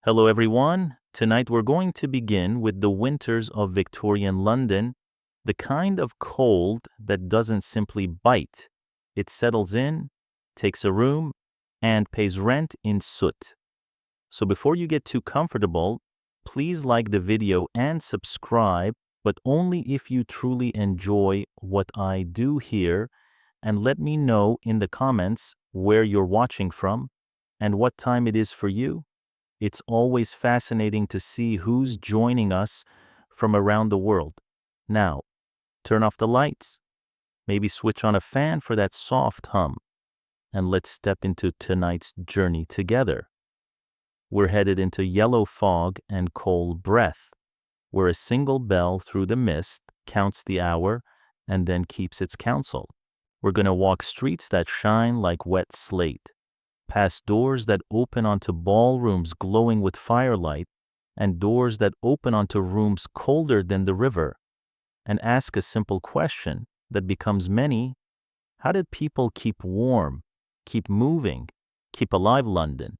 Hello, everyone. Tonight we're going to begin with the winters of Victorian London, the kind of cold that doesn't simply bite. It settles in, takes a room, and pays rent in soot. So before you get too comfortable, please like the video and subscribe, but only if you truly enjoy what I do here, and let me know in the comments where you're watching from and what time it is for you. It's always fascinating to see who's joining us from around the world. Now, turn off the lights, maybe switch on a fan for that soft hum, and let's step into tonight's journey together. We're headed into yellow fog and cold breath, where a single bell through the mist counts the hour and then keeps its counsel. We're going to walk streets that shine like wet slate, past doors that open onto ballrooms glowing with firelight, and doors that open onto rooms colder than the river, and ask a simple question that becomes many: how did people keep warm, keep moving, keep alive London?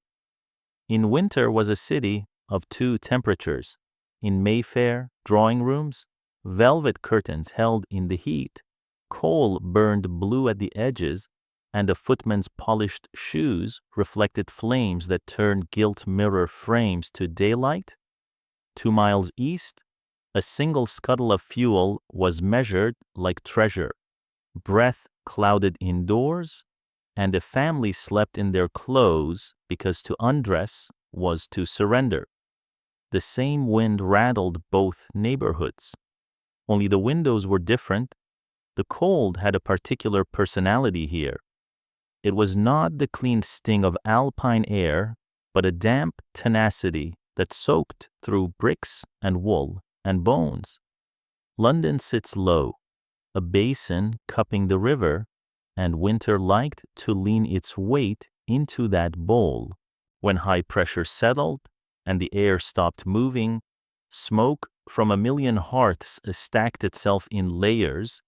In winter was a city of two temperatures. In Mayfair, drawing rooms, velvet curtains held in the heat, coal burned blue at the edges, and a footman's polished shoes reflected flames that turned gilt mirror frames to daylight. 2 miles east, a single scuttle of fuel was measured like treasure. Breath clouded indoors, and a family slept in their clothes because to undress was to surrender. The same wind rattled both neighborhoods. Only the windows were different. The cold had a particular personality here. It was not the clean sting of alpine air, but a damp tenacity that soaked through bricks and wool and bones. London sits low, a basin cupping the river, and winter liked to lean its weight into that bowl. When high pressure settled and the air stopped moving, smoke from a million hearths stacked itself in layers,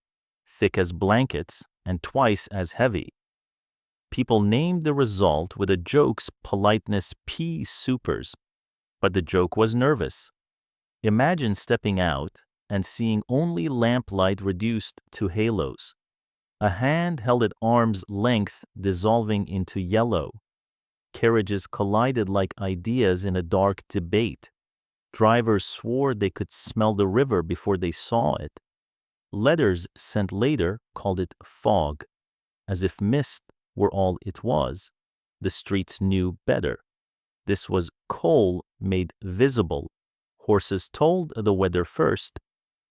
thick as blankets and twice as heavy. People named the result with a joke's politeness pea-soupers, but the joke was nervous. Imagine stepping out and seeing only lamplight reduced to halos. A hand held at arm's length dissolving into yellow. Carriages collided like ideas in a dark debate. Drivers swore they could smell the river before they saw it. Letters sent later called it fog, as if mist were all it was. The streets knew better. This was coal made visible. Horses told the weather first.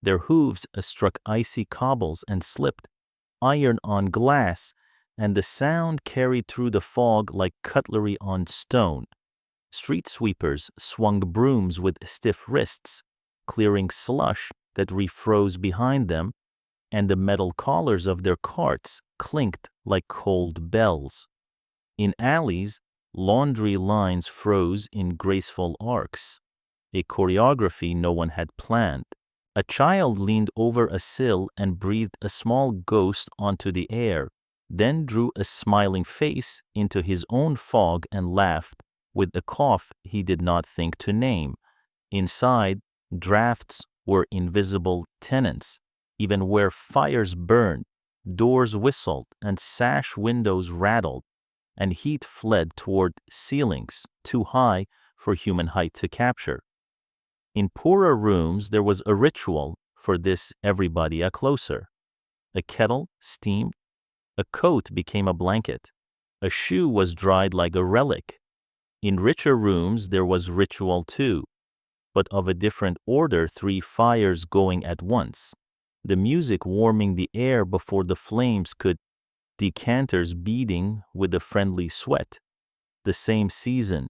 Their hooves struck icy cobbles and slipped, iron on glass, and the sound carried through the fog like cutlery on stone. Street sweepers swung brooms with stiff wrists, clearing slush that refroze behind them, and the metal collars of their carts clinked like cold bells. In alleys, laundry lines froze in graceful arcs, a choreography no one had planned. A child leaned over a sill and breathed a small ghost onto the air, then drew a smiling face into his own fog and laughed with a cough he did not think to name. Inside, drafts were invisible tenants. Even where fires burned, doors whistled and sash windows rattled, and heat fled toward ceilings too high for human height to capture. In poorer rooms, there was a ritual for this everybody a closer. A kettle steamed, a coat became a blanket, a shoe was dried like a relic. In richer rooms, there was ritual too, but of a different order, 3 fires going at once. The music warming the air before the flames could, decanters beading with a friendly sweat. The same season,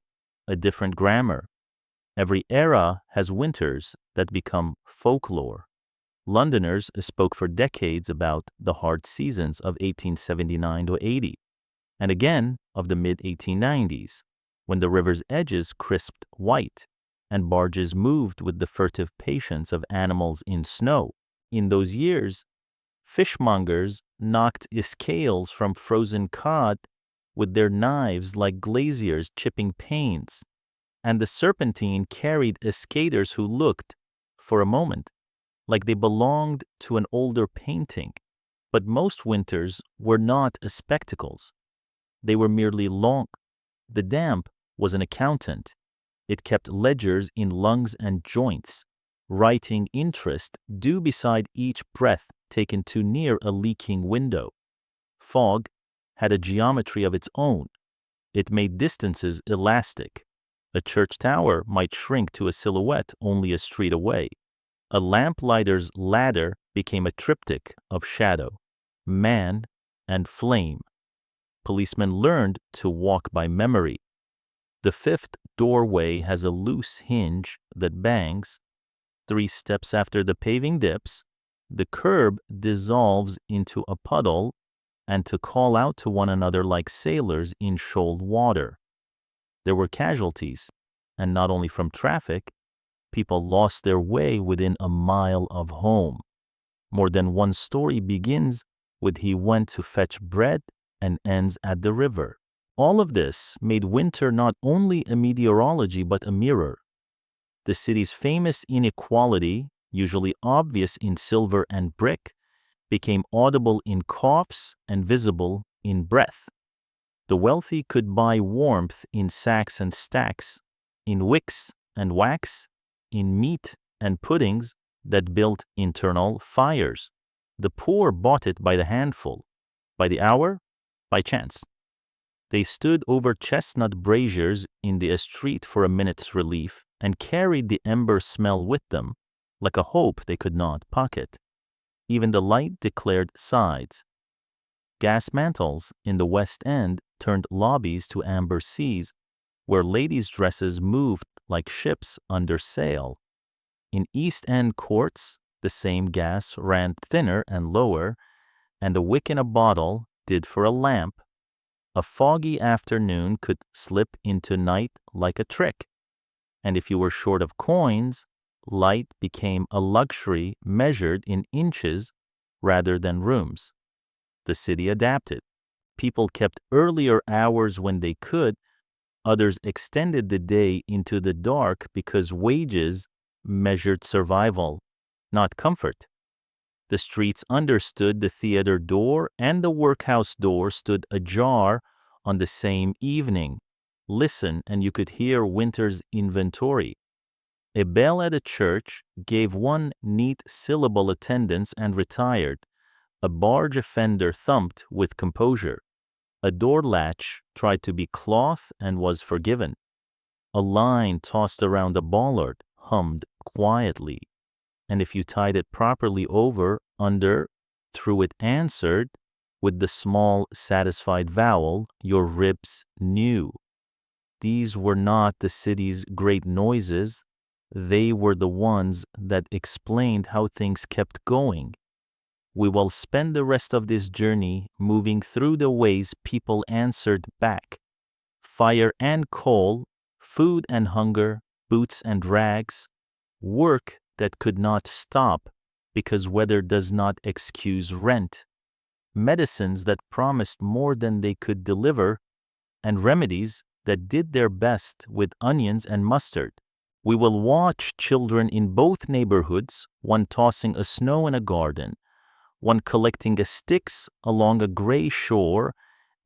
a different grammar. Every era has winters that become folklore. Londoners spoke for decades about the hard seasons of 1879 to 80, and again of the mid-1890s, when the river's edges crisped white and barges moved with the furtive patience of animals in snow. In those years, fishmongers knocked scales from frozen cod with their knives like glaziers chipping panes. and the serpentine carried skaters who looked, for a moment, like they belonged to an older painting. But most winters were not spectacles. They were merely long. The damp was an accountant. It kept ledgers in lungs and joints, writing interest due beside each breath taken too near a leaking window. Fog had a geometry of its own. It made distances elastic. A church tower might shrink to a silhouette only a street away. A lamplighter's ladder became a triptych of shadow, man, and flame. Policemen learned to walk by memory. The fifth doorway has a loose hinge that bangs. 3 steps after the paving dips, the curb dissolves into a puddle, and to call out to one another like sailors in shoal water. There were casualties, and not only from traffic. People lost their way within a mile of home. More than one story begins with "he went to fetch bread" and ends at the river. All of this made winter not only a meteorology but a mirror. The city's famous inequality, usually obvious in silver and brick, became audible in coughs and visible in breath. The wealthy could buy warmth in sacks and stacks, in wicks and wax, in meat and puddings that built internal fires. The poor bought it by the handful, by the hour, by chance. They stood over chestnut braziers in the street for a minute's relief and carried the ember smell with them, like a hope they could not pocket. Even the light declared sides. Gas mantles in the West End turned lobbies to amber seas, where ladies' dresses moved like ships under sail. In East End courts, the same gas ran thinner and lower, and a wick in a bottle did for a lamp. A foggy afternoon could slip into night like a trick, and if you were short of coins, light became a luxury measured in inches rather than rooms. The city adapted. People kept earlier hours when they could. Others extended the day into the dark because wages measured survival, not comfort. The streets understood the theater door and the workhouse door stood ajar on the same evening. Listen, and you could hear winter's inventory. A bell at a church gave 1 neat syllable attendance and retired. A barge offender thumped with composure. A door latch tried to be cloth and was forgiven. A line tossed around a bollard hummed quietly, and if you tied it properly over, under, through it answered, with the small satisfied vowel, your ribs knew. These were not the city's great noises. They were the ones that explained how things kept going. We will spend the rest of this journey moving through the ways people answered back. Fire and coal, food and hunger, boots and rags, work that could not stop because weather does not excuse rent, medicines that promised more than they could deliver, and remedies that did their best with onions and mustard. We will watch children in both neighborhoods, one tossing a snow in a garden, one collecting sticks along a gray shore,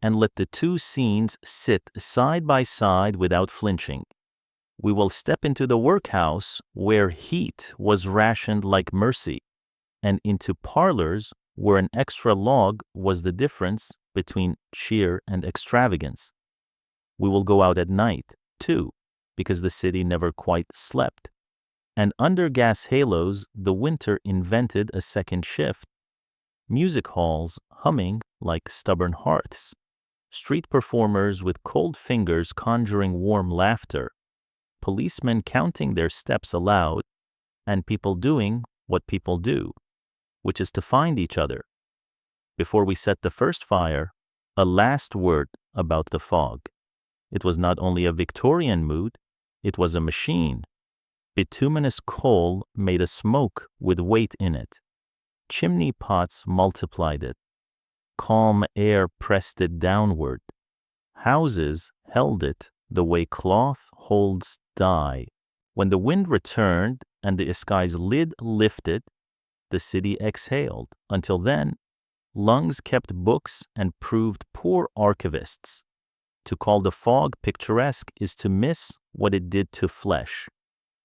and let the 2 scenes sit side by side without flinching. We will step into the workhouse where heat was rationed like mercy, and into parlors where an extra log was the difference between cheer and extravagance. We will go out at night, too, because the city never quite slept. And under gas halos, the winter invented a second shift. Music halls humming like stubborn hearths, street performers with cold fingers conjuring warm laughter, policemen counting their steps aloud, and people doing what people do, which is to find each other. Before we set the first fire, a last word about the fog. It was not only a Victorian mood, it was a machine. Bituminous coal made a smoke with weight in it. Chimney pots multiplied it. Calm air pressed it downward. Houses held it the way cloth holds dye. When the wind returned and the sky's lid lifted, the city exhaled. Until then, lungs kept books and proved poor archivists. To call the fog picturesque is to miss what it did to flesh.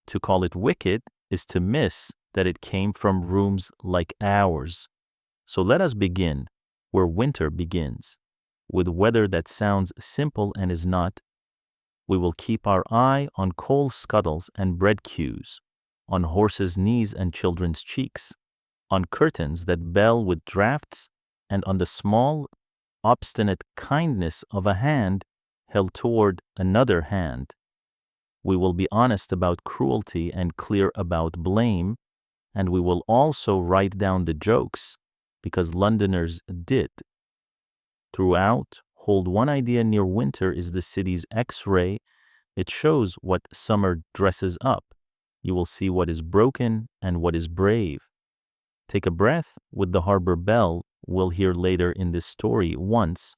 To call it wicked is to miss that it came from rooms like ours. So let us begin where winter begins, with weather that sounds simple and is not. We will keep our eye on coal scuttles and bread queues, on horses' knees and children's cheeks, on curtains that bell with draughts, and on the small, obstinate kindness of a hand held toward another hand. We will be honest about cruelty and clear about blame, and we will also write down the jokes, because Londoners did. Throughout, hold one idea near winter is the city's X-ray. It shows what summer dresses up. You will see what is broken and what is brave. Take a breath with the harbor bell we'll hear later in this story once,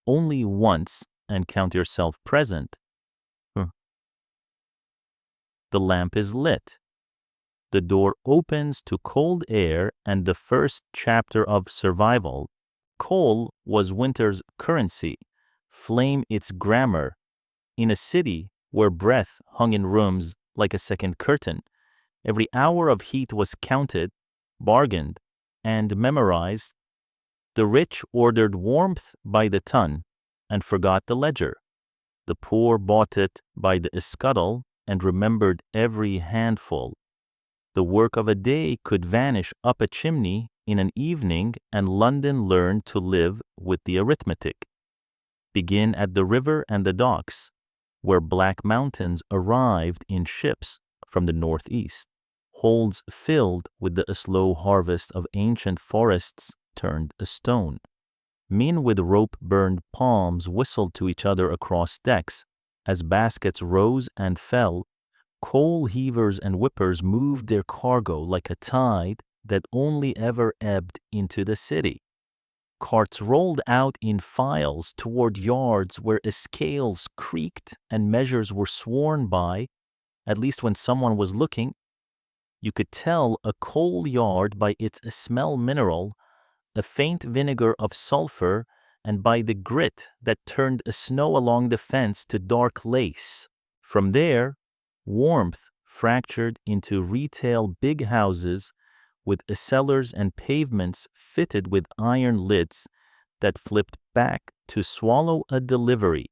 only once, and count yourself present. The lamp is lit. The door opens to cold air and the first chapter of survival. Coal was winter's currency, flame its grammar. In a city where breath hung in rooms like a second curtain, every hour of heat was counted, bargained, and memorized. The rich ordered warmth by the ton and forgot the ledger. The poor bought it by the scuttle and remembered every handful. The work of a day could vanish up a chimney in an evening, and London learned to live with the arithmetic. Begin at the river and the docks, where black mountains arrived in ships from the northeast, holds filled with the slow harvest of ancient forests turned a stone. Men with rope-burned palms whistled to each other across decks as baskets rose and fell. Coal heavers and whippers moved their cargo like a tide that only ever ebbed into the city. Carts rolled out in files toward yards where scales creaked and measures were sworn by, at least when someone was looking. You could tell a coal yard by its smell mineral, a faint vinegar of sulfur, and by the grit that turned snow along the fence to dark lace. From there, warmth fractured into retail big houses with cellars and pavements fitted with iron lids that flipped back to swallow a delivery.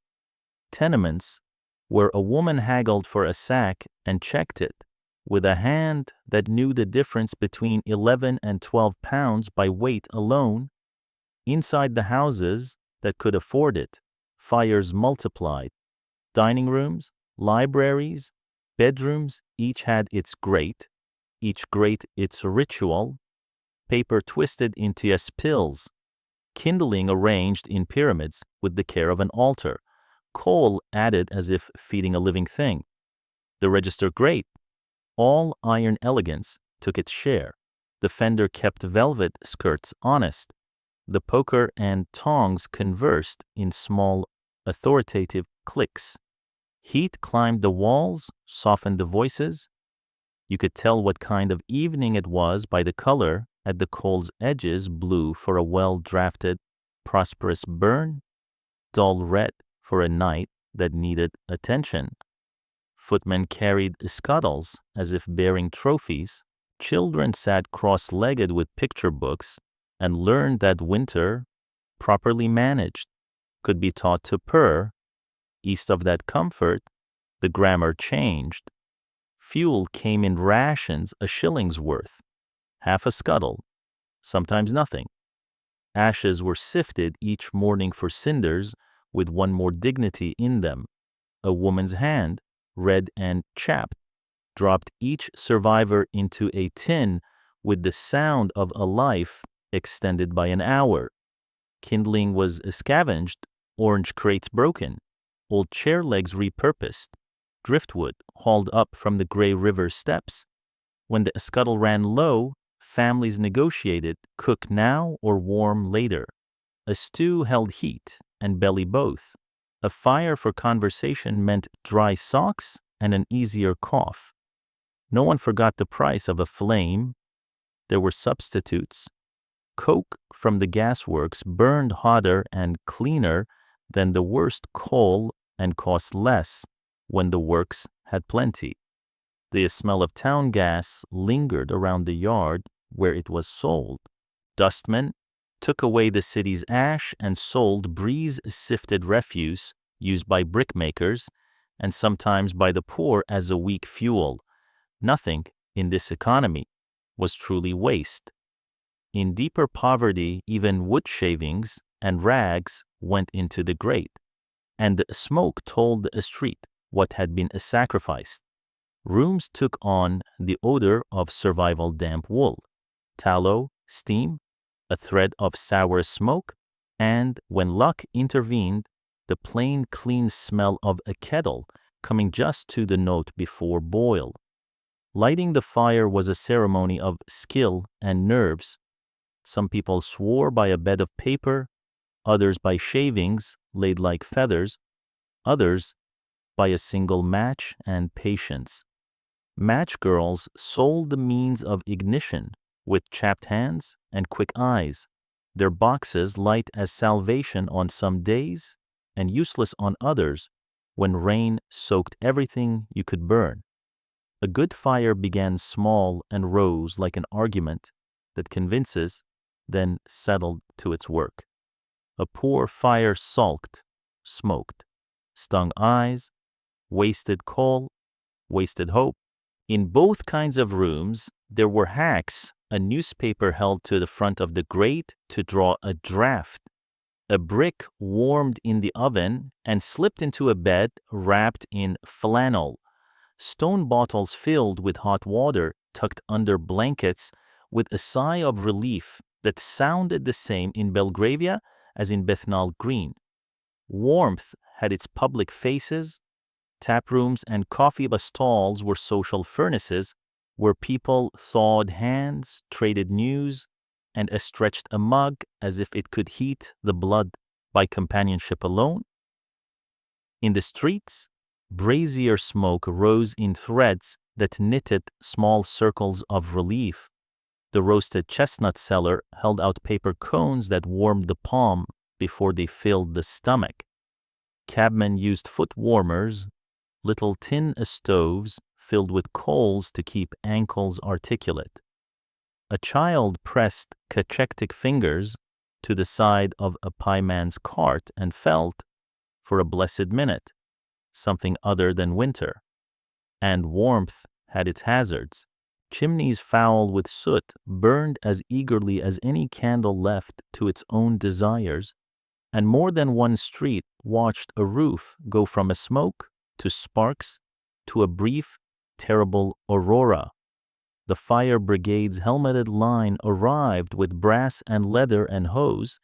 Tenements where a woman haggled for a sack and checked it with a hand that knew the difference between 11 and 12 pounds by weight alone. Inside the houses that could afford it, fires multiplied. Dining rooms, libraries, bedrooms each had its grate, each grate its ritual, paper twisted into spills, kindling arranged in pyramids with the care of an altar, coal added as if feeding a living thing. The register grate, all iron elegance, took its share. The fender kept velvet skirts honest. The poker and tongs conversed in small, authoritative clicks. Heat climbed the walls, softened the voices. You could tell what kind of evening it was by the color at the coal's edges: blue for a well-drafted, prosperous burn, dull red for a night that needed attention. Footmen carried scuttles as if bearing trophies. Children sat cross-legged with picture books and learned that winter, properly managed, could be taught to purr. East of that comfort, the grammar changed. Fuel came in rations a shilling's worth, half a scuttle, sometimes nothing. Ashes were sifted each morning for cinders with one more dignity in them. A woman's hand, red and chapped, dropped each survivor into a tin with the sound of a life extended by an hour. Kindling was scavenged, orange crates broken, old chair legs repurposed, driftwood hauled up from the Grey River steps. When the scuttle ran low, families negotiated cook now or warm later. A stew held heat and belly both. A fire for conversation meant dry socks and an easier cough. No one forgot the price of a flame. There were substitutes. Coke from the gasworks burned hotter and cleaner than the worst coal and cost less when the works had plenty. The smell of town gas lingered around the yard where it was sold. Dustmen took away the city's ash and sold breeze-sifted refuse used by brickmakers and sometimes by the poor as a weak fuel. Nothing in this economy was truly waste. In deeper poverty, even wood shavings and rags went into the grate, and the smoke told a street what had been sacrificed. Rooms took on the odor of survival damp wool, tallow, steam, a thread of sour smoke, and, when luck intervened, the plain, clean smell of a kettle coming just to the note before boil. Lighting the fire was a ceremony of skill and nerves. Some people swore by a bed of paper, others by shavings laid like feathers, others by a single match and patience. Match girls sold the means of ignition with chapped hands and quick eyes, their boxes light as salvation on some days and useless on others when rain soaked everything you could burn. A good fire began small and rose like an argument that convinces, then settled to its work. A poor fire sulked, smoked, stung eyes, wasted coal, wasted hope. In both kinds of rooms, there were hacks, a newspaper held to the front of the grate to draw a draft, a brick warmed in the oven and slipped into a bed wrapped in flannel, stone bottles filled with hot water tucked under blankets with a sigh of relief that sounded the same in Belgravia as in Bethnal Green. Warmth had its public faces. Tap rooms and coffee stalls were social furnaces where people thawed hands, traded news, and stretched a mug as if it could heat the blood by companionship alone. In the streets, brazier smoke rose in threads that knitted small circles of relief. The roasted chestnut seller held out paper cones that warmed the palm before they filled the stomach. Cabmen used foot warmers, little tin stoves filled with coals to keep ankles articulate. A child pressed cachectic fingers to the side of a pieman's cart and felt, for a blessed minute, something other than winter. And warmth had its hazards. Chimneys foul with soot burned as eagerly as any candle left to its own desires, and more than one street watched a roof go from a smoke to sparks to a brief, terrible aurora. The fire brigade's helmeted line arrived with brass and leather and hose,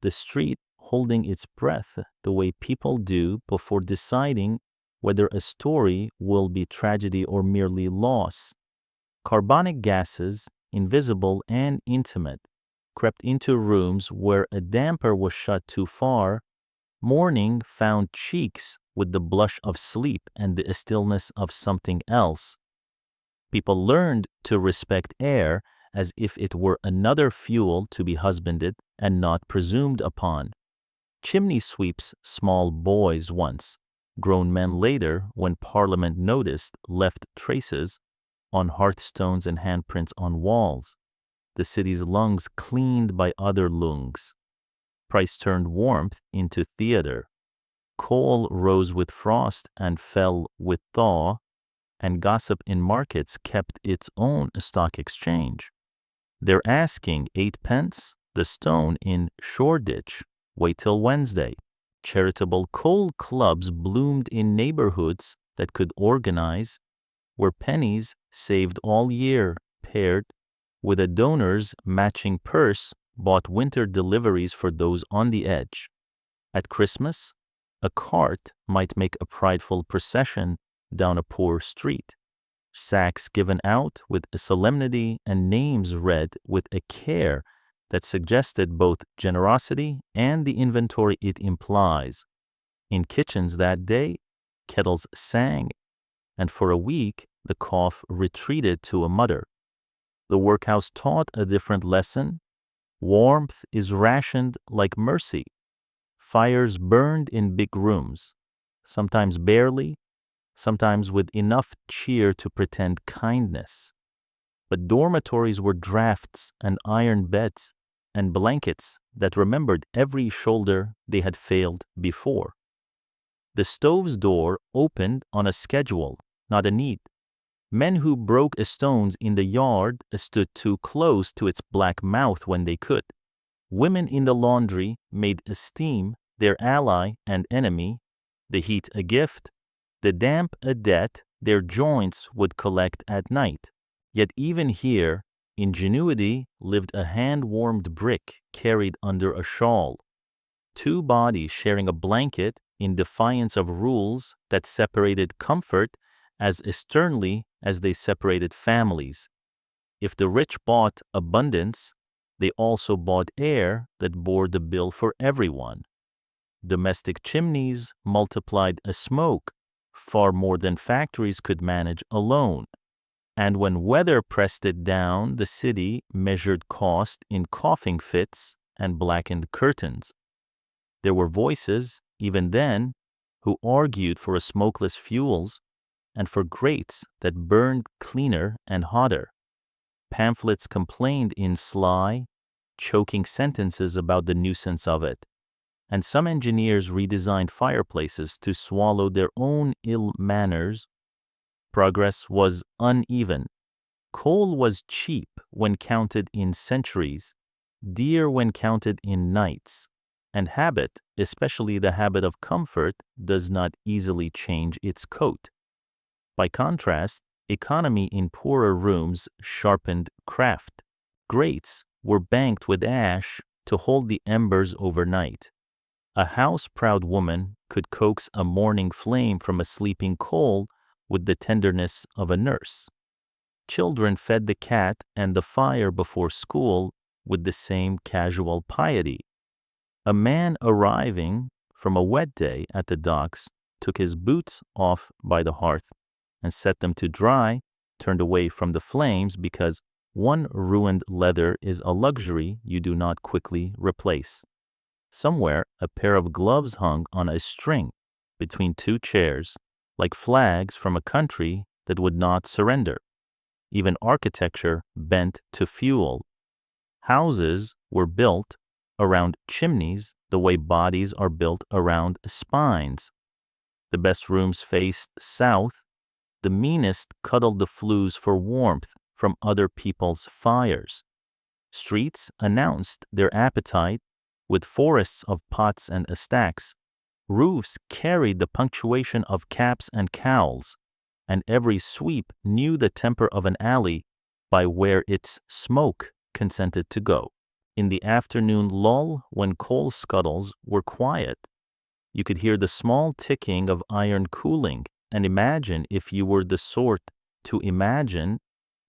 the street holding its breath the way people do before deciding whether a story will be tragedy or merely loss. Carbonic gases, invisible and intimate, crept into rooms where a damper was shut too far. Morning found cheeks with the blush of sleep and the stillness of something else. People learned to respect air as if it were another fuel to be husbanded and not presumed upon. Chimney sweeps small boys once, grown men later, when Parliament noticed, left traces on hearthstones and handprints on walls, the city's lungs cleaned by other lungs. Price turned warmth into theater. Coal rose with frost and fell with thaw, and gossip in markets kept its own stock exchange. They're asking 8 pence the stone in Shoreditch. Wait till Wednesday. Charitable coal clubs bloomed in neighborhoods that could organize, where pennies saved all year paired with a donor's matching purse bought winter deliveries for those on the edge. At Christmas, a cart might make a prideful procession down a poor street, sacks given out with a solemnity and names read with a care that suggested both generosity and the inventory it implies. In kitchens that day, kettles sang, and for a week the cough retreated to a mutter. The workhouse taught a different lesson. Warmth is rationed like mercy. Fires burned in big rooms, sometimes barely, sometimes with enough cheer to pretend kindness. But dormitories were drafts and iron beds and blankets that remembered every shoulder they had failed before. The stove's door opened on a schedule, not a need. Men who broke stones in the yard stood too close to its black mouth when they could. Women in the laundry made steam their ally and enemy, the heat a gift, the damp a debt their joints would collect at night. Yet even here, ingenuity lived a hand-warmed brick carried under a shawl. Two bodies sharing a blanket in defiance of rules that separated comfort as sternly as they separated families. If the rich bought abundance, they also bought air that bore the bill for everyone. Domestic chimneys multiplied a smoke far more than factories could manage alone. And when weather pressed it down, the city measured cost in coughing fits and blackened curtains. There were voices, even then, who argued for smokeless fuels and for grates that burned cleaner and hotter. Pamphlets complained in sly, choking sentences about the nuisance of it, and some engineers redesigned fireplaces to swallow their own ill manners. Progress was uneven. Coal was cheap when counted in centuries, dear when counted in nights, and habit, especially the habit of comfort, does not easily change its coat. By contrast, economy in poorer rooms sharpened craft. Grates were banked with ash to hold the embers overnight. A house-proud woman could coax a morning flame from a sleeping coal with the tenderness of a nurse. Children fed the cat and the fire before school with the same casual piety. A man arriving from a wet day at the docks took his boots off by the hearth and set them to dry, turned away from the flames because one ruined leather is a luxury you do not quickly replace. Somewhere, a pair of gloves hung on a string between two chairs, like flags from a country that would not surrender. Even architecture bent to fuel. Houses were built around chimneys the way bodies are built around spines. The best rooms faced south. The meanest cuddled the flues for warmth from other people's fires. Streets announced their appetite with forests of pots and stacks. Roofs carried the punctuation of caps and cowls, and every sweep knew the temper of an alley by where its smoke consented to go. In the afternoon lull, when coal scuttles were quiet, you could hear the small ticking of iron cooling and imagine, if you were the sort to imagine,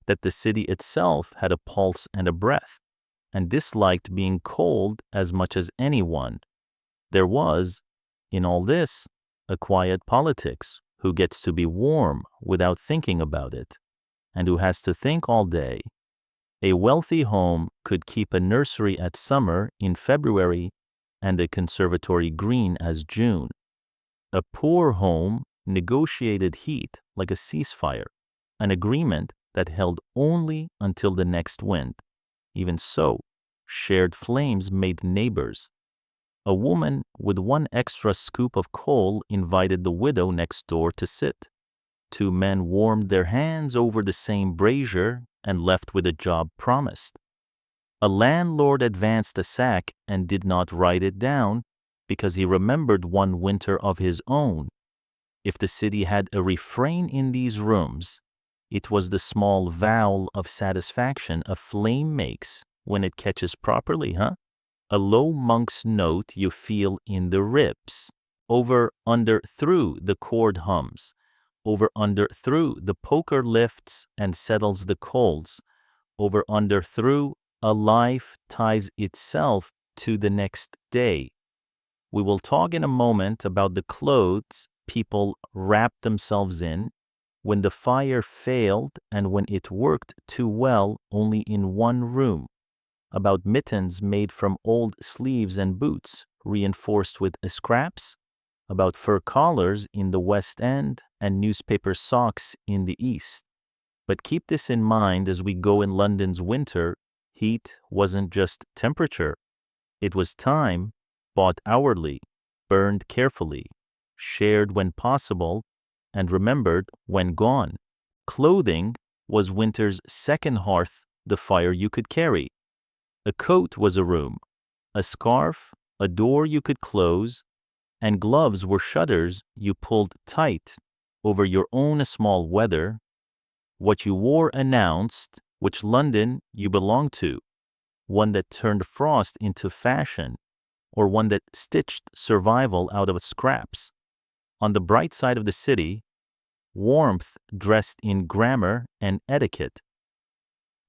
that the city itself had a pulse and a breath, and disliked being cold as much as anyone. There was, in all this, a quiet politics who gets to be warm without thinking about it, and who has to think all day. A wealthy home could keep a nursery at summer in February and a conservatory green as June. A poor home negotiated heat like a ceasefire, an agreement that held only until the next wind. Even so, shared flames made neighbors. A woman with one extra scoop of coal invited the widow next door to sit. Two men warmed their hands over the same brazier and left with a job promised. A landlord advanced a sack and did not write it down because he remembered one winter of his own. If the city had a refrain in these rooms, it was the small vowel of satisfaction a flame makes when it catches properly, A low monk's note you feel in the ribs. Over, under, through the chord hums. Over, under, through the poker lifts and settles the coals. Over, under, through a life ties itself to the next day. We will talk in a moment about the clothes people wrapped themselves in when the fire failed and when it worked too well only in one room, about mittens made from old sleeves and boots reinforced with scraps, about fur collars in the West End and newspaper socks in the East. But keep this in mind as we go in London's winter. Heat wasn't just temperature. It was time, bought hourly, burned carefully, shared when possible, and remembered when gone. Clothing was winter's second hearth, the fire you could carry. A coat was a room, a scarf, a door you could close, and gloves were shutters you pulled tight over your own small weather. What you wore announced which London you belonged to, one that turned frost into fashion, or one that stitched survival out of scraps. On the bright side of the city, warmth dressed in grammar and etiquette.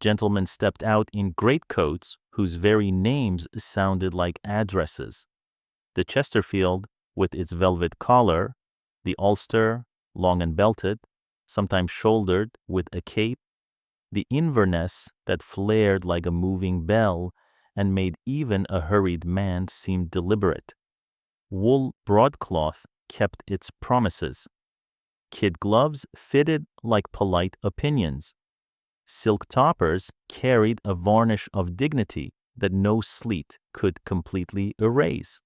Gentlemen stepped out in greatcoats whose very names sounded like addresses. The Chesterfield, with its velvet collar, the Ulster, long and belted, sometimes shouldered with a cape, the Inverness that flared like a moving bell and made even a hurried man seem deliberate. Wool broadcloth kept its promises. Kid gloves fitted like polite opinions. Silk toppers carried a varnish of dignity that no sleet could completely erase.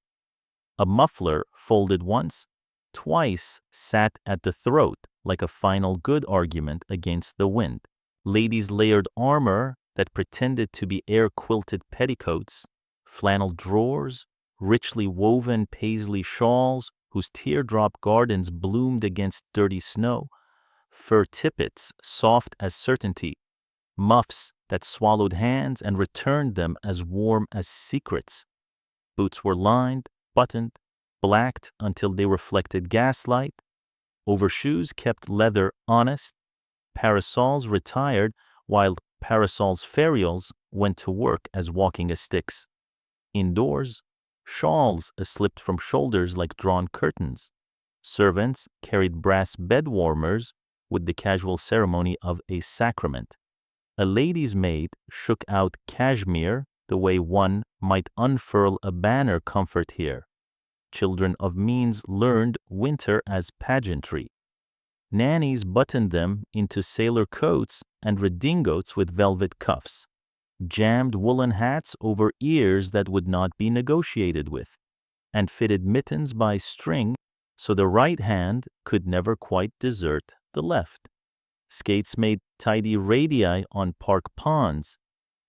A muffler folded once, twice sat at the throat like a final good argument against the wind. Ladies' layered armor that pretended to be air-quilted petticoats, flannel drawers, richly woven paisley shawls whose teardrop gardens bloomed against dirty snow, fur tippets soft as certainty, muffs that swallowed hands and returned them as warm as secrets. Boots were lined, buttoned, blacked until they reflected gaslight. Overshoes kept leather honest. Parasols retired while parasols ferrules went to work as walking sticks. Indoors, shawls slipped from shoulders like drawn curtains. Servants carried brass bed warmers with the casual ceremony of a sacrament. A lady's maid shook out cashmere the way one might unfurl a banner comfort here. Children of means learned winter as pageantry. Nannies buttoned them into sailor coats and redingotes with velvet cuffs, jammed woolen hats over ears that would not be negotiated with, and fitted mittens by string so the right hand could never quite desert the left. Skates made tidy radii on park ponds,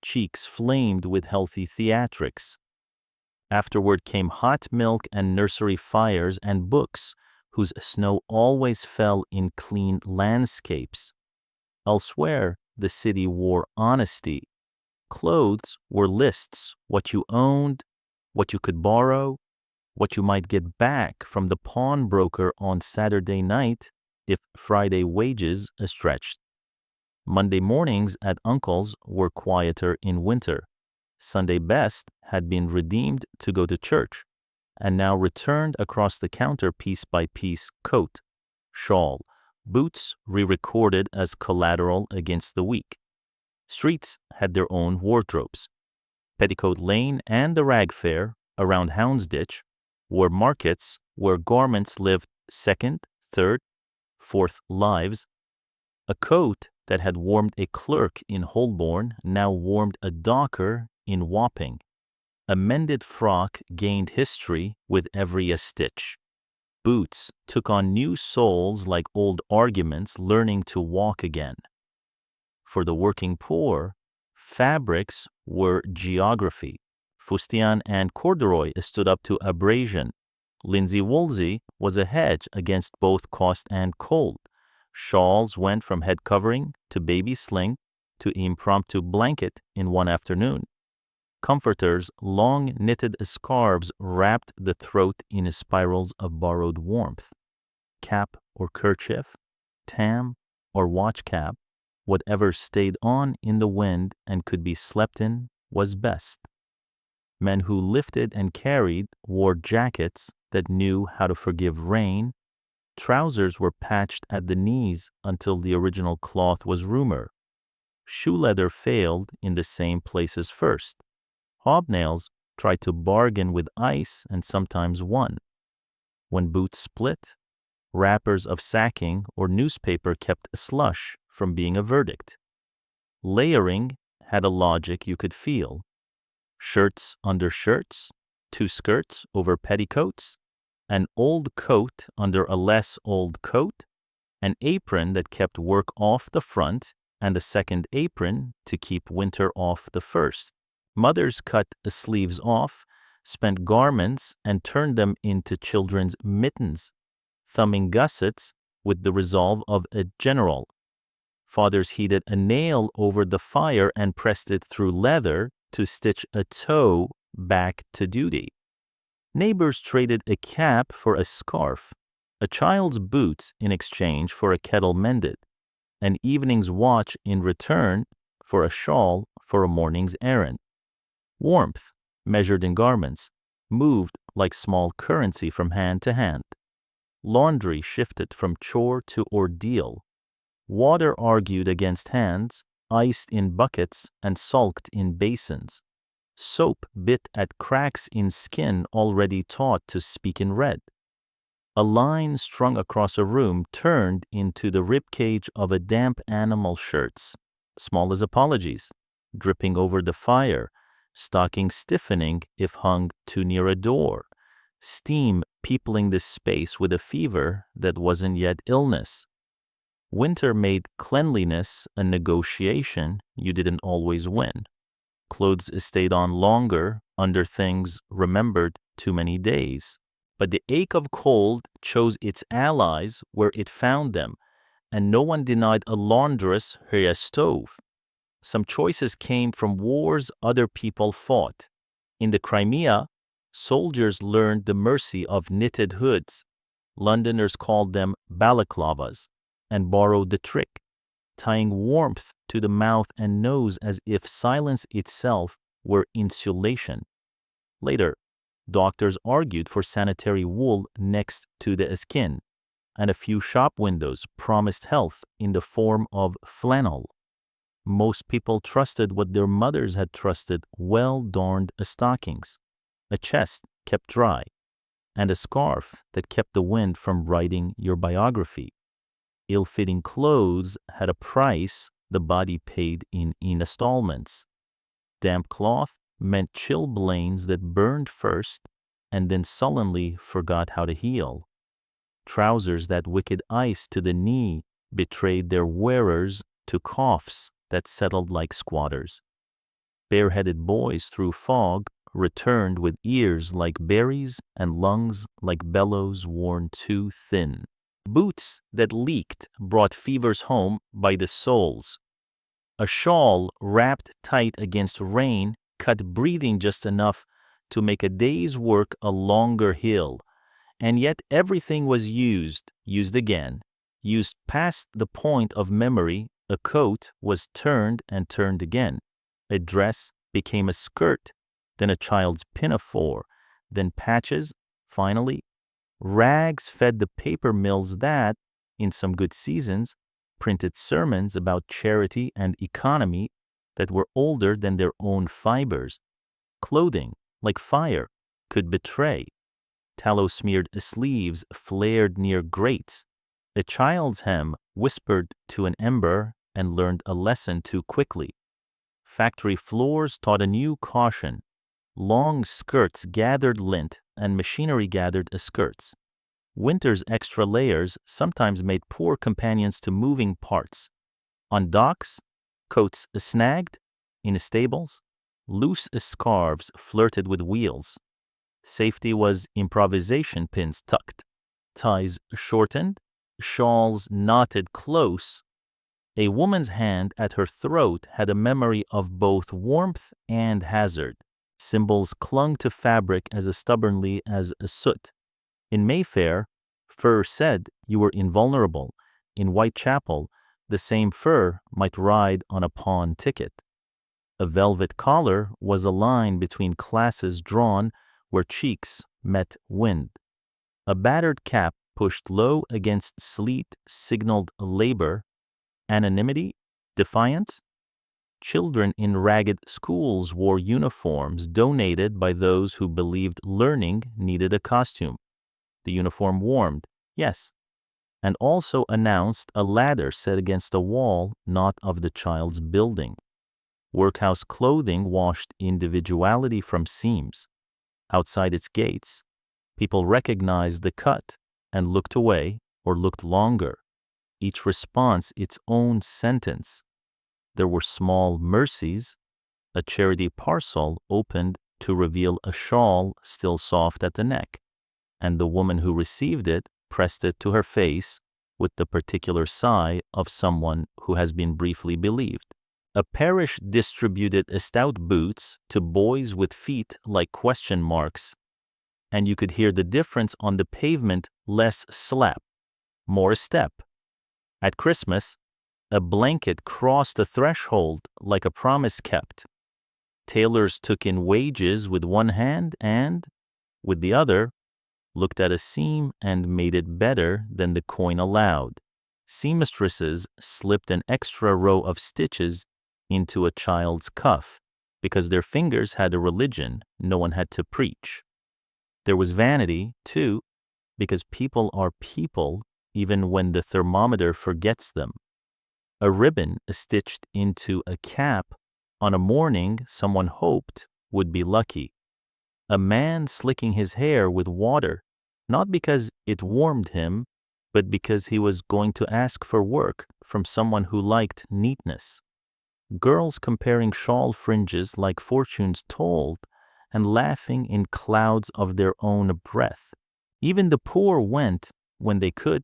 cheeks flamed with healthy theatrics. Afterward came hot milk and nursery fires and books whose snow always fell in clean landscapes. Elsewhere, the city wore honesty. Clothes were lists, what you owned, what you could borrow, what you might get back from the pawnbroker on Saturday night if Friday wages stretched. Monday mornings at Uncle's were quieter in winter. Sunday best had been redeemed to go to church, and now returned across the counter piece by piece coat, shawl, boots re-recorded as collateral against the week. Streets had their own wardrobes. Petticoat Lane and the Rag Fair around Houndsditch were markets where garments lived second, third, fourth lives. A coat that had warmed a clerk in Holborn now warmed a docker in Wapping. A mended frock gained history with every stitch. Boots took on new souls like old arguments learning to walk again. For the working poor, fabrics were geography. Fustian and corduroy stood up to abrasion. Linsey-woolsey was a hedge against both cost and cold. Shawls went from head covering to baby sling to impromptu blanket in one afternoon. Comforters' long knitted scarves wrapped the throat in spirals of borrowed warmth. Cap or kerchief, tam or watch cap, whatever stayed on in the wind and could be slept in was best. Men who lifted and carried wore jackets that knew how to forgive rain. Trousers were patched at the knees until the original cloth was roomer. Shoe leather failed in the same places first. Hobnails tried to bargain with ice and sometimes won. When boots split, wrappers of sacking or newspaper kept a slush from being a verdict. Layering had a logic you could feel. Shirts under shirts, 2 skirts over petticoats, an old coat under a less old coat, an apron that kept work off the front, and a second apron to keep winter off the first. Mothers cut the sleeves off, spent garments, and turned them into children's mittens, thumbing gussets with the resolve of a general. Fathers heated a nail over the fire and pressed it through leather to stitch a toe back to duty. Neighbors traded a cap for a scarf, a child's boots in exchange for a kettle mended, an evening's watch in return for a shawl for a morning's errand. Warmth, measured in garments, moved like small currency from hand to hand. Laundry shifted from chore to ordeal. Water argued against hands, iced in buckets, and sulked in basins. Soap bit at cracks in skin already taught to speak in red. A line strung across a room turned into the ribcage of a damp animal shirts, small as apologies, dripping over the fire, stocking stiffening if hung too near a door, steam peopling the space with a fever that wasn't yet illness. Winter made cleanliness a negotiation you didn't always win. Clothes stayed on longer under things remembered too many days. But the ache of cold chose its allies where it found them, and no one denied a laundress her stove. Some choices came from wars other people fought. In the Crimea, soldiers learned the mercy of knitted hoods. Londoners called them balaclavas and borrowed the trick, tying warmth to the mouth and nose as if silence itself were insulation. Later, doctors argued for sanitary wool next to the skin, and a few shop windows promised health in the form of flannel. Most people trusted what their mothers had trusted: well-darned stockings, a chest kept dry, and a scarf that kept the wind from writing your biography. Ill-fitting clothes had a price the body paid in installments. Damp cloth meant chilblains that burned first and then sullenly forgot how to heal. Trousers that wicked ice to the knee betrayed their wearers to coughs that settled like squatters. Bareheaded boys through fog returned with ears like berries and lungs like bellows worn too thin. Boots that leaked brought fevers home by the soles. A shawl wrapped tight against rain cut breathing just enough to make a day's work a longer hill. And yet everything was used again, used past the point of memory. A coat was turned and turned again. A dress became a skirt, then a child's pinafore, then patches, finally. Rags fed the paper mills that, in some good seasons, printed sermons about charity and economy that were older than their own fibers. Clothing, like fire, could betray. Tallow-smeared sleeves flared near grates. A child's hem whispered to an ember and learned a lesson too quickly. Factory floors taught a new caution. Long skirts gathered lint, and machinery gathered skirts. Winter's extra layers sometimes made poor companions to moving parts. On docks, coats snagged. In stables, loose scarves flirted with wheels. Safety was improvisation pins tucked, ties shortened, shawls knotted close. A woman's hand at her throat had a memory of both warmth and hazard. Symbols clung to fabric as stubbornly as soot. In Mayfair, fur said you were invulnerable. In Whitechapel, the same fur might ride on a pawn ticket. A velvet collar was a line between classes drawn where cheeks met wind. A battered cap pushed low against sleet signaled labor, anonymity, defiance. Children in ragged schools wore uniforms donated by those who believed learning needed a costume. The uniform warmed, yes, and also announced a ladder set against a wall not of the child's building. Workhouse clothing washed individuality from seams. Outside its gates, people recognized the cut and looked away or looked longer, each response its own sentence. There were small mercies. A charity parcel opened to reveal a shawl still soft at the neck, and the woman who received it pressed it to her face with the particular sigh of someone who has been briefly bereaved. A parish distributed stout boots to boys with feet like question marks, and you could hear the difference on the pavement: less slap, more step. At Christmas, a blanket crossed a threshold like a promise kept. Tailors took in wages with one hand and, with the other, looked at a seam and made it better than the coin allowed. Seamstresses slipped an extra row of stitches into a child's cuff because their fingers had a religion no one had to preach. There was vanity, too, because people are people even when the thermometer forgets them. A ribbon stitched into a cap on a morning someone hoped would be lucky. A man slicking his hair with water, not because it warmed him, but because he was going to ask for work from someone who liked neatness. Girls comparing shawl fringes like fortunes told and laughing in clouds of their own breath. Even the poor went, when they could,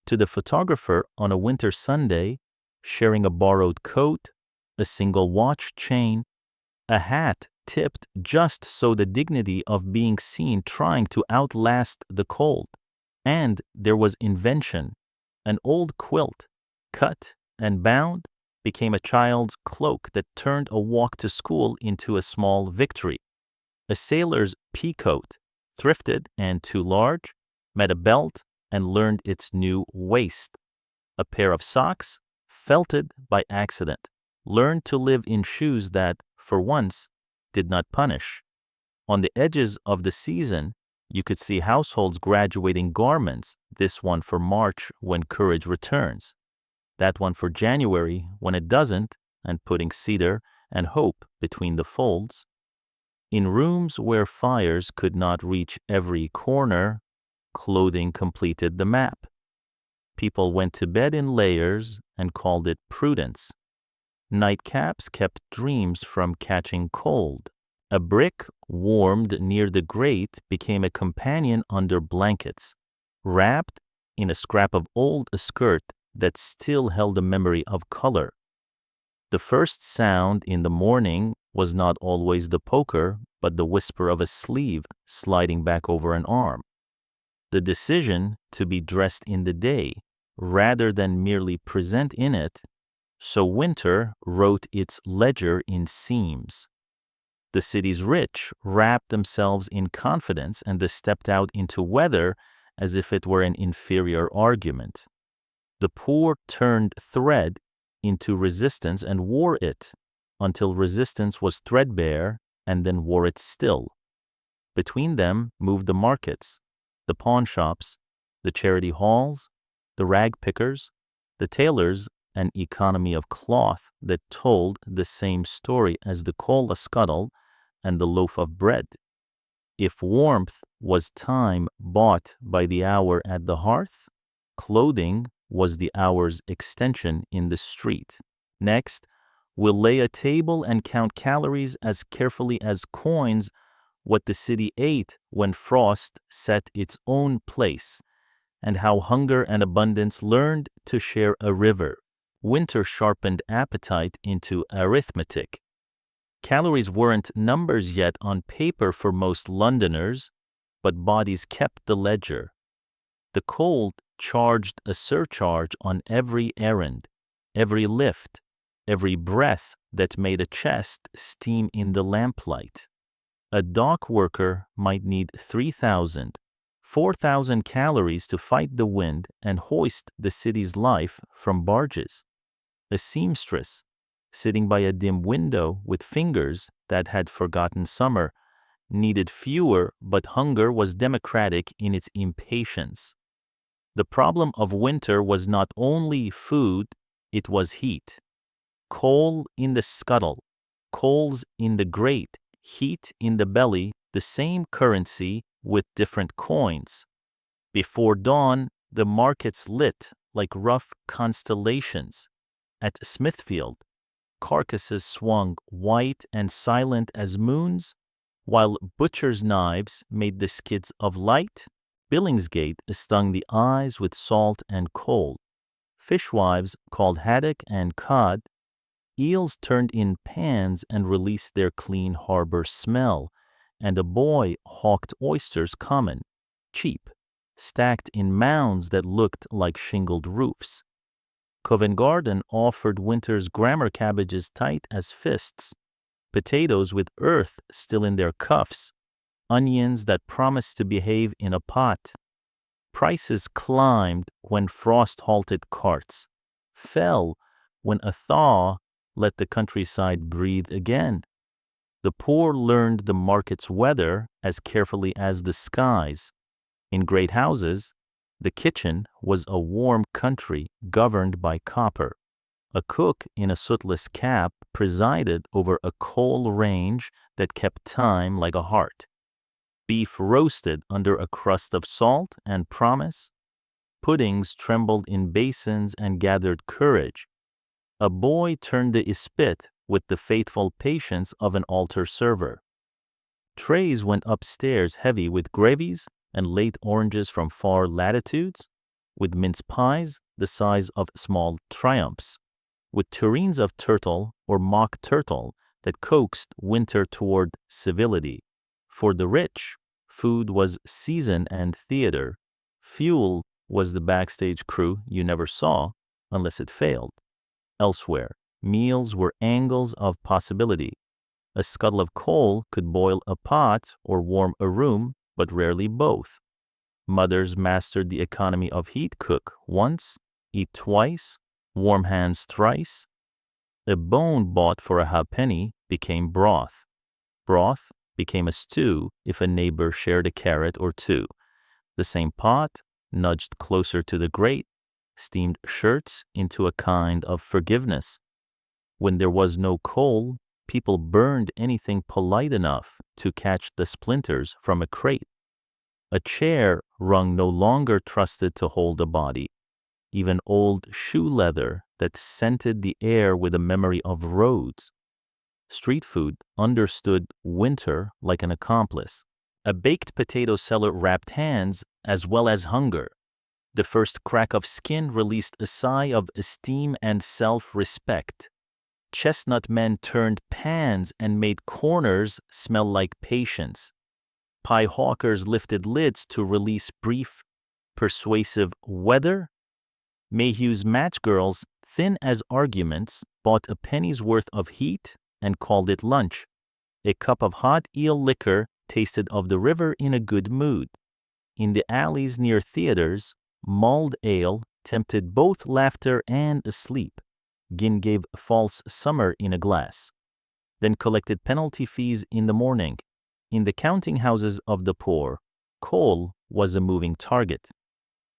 to the photographer on a winter Sunday, sharing a borrowed coat, a single watch chain, a hat tipped just so the dignity of being seen trying to outlast the cold. And there was invention. An old quilt, cut and bound, became a child's cloak that turned a walk to school into a small victory. A sailor's pea coat, thrifted and too large, met a belt and learned its new waist. A pair of socks, felted by accident, learned to live in shoes that, for once, did not punish. On the edges of the season, you could see households graduating garments, this one for March when courage returns, that one for January when it doesn't, and putting cedar and hope between the folds. In rooms where fires could not reach every corner, clothing completed the map. People went to bed in layers and called it prudence. Nightcaps kept dreams from catching cold. A brick warmed near the grate became a companion under blankets, wrapped in a scrap of old skirt that still held a memory of color. The first sound in the morning was not always the poker, but the whisper of a sleeve sliding back over an arm. The decision to be dressed in the day rather than merely present in it, so winter wrote its ledger in seams. The city's rich wrapped themselves in confidence and they stepped out into weather as if it were an inferior argument. The poor turned thread into resistance and wore it until resistance was threadbare and then wore it still. Between them moved the markets, the pawn shops, the charity halls, the rag pickers, the tailors, an economy of cloth that told the same story as the coal scuttle and the loaf of bread. If warmth was time bought by the hour at the hearth, clothing was the hour's extension in the street. Next, we'll lay a table and count calories as carefully as coins, what the city ate when frost set its own place, and how hunger and abundance learned to share a river. Winter sharpened appetite into arithmetic. Calories weren't numbers yet on paper for most Londoners, but bodies kept the ledger. The cold charged a surcharge on every errand, every lift, every breath that made a chest steam in the lamplight. A dock worker might need 3,000, 4,000 calories to fight the wind and hoist the city's life from barges. A seamstress, sitting by a dim window with fingers that had forgotten summer, needed fewer, but hunger was democratic in its impatience. The problem of winter was not only food, it was heat. Coal in the scuttle, coals in the grate, heat in the belly, the same currency with different coins. Before dawn, the markets lit like rough constellations. At Smithfield, carcasses swung white and silent as moons, while butchers' knives made the skids of light. Billingsgate stung the eyes with salt and cold. Fishwives called haddock and cod. Eels turned in pans and released their clean harbor smell, and a boy hawked oysters common, cheap, stacked in mounds that looked like shingled roofs. Covent Garden offered winter's grammar cabbages tight as fists, potatoes with earth still in their cuffs, onions that promised to behave in a pot. Prices climbed when frost halted carts, fell when a thaw let the countryside breathe again. The poor learned the market's weather as carefully as the skies. In great houses, the kitchen was a warm country governed by copper. A cook in a sootless cap presided over a coal range that kept time like a heart. Beef roasted under a crust of salt and promise. Puddings trembled in basins and gathered courage. A boy turned the spit with the faithful patience of an altar server. Trays went upstairs heavy with gravies and late oranges from far latitudes, with mince pies the size of small triumphs, with tureens of turtle or mock turtle that coaxed winter toward civility. For the rich, food was season and theater. Fuel was the backstage crew you never saw unless it failed. Elsewhere, meals were angles of possibility. A scuttle of coal could boil a pot or warm a room, but rarely both. Mothers mastered the economy of heat: cook once, eat twice, warm hands thrice. A bone bought for a halfpenny became broth. Broth became a stew if a neighbor shared a carrot or two. The same pot, nudged closer to the grate, steamed shirts into a kind of forgiveness. When there was no coal, people burned anything polite enough to catch the splinters from a crate. A chair rung no longer trusted to hold a body. Even old shoe leather that scented the air with a memory of roads. Street food understood winter like an accomplice. A baked potato seller wrapped hands as well as hunger. The first crack of skin released a sigh of esteem and self-respect. Chestnut men turned pans and made corners smell like patience. Pie hawkers lifted lids to release brief, persuasive weather. Mayhew's match girls, thin as arguments, bought a penny's worth of heat and called it lunch. A cup of hot eel liquor tasted of the river in a good mood. In the alleys near theaters, mulled ale tempted both laughter and sleep. Gin gave false summer in a glass, then collected penalty fees in the morning. In the counting houses of the poor, coal was a moving target.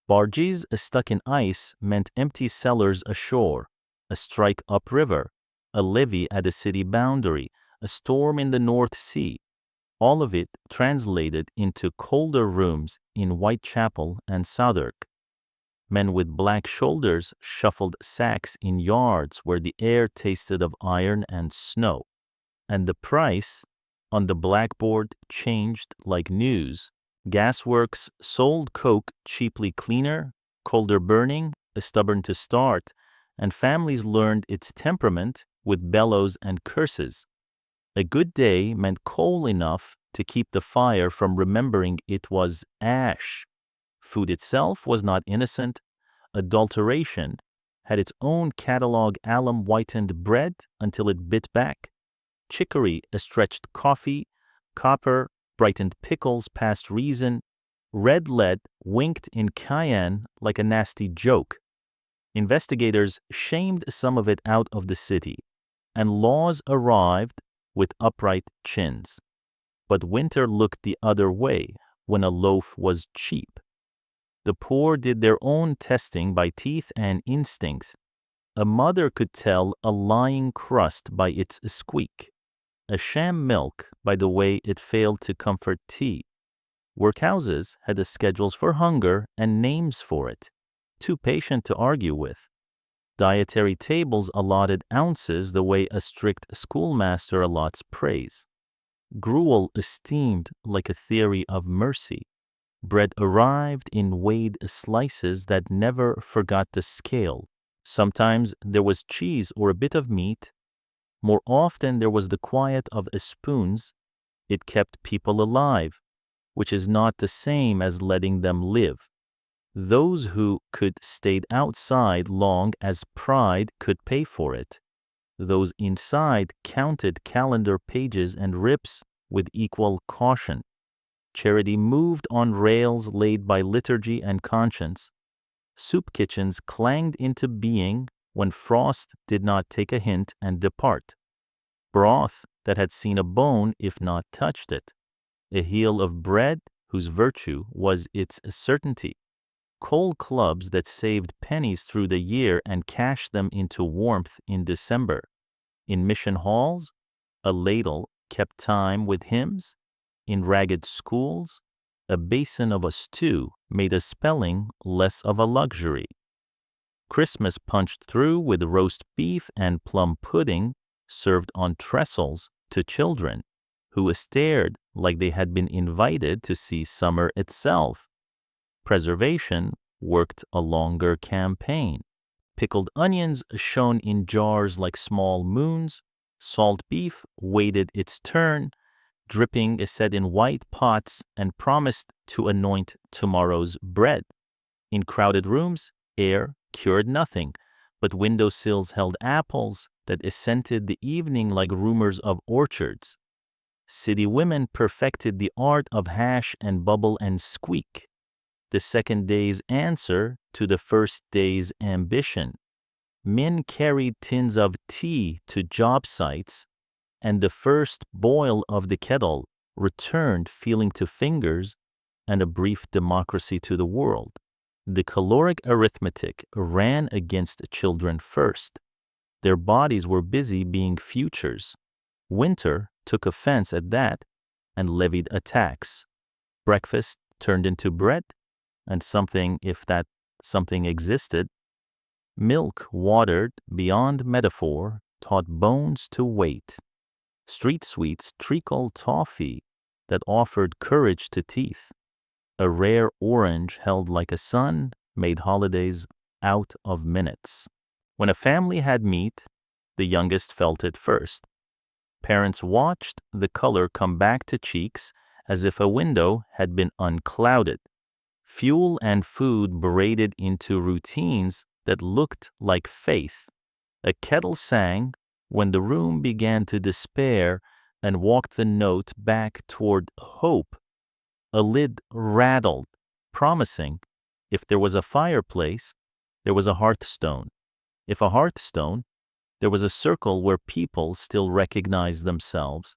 Barges stuck in ice meant empty cellars ashore, a strike upriver, a levy at the city boundary, a storm in the North Sea. All of it translated into colder rooms in Whitechapel and Southwark. Men with black shoulders shuffled sacks in yards where the air tasted of iron and snow. And the price on the blackboard changed like news. Gasworks sold coke cheaply cleaner, colder burning, stubborn to start, and families learned its temperament with bellows and curses. A good day meant coal enough to keep the fire from remembering it was ash. Food itself was not innocent. Adulteration, had its own catalog alum-whitened bread until it bit back. Chicory stretched coffee, copper brightened pickles past reason, red lead winked in cayenne like a nasty joke. Investigators shamed some of it out of the city, and laws arrived with upright chins. But winter looked the other way when a loaf was cheap. The poor did their own testing by teeth and instinct. A mother could tell a lying crust by its squeak, a sham milk by the way it failed to comfort tea. Workhouses had schedules for hunger and names for it, too patient to argue with. Dietary tables allotted ounces the way a strict schoolmaster allots praise. Gruel esteemed like a theory of mercy. Bread arrived in weighed slices that never forgot the scale. Sometimes there was cheese or a bit of meat. More often there was the quiet of spoons. It kept people alive, which is not the same as letting them live. Those who could stayed outside long as pride could pay for it. Those inside counted calendar pages and rips with equal caution. Charity moved on rails laid by liturgy and conscience. Soup kitchens clanged into being when frost did not take a hint and depart. Broth that had seen a bone if not touched it. A heel of bread whose virtue was its certainty. Coal clubs that saved pennies through the year and cashed them into warmth in December. In mission halls, a ladle kept time with hymns. In ragged schools, a basin of a stew made a spelling less of a luxury. Christmas punched through with roast beef and plum pudding served on trestles to children, who stared like they had been invited to see summer itself. Preservation worked a longer campaign. Pickled onions shone in jars like small moons. Salt beef waited its turn, dripping set in white pots and promised to anoint tomorrow's bread. In crowded rooms, air cured nothing, but window sills held apples that scented the evening like rumors of orchards. City women perfected the art of hash and bubble and squeak, the second day's answer to the first day's ambition. Men carried tins of tea to job sites, and the first boil of the kettle returned feeling to fingers and a brief democracy to the world. The caloric arithmetic ran against children first. Their bodies were busy being futures. Winter took offense at that and levied a tax. Breakfast turned into bread, and something, if that something existed. Milk watered beyond metaphor taught bones to wait. Street sweets trickled toffee that offered courage to teeth. A rare orange held like a sun made holidays out of minutes. When a family had meat, the youngest felt it first. Parents watched the color come back to cheeks as if a window had been unclouded. Fuel and food braided into routines that looked like faith. A kettle sang when the room began to despair and walked the note back toward hope. A lid rattled, promising if there was a fireplace, there was a hearthstone. If a hearthstone, there was a circle where people still recognized themselves.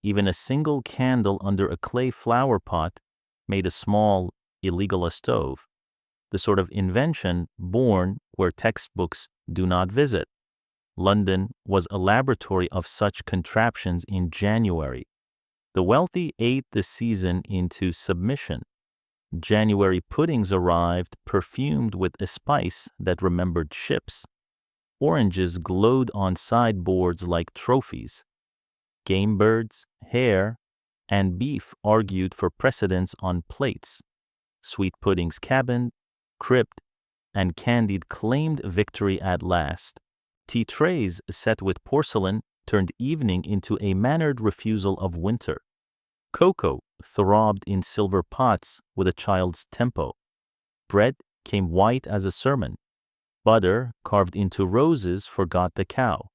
Even a single candle under a clay flower pot made a small, illegal stove, the sort of invention born where textbooks do not visit. London was a laboratory of such contraptions in January. The wealthy ate the season into submission. January puddings arrived perfumed with a spice that remembered ships. Oranges glowed on sideboards like trophies. Game birds, hare, and beef argued for precedence on plates. Sweet puddings cabined, cribbed, and candied claimed victory at last. Tea trays set with porcelain turned evening into a mannered refusal of winter. Cocoa throbbed in silver pots with a child's tempo. Bread came white as a sermon. Butter carved into roses forgot the cow.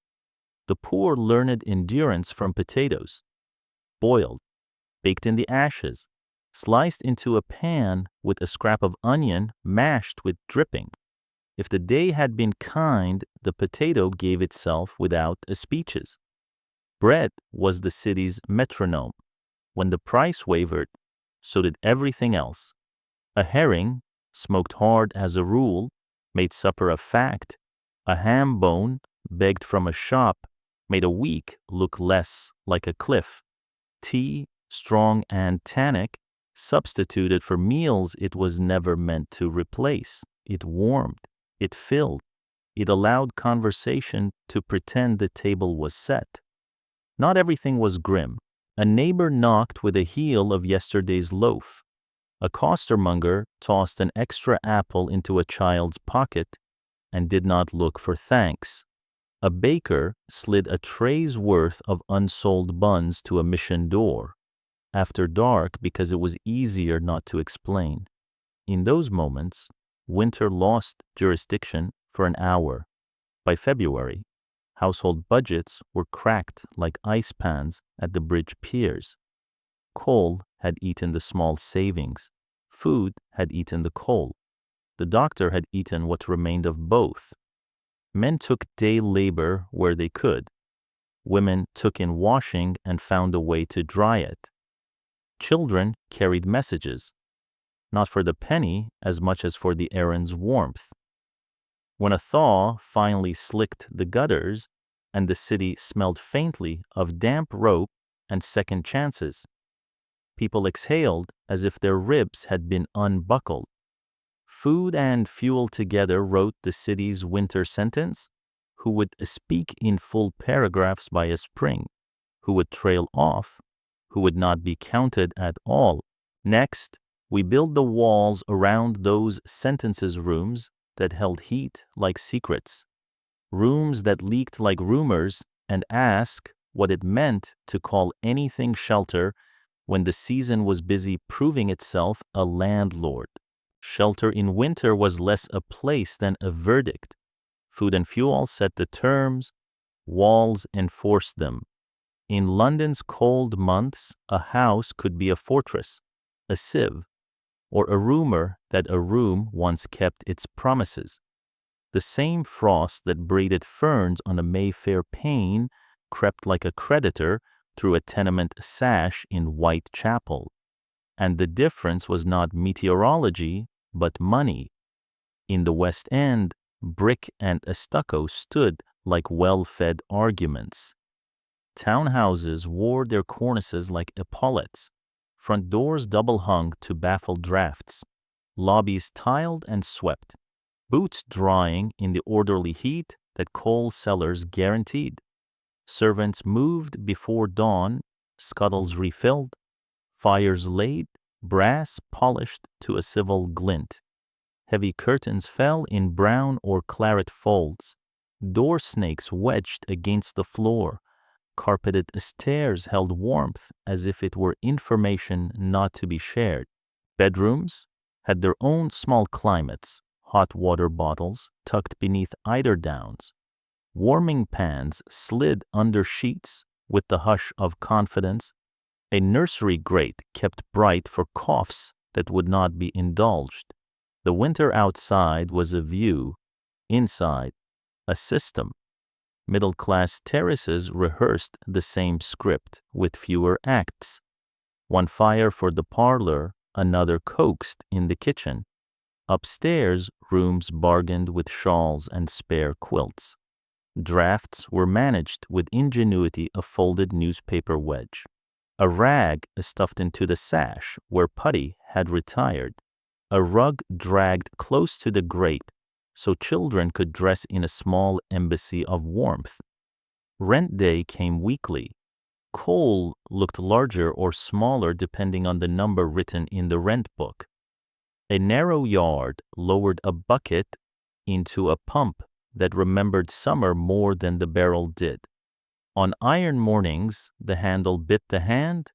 The poor learned endurance from potatoes, boiled, baked in the ashes, sliced into a pan with a scrap of onion mashed with dripping. If the day had been kind, the potato gave itself without speeches. Bread was the city's metronome. When the price wavered, so did everything else. A herring, smoked hard as a rule, made supper a fact. A ham bone, begged from a shop, made a week look less like a cliff. Tea, strong and tannic, substituted for meals it was never meant to replace. It warmed, it filled, it allowed conversation to pretend the table was set. Not everything was grim. A neighbor knocked with the heel of yesterday's loaf. A costermonger tossed an extra apple into a child's pocket and did not look for thanks. A baker slid a tray's worth of unsold buns to a mission door after dark because it was easier not to explain. In those moments, winter lost jurisdiction for an hour. By February, household budgets were cracked like ice pans at the bridge piers. Coal had eaten the small savings. Food had eaten the coal. The doctor had eaten what remained of both. Men took day labor where they could. Women took in washing and found a way to dry it. Children carried messages, not for the penny as much as for the errand's warmth. When a thaw finally slicked the gutters and the city smelled faintly of damp rope and second chances, people exhaled as if their ribs had been unbuckled. Food and fuel together wrote the city's winter sentence, who would speak in full paragraphs by a spring, who would trail off, who would not be counted at all. Next, we build the walls around those sentences rooms that held heat like secrets, rooms that leaked like rumors, and ask what it meant to call anything shelter when the season was busy proving itself a landlord. Shelter in winter was less a place than a verdict. Food and fuel set the terms, walls enforced them. In London's cold months, a house could be a fortress, a sieve, or a rumor that a room once kept its promises. The same frost that braided ferns on a Mayfair pane crept like a creditor through a tenement sash in Whitechapel. And the difference was not meteorology, but money. In the West End, brick and stucco stood like well-fed arguments. Townhouses wore their cornices like epaulets, front doors double-hung to baffle drafts, lobbies tiled and swept, boots drying in the orderly heat that coal cellars guaranteed. Servants moved before dawn, scuttles refilled, fires laid, brass polished to a civil glint. Heavy curtains fell in brown or claret folds. Door snakes wedged against the floor. Carpeted stairs held warmth as if it were information not to be shared. Bedrooms had their own small climates, hot water bottles tucked beneath eiderdowns. Warming pans slid under sheets with the hush of confidence. A nursery grate kept bright for coughs that would not be indulged. The winter outside was a view, inside, a system. Middle-class terraces rehearsed the same script with fewer acts. One fire for the parlor, another coaxed in the kitchen. Upstairs, rooms bargained with shawls and spare quilts. Drafts were managed with ingenuity a folded newspaper wedge. A rag stuffed into the sash where putty had retired. A rug dragged close to the grate so children could dress in a small embassy of warmth. Rent day came weekly. Coal looked larger or smaller depending on the number written in the rent book. A narrow yard lowered a bucket into a pump that remembered summer more than the barrel did. On iron mornings, the handle bit the hand,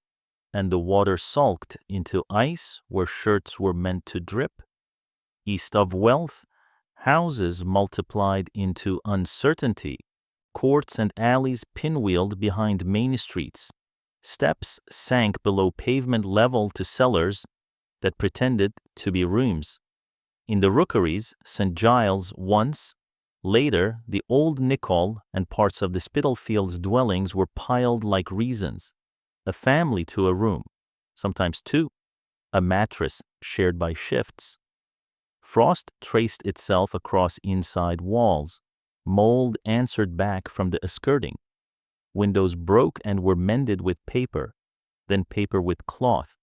and the water sulked into ice where shirts were meant to drip. East of Wealth, Houses multiplied into uncertainty, courts and alleys pinwheeled behind main streets. Steps sank below pavement level to cellars that pretended to be rooms. In the rookeries, St. Giles once, later the Old Nicol and parts of the Spitalfields dwellings were piled like reasons. A family to a room, sometimes two, a mattress shared by shifts. Frost traced itself across inside walls. Mold answered back from the skirting. Windows broke and were mended with paper, then paper with cloth,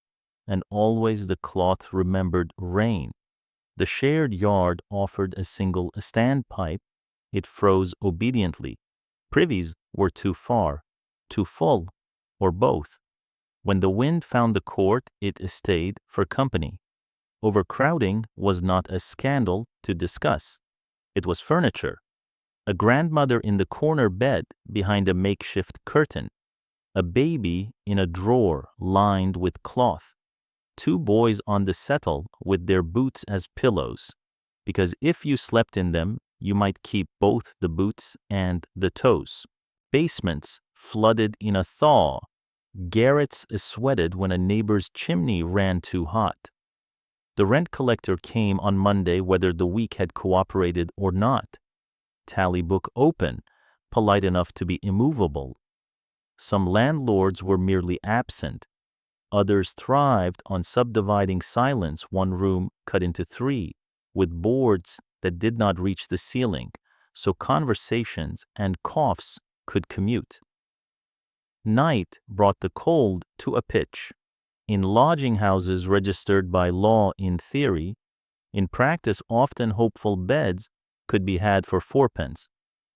and always the cloth remembered rain. The shared yard offered a single standpipe. It froze obediently. Privies were too far, too full, or both. When the wind found the court, it stayed for company. Overcrowding was not a scandal to discuss. It was furniture. A grandmother in the corner bed behind a makeshift curtain. A baby in a drawer lined with cloth. Two boys on the settle with their boots as pillows, because if you slept in them, you might keep both the boots and the toes. Basements flooded in a thaw. Garrets sweated when a neighbor's chimney ran too hot. The rent collector came on Monday whether the week had cooperated or not. Tally book open, polite enough to be immovable. Some landlords were merely absent. Others thrived on subdividing silence, one room cut into three, with boards that did not reach the ceiling, so conversations and coughs could commute. Night brought the cold to a pitch. In lodging houses registered by law in theory, in practice often hopeful beds could be had for 4p.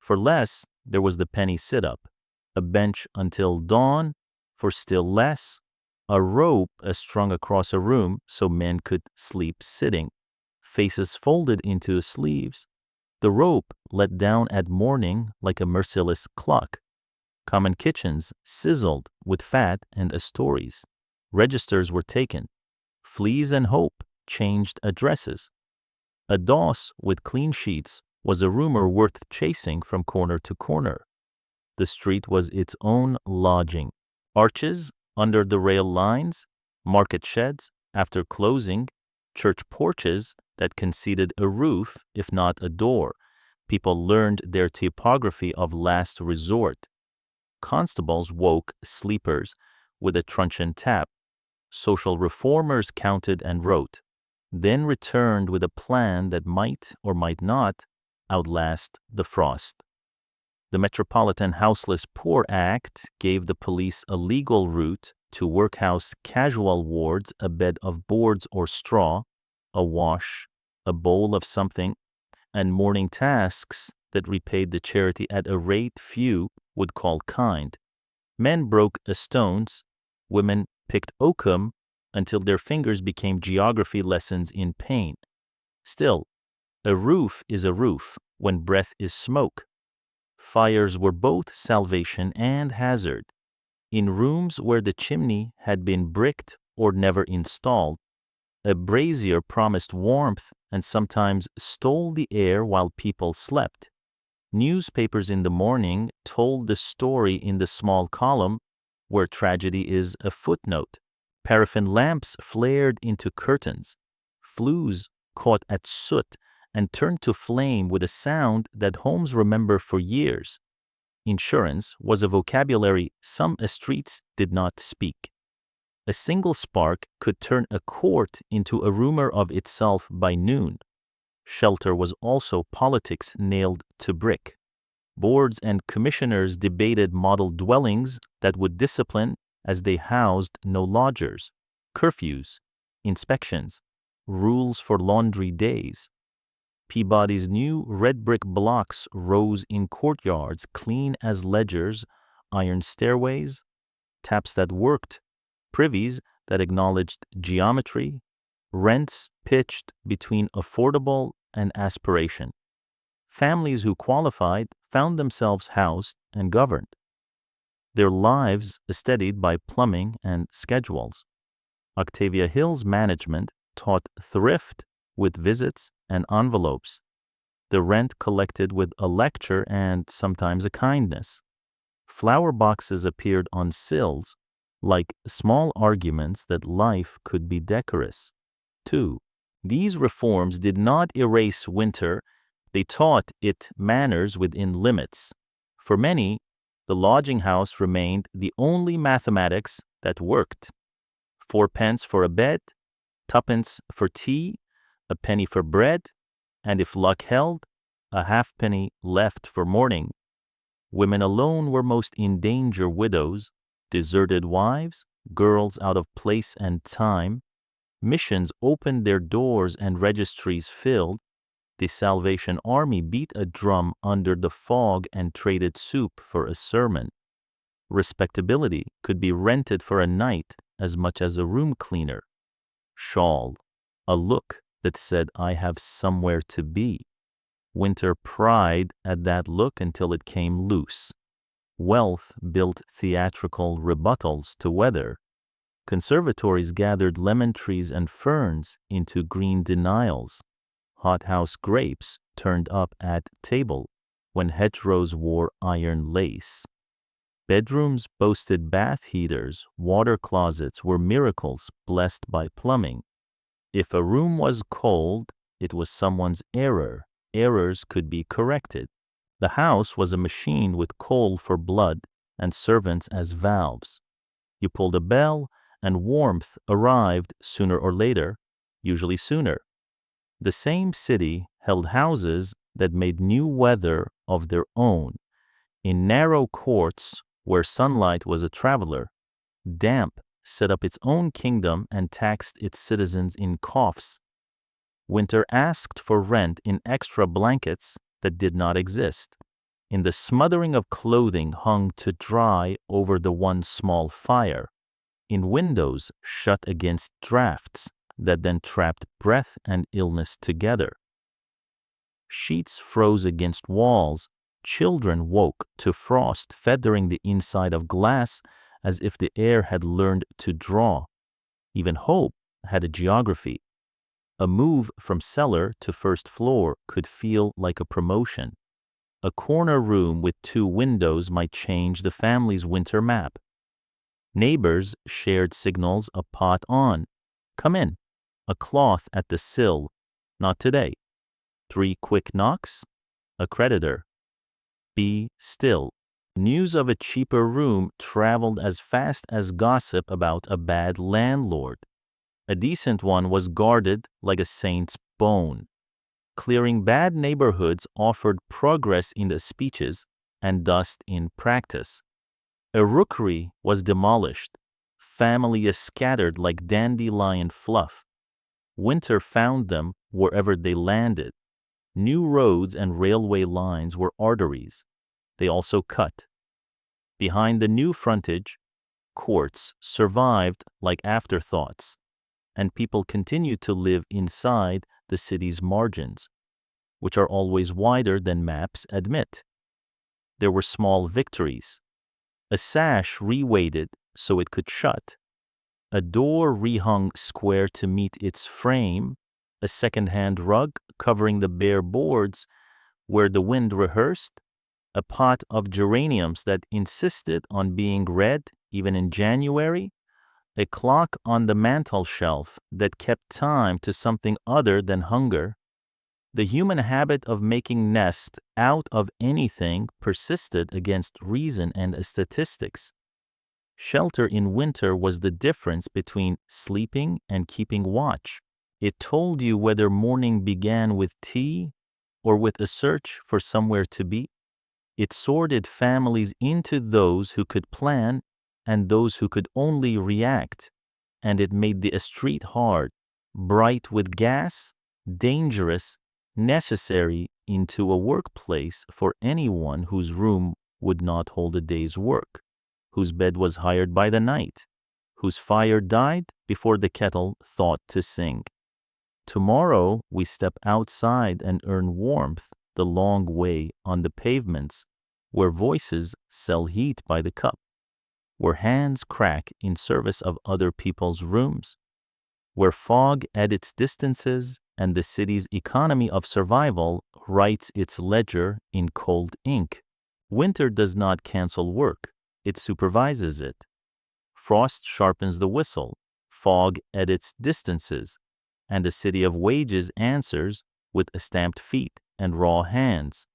For less, there was the penny sit-up, a bench until dawn for still less, a rope strung across a room so men could sleep sitting, faces folded into sleeves, the rope let down at morning like a merciless clock. Common kitchens sizzled with fat and stories. Registers were taken. Fleas and hope changed addresses. A doss with clean sheets was a rumor worth chasing from corner to corner. The street was its own lodging. Arches under the rail lines, market sheds after closing, church porches that conceded a roof if not a door. People learned their topography of last resort. Constables woke sleepers with a truncheon tap. Social reformers counted and wrote, then returned with a plan that might or might not outlast the frost. The Metropolitan Houseless Poor Act gave the police a legal route to workhouse casual wards, a bed of boards or straw, a wash, a bowl of something, and morning tasks that repaid the charity at a rate few would call kind. Men broke stones, women picked oakum until their fingers became geography lessons in pain. Still, a roof is a roof when breath is smoke. Fires were both salvation and hazard. In rooms where the chimney had been bricked or never installed, a brazier promised warmth and sometimes stole the air while people slept. Newspapers in the morning told the story in the small column, where tragedy is a footnote. Paraffin lamps flared into curtains. Flues caught at soot and turned to flame with a sound that homes remember for years. Insurance was a vocabulary some streets did not speak. A single spark could turn a court into a rumor of itself by noon. Shelter was also politics nailed to brick. Boards and commissioners debated model dwellings that would discipline as they housed no lodgers, curfews, inspections, rules for laundry days. Peabody's new red brick blocks rose in courtyards clean as ledgers, iron stairways, taps that worked, privies that acknowledged geometry, rents pitched between affordable and aspiration. Families who qualified found themselves housed and governed. Their lives steadied by plumbing and schedules. Octavia Hill's management taught thrift with visits and envelopes. the rent collected with a lecture and sometimes a kindness. Flower boxes appeared on sills, like small arguments that life could be decorous. 2. These reforms did not erase winter, they taught it manners within limits. For many, the lodging house remained the only mathematics that worked. 4 pence for a bed, 2 pence for tea, a penny for bread, and if luck held, a halfpenny left for mourning. Women alone were most in danger: widows, deserted wives, girls out of place and time. Missions opened their doors and registries filled. The Salvation Army beat a drum under the fog and traded soup for a sermon. Respectability could be rented for a night as much as a room cleaner. Shawl, a look that said, "I have somewhere to be." Winter pried at that look until it came loose. Wealth built theatrical rebuttals to weather. Conservatories gathered lemon trees and ferns into green denials. Hothouse grapes turned up at table when hedgerows wore iron lace. Bedrooms boasted bath heaters, water closets were miracles blessed by plumbing. If a room was cold, it was someone's error. Errors could be corrected. The house was a machine with coal for blood and servants as valves. You pulled a bell and warmth arrived sooner or later, usually sooner. The same city held houses that made new weather of their own. In narrow courts where sunlight was a traveler, damp set up its own kingdom and taxed its citizens in coughs. Winter asked for rent in extra blankets that did not exist, in the smothering of clothing hung to dry over the one small fire, in windows shut against drafts that then trapped breath and illness together. Sheets froze against walls, children woke to frost feathering the inside of glass as if the air had learned to draw. Even hope had a geography. A move from cellar to first floor could feel like a promotion. A corner room with 2 windows might change the family's winter map. Neighbors shared signals: a pot on, come in, a cloth at the sill, not today. 3 quick knocks, a creditor. Be still. News of a cheaper room traveled as fast as gossip about a bad landlord. A decent one was guarded like a saint's bone. Clearing bad neighborhoods offered progress in the speeches and dust in practice. A rookery was demolished. Families scattered like dandelion fluff. Winter found them wherever they landed. New roads and railway lines were arteries. They also cut. Behind the new frontage, courts survived like afterthoughts, and people continued to live inside the city's margins, which are always wider than maps admit. There were small victories. A sash reweighted so it could shut. A door rehung square to meet its frame. A second-hand rug covering the bare boards where the wind rehearsed. A pot of geraniums that insisted on being read even in January. A clock on the mantel shelf that kept time to something other than hunger. The human habit of making nests out of anything persisted against reason and statistics. Shelter in winter was the difference between sleeping and keeping watch. It told you whether morning began with tea or with a search for somewhere to be. It sorted families into those who could plan and those who could only react, and it made the street hard, bright with gas, dangerous, necessary into a workplace for anyone whose room would not hold a day's work, whose bed was hired by the night, whose fire died before the kettle thought to sing. Tomorrow we step outside and earn warmth the long way on the pavements, where voices sell heat by the cup, where hands crack in service of other people's rooms, where fog edits distances and the city's economy of survival writes its ledger in cold ink. Winter does not cancel work, it supervises it. Frost sharpens the whistle, fog edits distances, and the city of wages answers with stamped feet and raw hands.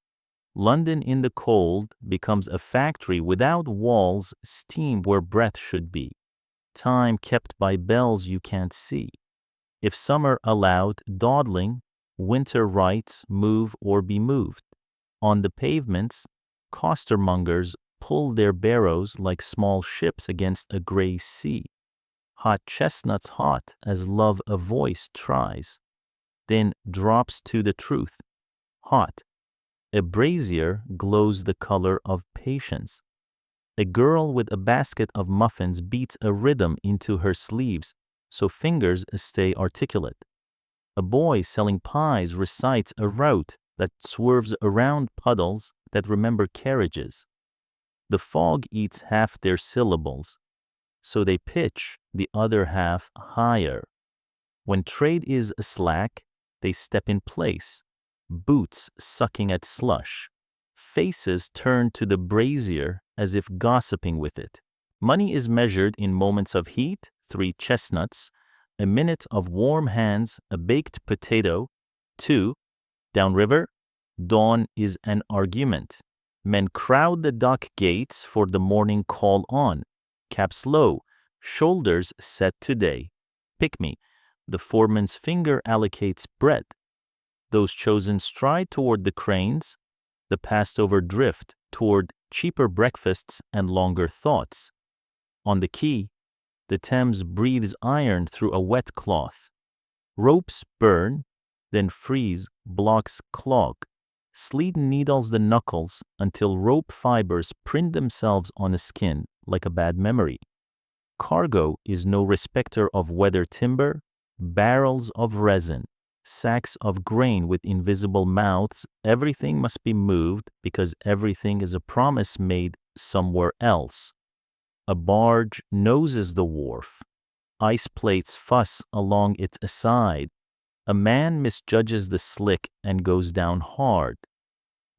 London in the cold becomes a factory without walls, steam where breath should be, time kept by bells you can't see. If summer allowed dawdling, winter writes move or be moved. On the pavements, costermongers pull their barrows like small ships against a gray sea. Hot chestnuts hot as love a voice tries, then drops to the truth. Hot. A brazier glows the color of patience. A girl with a basket of muffins beats a rhythm into her sleeves so fingers stay articulate. A boy selling pies recites a route that swerves around puddles that remember carriages. The fog eats half their syllables, so they pitch the other half higher. When trade is slack, they step in place, boots sucking at slush. Faces turn to the brazier as if gossiping with it. Money is measured in moments of heat, 3 chestnuts, a minute of warm hands, a baked potato. 2. Downriver, dawn is an argument. Men crowd the dock gates for the morning call on. Caps low, shoulders set today. Pick me. The foreman's finger allocates bread. Those chosen stride toward the cranes, the passed over drift toward cheaper breakfasts and longer thoughts. On the quay, the Thames breathes iron through a wet cloth. Ropes burn, then freeze, blocks clog. Sleet needles the knuckles until rope fibers print themselves on the skin like a bad memory. Cargo is no respecter of weather timber, barrels of resin, sacks of grain with invisible mouths. Everything must be moved because everything is a promise made somewhere else. A barge noses the wharf. Ice plates fuss along its side. A man misjudges the slick and goes down hard.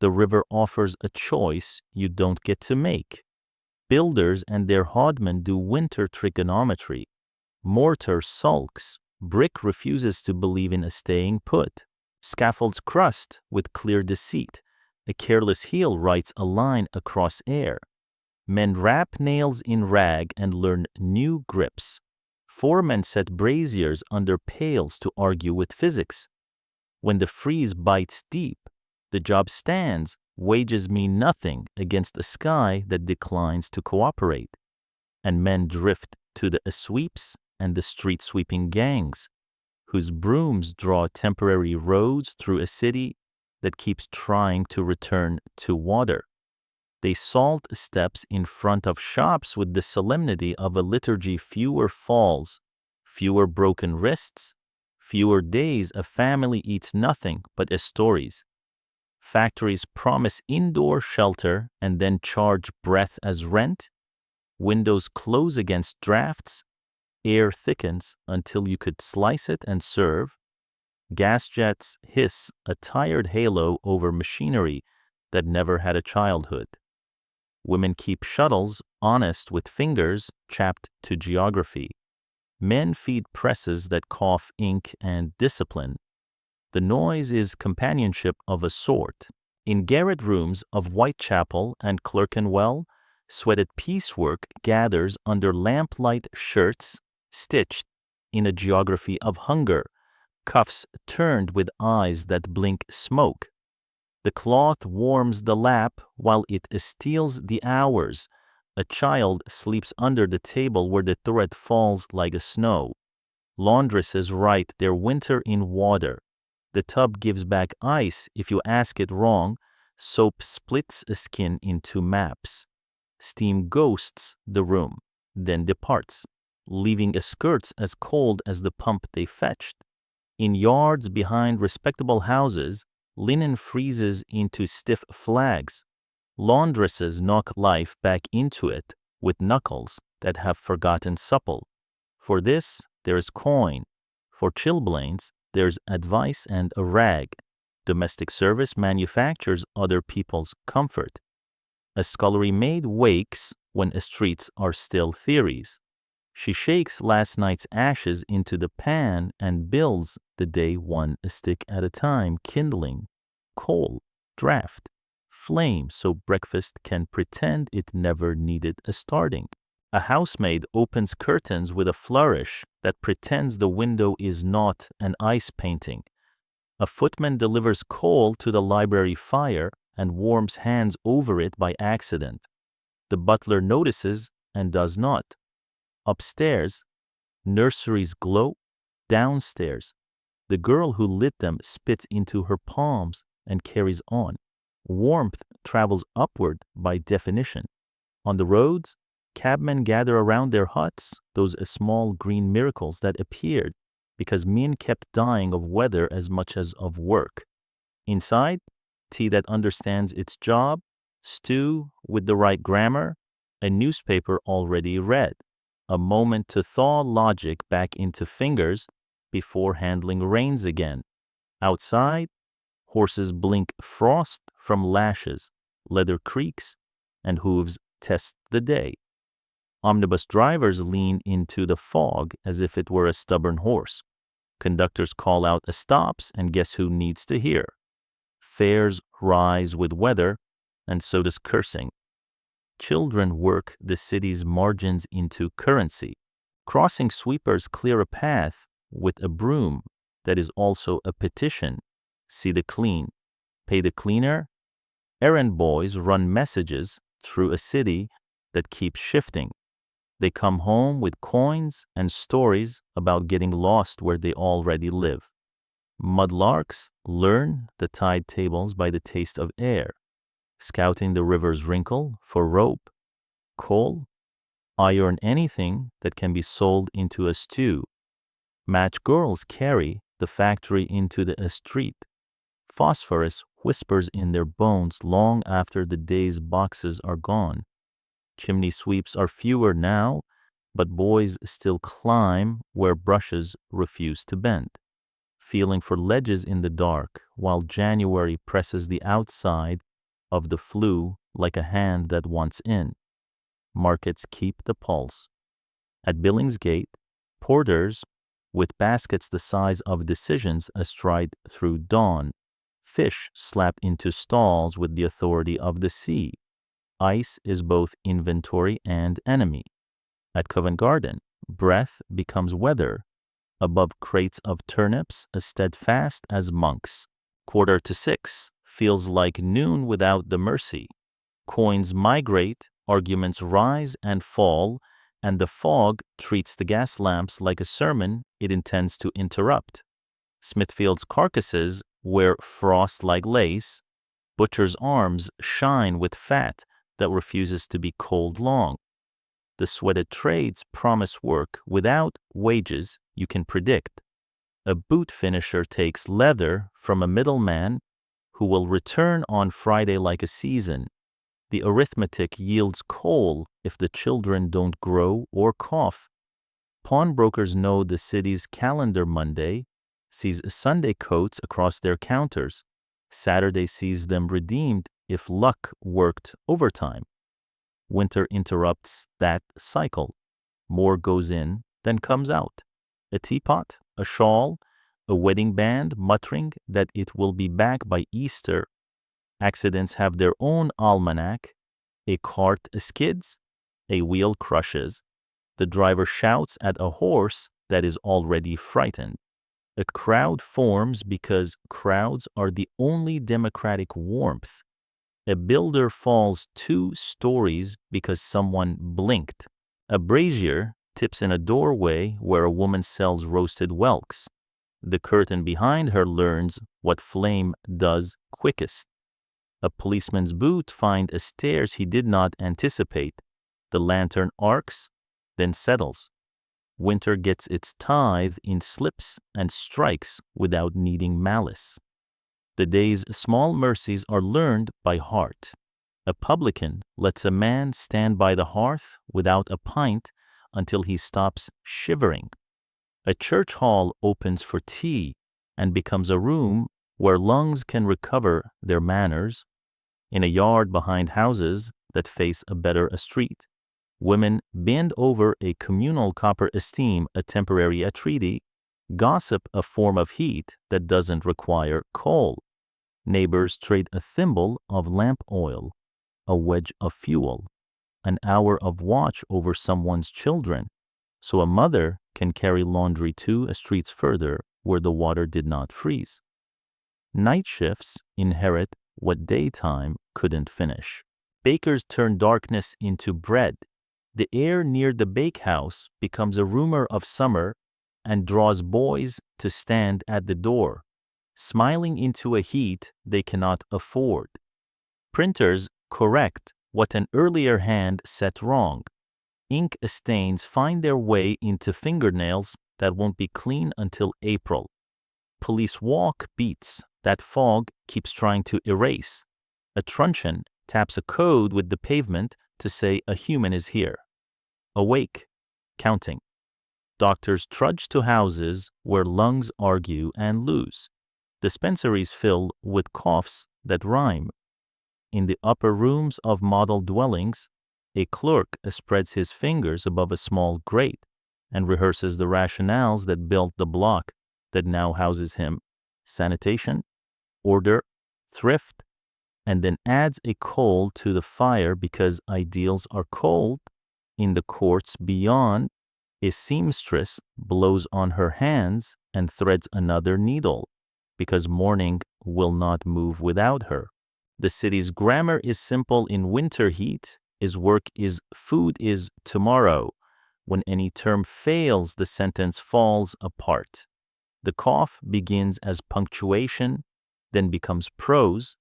The river offers a choice you don't get to make. Builders and their hodmen do winter trigonometry. Mortar sulks. Brick refuses to believe in a staying put. Scaffolds crust with clear deceit. A careless heel writes a line across air. Men wrap nails in rag and learn new grips. 4 men set braziers under pails to argue with physics. When the freeze bites deep, the job stands. Wages mean nothing against a sky that declines to cooperate. And men drift to the sweeps and the street-sweeping gangs, whose brooms draw temporary roads through a city that keeps trying to return to water. They salt steps in front of shops with the solemnity of a liturgy. Fewer falls, fewer broken wrists, fewer days a family eats nothing but stories. Factories promise indoor shelter and then charge breath as rent. Windows close against drafts. Air thickens until you could slice it and serve. Gas jets hiss a tired halo over machinery that never had a childhood. Women keep shuttles honest with fingers chapped to geography. Men feed presses that cough ink and discipline. The noise is companionship of a sort. In garret rooms of Whitechapel and Clerkenwell, sweated piecework gathers under lamplight shirts stitched in a geography of hunger, cuffs turned with eyes that blink smoke. The cloth warms the lap while it steals the hours. A child sleeps under the table where the thread falls like a snow. Laundresses write their winter in water. The tub gives back ice if you ask it wrong. Soap splits a skin into maps. Steam ghosts the room, then departs, leaving skirts as cold as the pump they fetched. In yards behind respectable houses, linen freezes into stiff flags. Laundresses knock life back into it with knuckles that have forgotten supple. For this, there is coin. For chilblains, there's advice and a rag. Domestic service manufactures other people's comfort. A scullery maid wakes when streets are still theories. She shakes last night's ashes into the pan and builds the day one stick at a time, kindling, coal, draft, flame so breakfast can pretend it never needed a starting. A housemaid opens curtains with a flourish that pretends the window is not an ice painting. A footman delivers coal to the library fire and warms hands over it by accident. The butler notices and does not. Upstairs, nurseries glow. Downstairs, the girl who lit them spits into her palms and carries on. Warmth travels upward by definition. On the roads, cabmen gather around their huts, those small green miracles that appeared because men kept dying of weather as much as of work. Inside, tea that understands its job, stew with the right grammar, a newspaper already read, a moment to thaw logic back into fingers before handling reins again. Outside, horses blink frost from lashes, leather creaks, and hooves test the day. Omnibus drivers lean into the fog as if it were a stubborn horse. Conductors call out stops, and guess who needs to hear? Fares rise with weather, and so does cursing. Children work the city's margins into currency. Crossing sweepers clear a path with a broom that is also a petition. See the clean, pay the cleaner. Errand boys run messages through a city that keeps shifting. They come home with coins and stories about getting lost where they already live. Mudlarks learn the tide tables by the taste of air, scouting the river's wrinkle for rope, coal, iron anything that can be sold into a stew. Match girls carry the factory into the street. Phosphorus whispers in their bones long after the day's boxes are gone. Chimney sweeps are fewer now, but boys still climb where brushes refuse to bend, feeling for ledges in the dark while January presses the outside of the flue like a hand that wants in. Markets keep the pulse. At Billingsgate, porters, with baskets the size of decisions astride through dawn, fish slapped into stalls with the authority of the sea. Ice is both inventory and enemy. At Covent Garden, breath becomes weather. Above crates of turnips, as steadfast as monks. 5:45 feels like noon without the mercy. Coins migrate, arguments rise and fall, and the fog treats the gas lamps like a sermon it intends to interrupt. Smithfield's carcasses wear frost like lace. Butchers' arms shine with fat that refuses to be cold long. The sweated trades promise work without wages you can predict. A boot finisher takes leather from a middleman who will return on Friday like a season. The arithmetic yields coal if the children don't grow or cough. Pawnbrokers know the city's calendar Monday sees Sunday coats across their counters. Saturday sees them redeemed if luck worked overtime. Winter interrupts that cycle. More goes in than comes out. A teapot, a shawl, a wedding band muttering that it will be back by Easter. Accidents have their own almanac. A cart skids, a wheel crushes. The driver shouts at a horse that is already frightened. A crowd forms because crowds are the only democratic warmth. A builder falls 2 stories because someone blinked. A brazier tips in a doorway where a woman sells roasted whelks. The curtain behind her learns what flame does quickest. A policeman's boot finds stairs he did not anticipate. The lantern arcs, then settles. Winter gets its tithe in slips and strikes without needing malice. The day's small mercies are learned by heart. A publican lets a man stand by the hearth without a pint until he stops shivering. A church hall opens for tea and becomes a room where lungs can recover their manners. In a yard behind houses that face a better street, women bend over a communal copper esteem a temporary entreaty, gossip a form of heat that doesn't require coal. Neighbors trade a thimble of lamp oil, a wedge of fuel, an hour of watch over someone's children, so a mother can carry laundry 2 streets further where the water did not freeze. Night shifts inherit what daytime couldn't finish. Bakers turn darkness into bread. The air near the bakehouse becomes a rumor of summer and draws boys to stand at the door, smiling into a heat they cannot afford. Printers correct what an earlier hand set wrong. Ink stains find their way into fingernails that won't be clean until April. Police walk beats that fog keeps trying to erase. A truncheon taps a code with the pavement to say a human is here. Awake, counting. Doctors trudge to houses where lungs argue and lose. Dispensaries fill with coughs that rhyme. In the upper rooms of model dwellings, a clerk spreads his fingers above a small grate and rehearses the rationales that built the block that now houses him: sanitation, order, thrift, and then adds a coal to the fire because ideals are cold. In the courts beyond, a seamstress blows on her hands and threads another needle because morning will not move without her. The city's grammar is simple in winter heat. Is work is food is tomorrow. When any term fails, the sentence falls apart. The cough begins as punctuation, then becomes prose.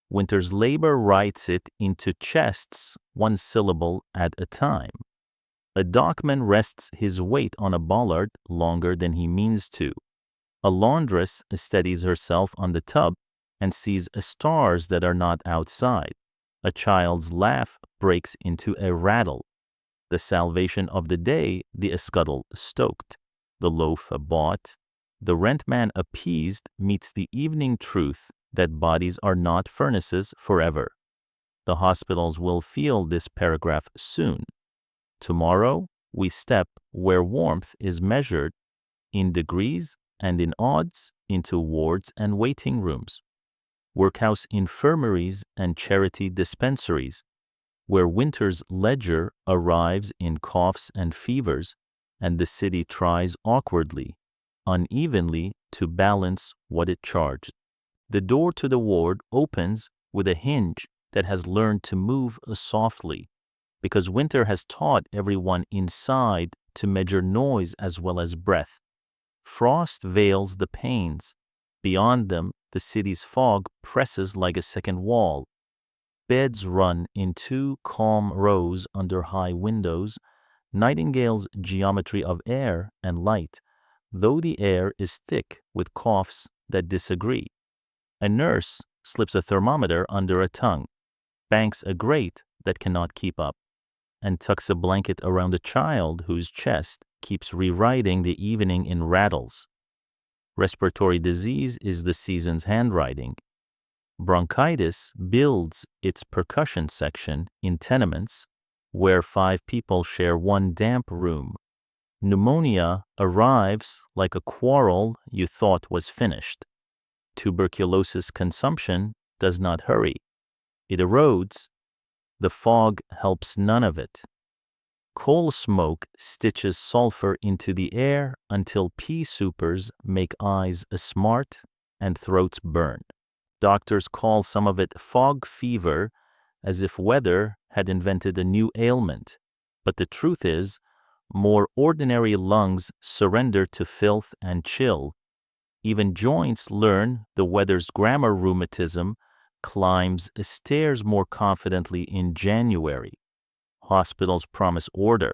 Winter's labor writes it into chests, 1 syllable at a time. A dockman rests his weight on a bollard longer than he means to. A laundress steadies herself on the tub and sees stars that are not outside. A child's laugh breaks into a rattle. The salvation of the day, the scuttle stoked, the loaf bought, the rentman appeased meets the evening truth that bodies are not furnaces forever. The hospitals will feel this paragraph soon. Tomorrow we step where warmth is measured in degrees and in odds into wards and waiting rooms, workhouse infirmaries and charity dispensaries, where winter's ledger arrives in coughs and fevers, and the city tries awkwardly, unevenly to balance what it charged. The door to the ward opens with a hinge that has learned to move softly, because winter has taught everyone inside to measure noise as well as breath. Frost veils the panes. Beyond them, the city's fog presses like a second wall. Beds run in 2 calm rows under high windows, Nightingale's geometry of air and light, though the air is thick with coughs that disagree. A nurse slips a thermometer under a tongue, banks a grate that cannot keep up, and tucks a blanket around a child whose chest keeps rewriting the evening in rattles. Respiratory disease is the season's handwriting. Bronchitis builds its percussion section in tenements where 5 people share 1 damp room. Pneumonia arrives like a quarrel you thought was finished. Tuberculosis consumption does not hurry. It erodes. The fog helps none of it. Coal smoke stitches sulfur into the air until pea-soupers make eyes smart and throats burn. Doctors call some of it fog fever, as if weather had invented a new ailment. But the truth is, more ordinary lungs surrender to filth and chill. Even joints learn the weather's grammar. Rheumatism climbs stairs more confidently in January. Hospitals promise order.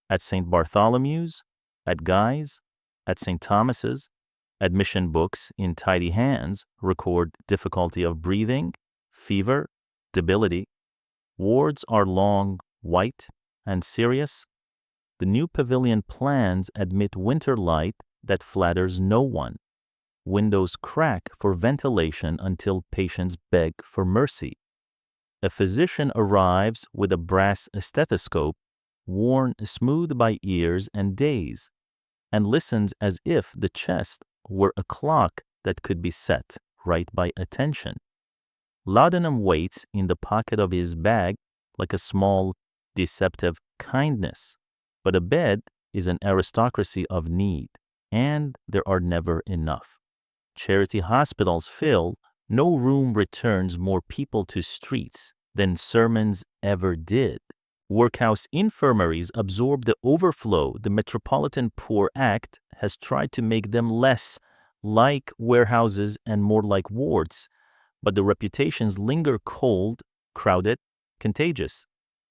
At St. Bartholomew's, at Guy's, at St. Thomas's, admission books in tidy hands record difficulty of breathing, fever, debility. Wards are long, white, and serious. The new pavilion plans admit winter light that flatters no one. Windows crack for ventilation until patients beg for mercy. A physician arrives with a brass stethoscope, worn smooth by years and days, and listens as if the chest were a clock that could be set right by attention. Laudanum waits in the pocket of his bag like a small, deceptive kindness. But a bed is an aristocracy of need, and there are never enough. Charity hospitals fill, no room returns more people to streets than sermons ever did. Workhouse infirmaries absorb the overflow. The Metropolitan Poor Act has tried to make them less like warehouses and more like wards, but the reputations linger cold, crowded, contagious.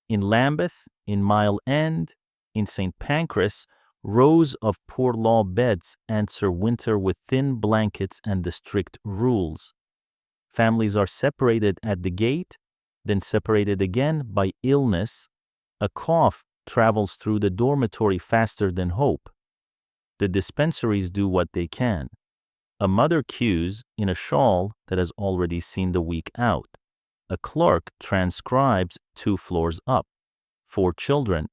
In Lambeth, in Mile End, in St. Pancras, rows of poor law beds answer winter with thin blankets and the strict rules. Families are separated at the gate, then separated again by illness. A cough travels through the dormitory faster than hope. The dispensaries do what they can. A mother queues in a shawl that has already seen the week out. A clerk transcribes 2 floors up. 4 children.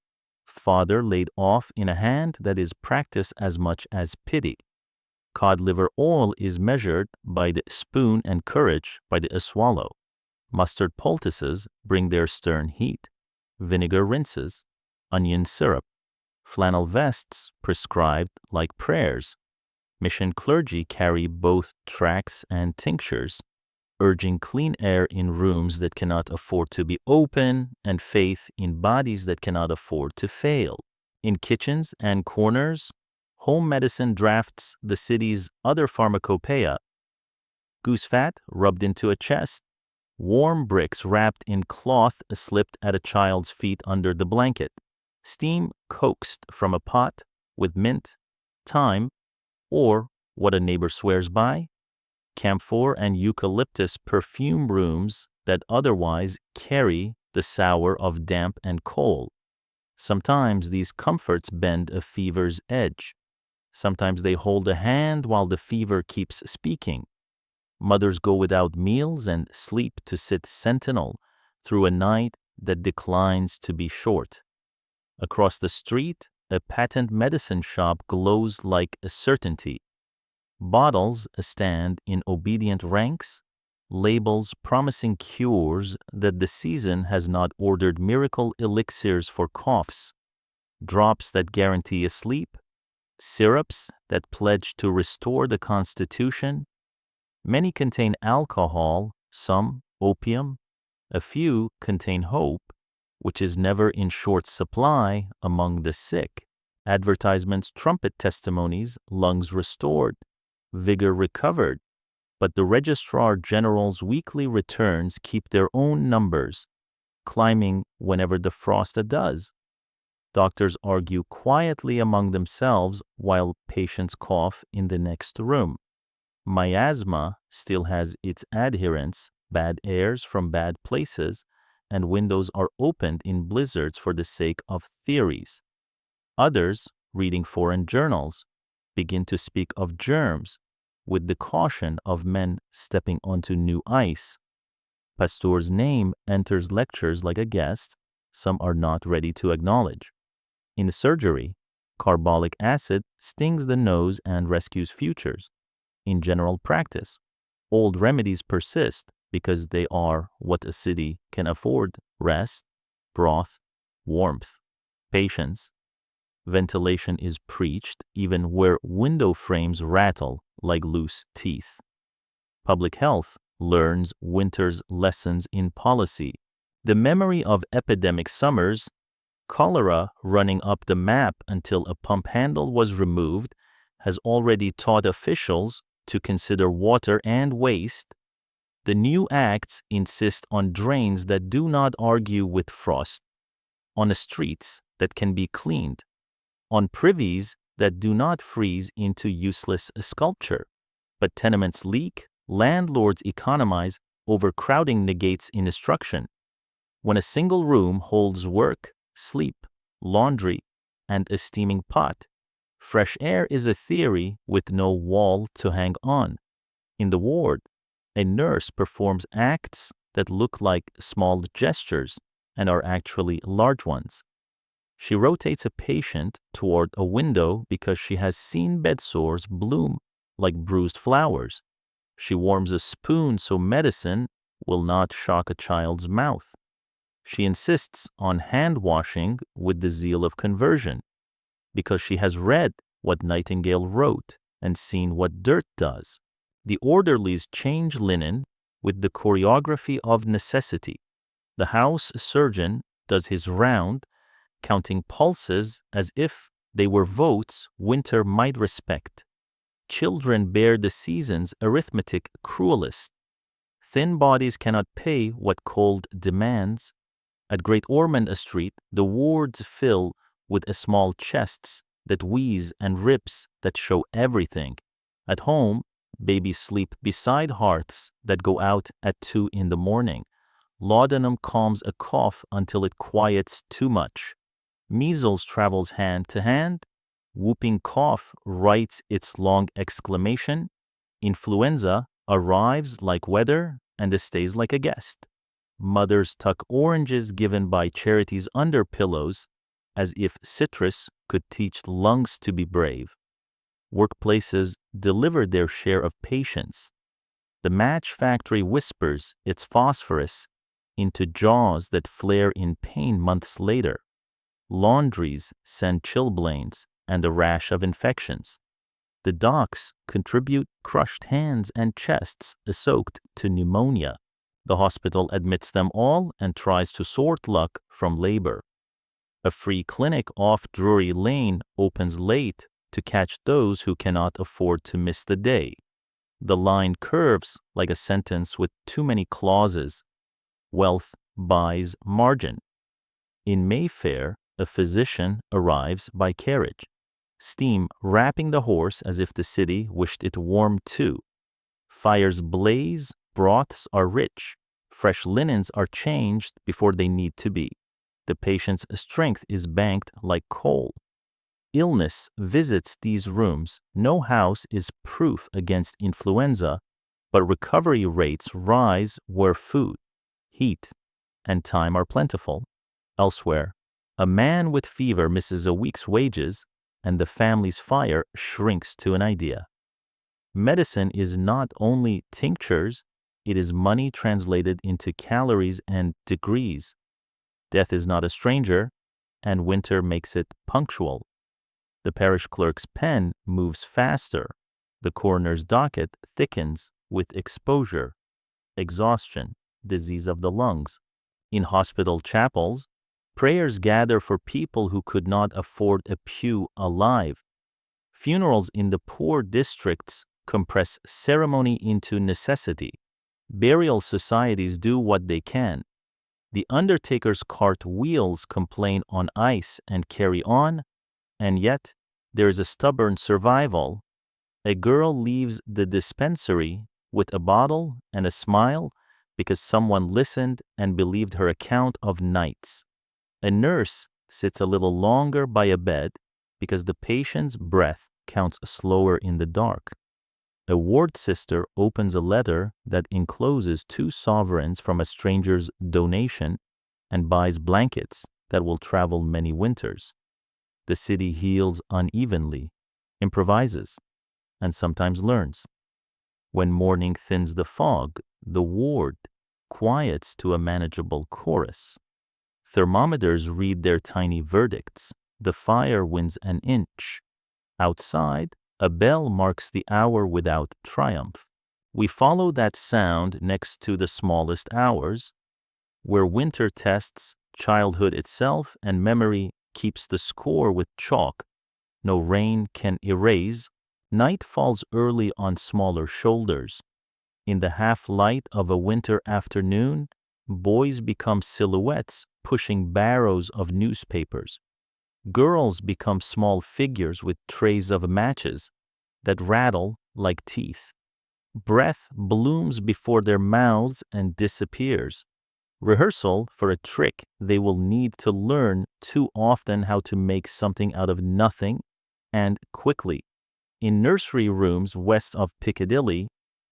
Father laid off in a hand that is practice as much as pity. Cod liver oil is measured by the spoon and courage by the swallow. Mustard poultices bring their stern heat. Vinegar rinses. Onion syrup. Flannel vests prescribed like prayers. Mission clergy carry both tracts and tinctures, urging clean air in rooms that cannot afford to be open and faith in bodies that cannot afford to fail. In kitchens and corners, home medicine drafts the city's other pharmacopoeia. Goose fat rubbed into a chest, warm bricks wrapped in cloth slipped at a child's feet under the blanket, steam coaxed from a pot with mint, thyme, or what a neighbor swears by, camphor and eucalyptus perfume rooms that otherwise carry the sour of damp and coal. Sometimes these comforts bend a fever's edge. Sometimes they hold a hand while the fever keeps speaking. Mothers go without meals and sleep to sit sentinel through a night that declines to be short. Across the street, a patent medicine shop glows like a certainty. Bottles stand in obedient ranks, labels promising cures that the season has not ordered, miracle elixirs for coughs, drops that guarantee a sleep, syrups that pledge to restore the constitution. Many contain alcohol, some opium, a few contain hope, which is never in short supply among the sick. Advertisements trumpet testimonies, lungs restored, vigor recovered, but the Registrar General's weekly returns keep their own numbers, climbing whenever the frost does. Doctors argue quietly among themselves while patients cough in the next room. Miasma still has its adherents, bad airs from bad places, and windows are opened in blizzards for the sake of theories. Others, reading foreign journals, begin to speak of germs with the caution of men stepping onto new ice. Pasteur's name enters lectures like a guest some are not ready to acknowledge. In surgery, carbolic acid stings the nose and rescues futures. In general practice, old remedies persist because they are what a city can afford: rest, broth, warmth, patience. Ventilation is preached even where window frames rattle like loose teeth. Public health learns winter's lessons in policy. The memory of epidemic summers, cholera running up the map until a pump handle was removed, has already taught officials to consider water and waste. The new acts insist on drains that do not argue with frost, on streets that can be cleaned, on privies that do not freeze into useless sculpture. But tenements leak, landlords economize, overcrowding negates instruction. When a single room holds work, sleep, laundry, and a steaming pot, Fresh air is a theory with no wall to hang on. In the ward, a nurse performs acts that look like small gestures and are actually large ones. She rotates a patient toward a window because she has seen bed sores bloom like bruised flowers. She warms a spoon so medicine will not shock a child's mouth. She insists on hand washing with the zeal of conversion because she has read what Nightingale wrote and seen what dirt does. The orderlies change linen with the choreography of necessity. The house surgeon does his round, counting pulses as if they were votes winter might respect. Children bear the season's arithmetic cruelest. Thin bodies cannot pay what cold demands. At Great Ormond Street, the wards fill with small chests that wheeze and ribs that show everything. At home, babies sleep beside hearths that go out at 2 in the morning. Laudanum calms a cough until it quiets too much. Measles travels hand to hand. Whooping cough writes its long exclamation. Influenza arrives like weather and stays like a guest. Mothers tuck oranges given by charities under pillows as if citrus could teach lungs to be brave. Workplaces deliver their share of patience. The match factory whispers its phosphorus into jaws that flare in pain months later. Laundries send chilblains and a rash of infections. The docks contribute crushed hands and chests soaked to pneumonia. The hospital admits them all and tries to sort luck from labor. A free clinic off Drury Lane opens late to catch those who cannot afford to miss the day. The line curves like a sentence with too many clauses. Wealth buys margin. In Mayfair, a physician arrives by carriage, steam wrapping the horse as if the city wished it warm too. Fires blaze, broths are rich, fresh linens are changed before they need to be. The patient's strength is banked like coal. Illness visits these rooms. No house is proof against influenza, but recovery rates rise where food, heat, and time are plentiful. Elsewhere, a man with fever misses a week's wages, and the family's fire shrinks to an idea. Medicine is not only tinctures, it is money translated into calories and degrees. Death is not a stranger, and winter makes it punctual. The parish clerk's pen moves faster. The coroner's docket thickens with exposure, exhaustion, disease of the lungs. In hospital chapels, prayers gather for people who could not afford a pew alive. Funerals in the poor districts compress ceremony into necessity. Burial societies do what they can. The undertaker's cart wheels complain on ice and carry on, and yet there is a stubborn survival. A girl leaves the dispensary with a bottle and a smile because someone listened and believed her account of nights. A nurse sits a little longer by a bed because the patient's breath counts slower in the dark. A ward sister opens a letter that encloses 2 sovereigns from a stranger's donation and buys blankets that will travel many winters. The city heals unevenly, improvises, and sometimes learns. When morning thins the fog, the ward quiets to a manageable chorus. Thermometers read their tiny verdicts. The fire wins an inch. Outside, a bell marks the hour without triumph. We follow that sound next to the smallest hours, where winter tests childhood itself and memory keeps the score with chalk no rain can erase. Night falls early on smaller shoulders. In the half-light of a winter afternoon, boys become silhouettes pushing barrows of newspapers. Girls become small figures with trays of matches that rattle like teeth. Breath blooms before their mouths and disappears. Rehearsal for a trick they will need to learn too often how to make something out of nothing and quickly. In nursery rooms west of Piccadilly,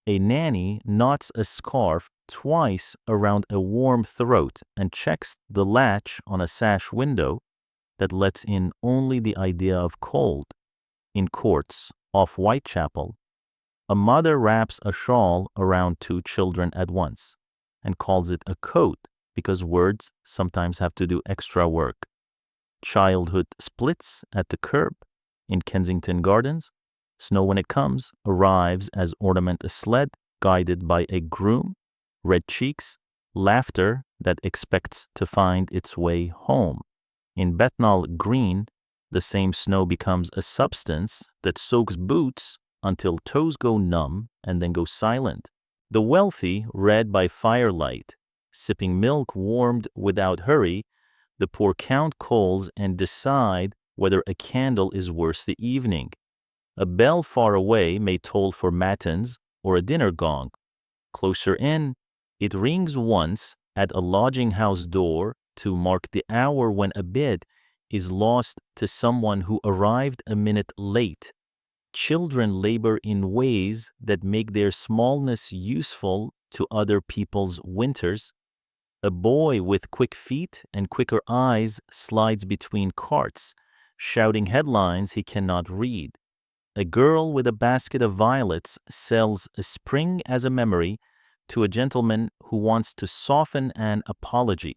a nanny knots a scarf twice around a warm throat and checks the latch on a sash window that lets in only the idea of cold. In courts off Whitechapel, a mother wraps a shawl around two children at once and calls it a coat because words sometimes have to do extra work. Childhood splits at the curb in Kensington Gardens. Snow When It Comes arrives as ornament a sled guided by a groom, red cheeks, laughter that expects to find its way home. In Bethnal Green, the same snow becomes a substance that soaks boots until toes go numb and then go silent. The wealthy read by firelight, sipping milk warmed without hurry. The poor count coals and decide whether a candle is worth the evening. A bell far away may toll for matins or a dinner gong. Closer in, it rings once at a lodging house door to mark the hour when a bed is lost to someone who arrived a minute late. Children labor in ways that make their smallness useful to other people's winters. A boy with quick feet and quicker eyes slides between carts, shouting headlines he cannot read. A girl with a basket of violets sells a spring as a memory to a gentleman who wants to soften an apology.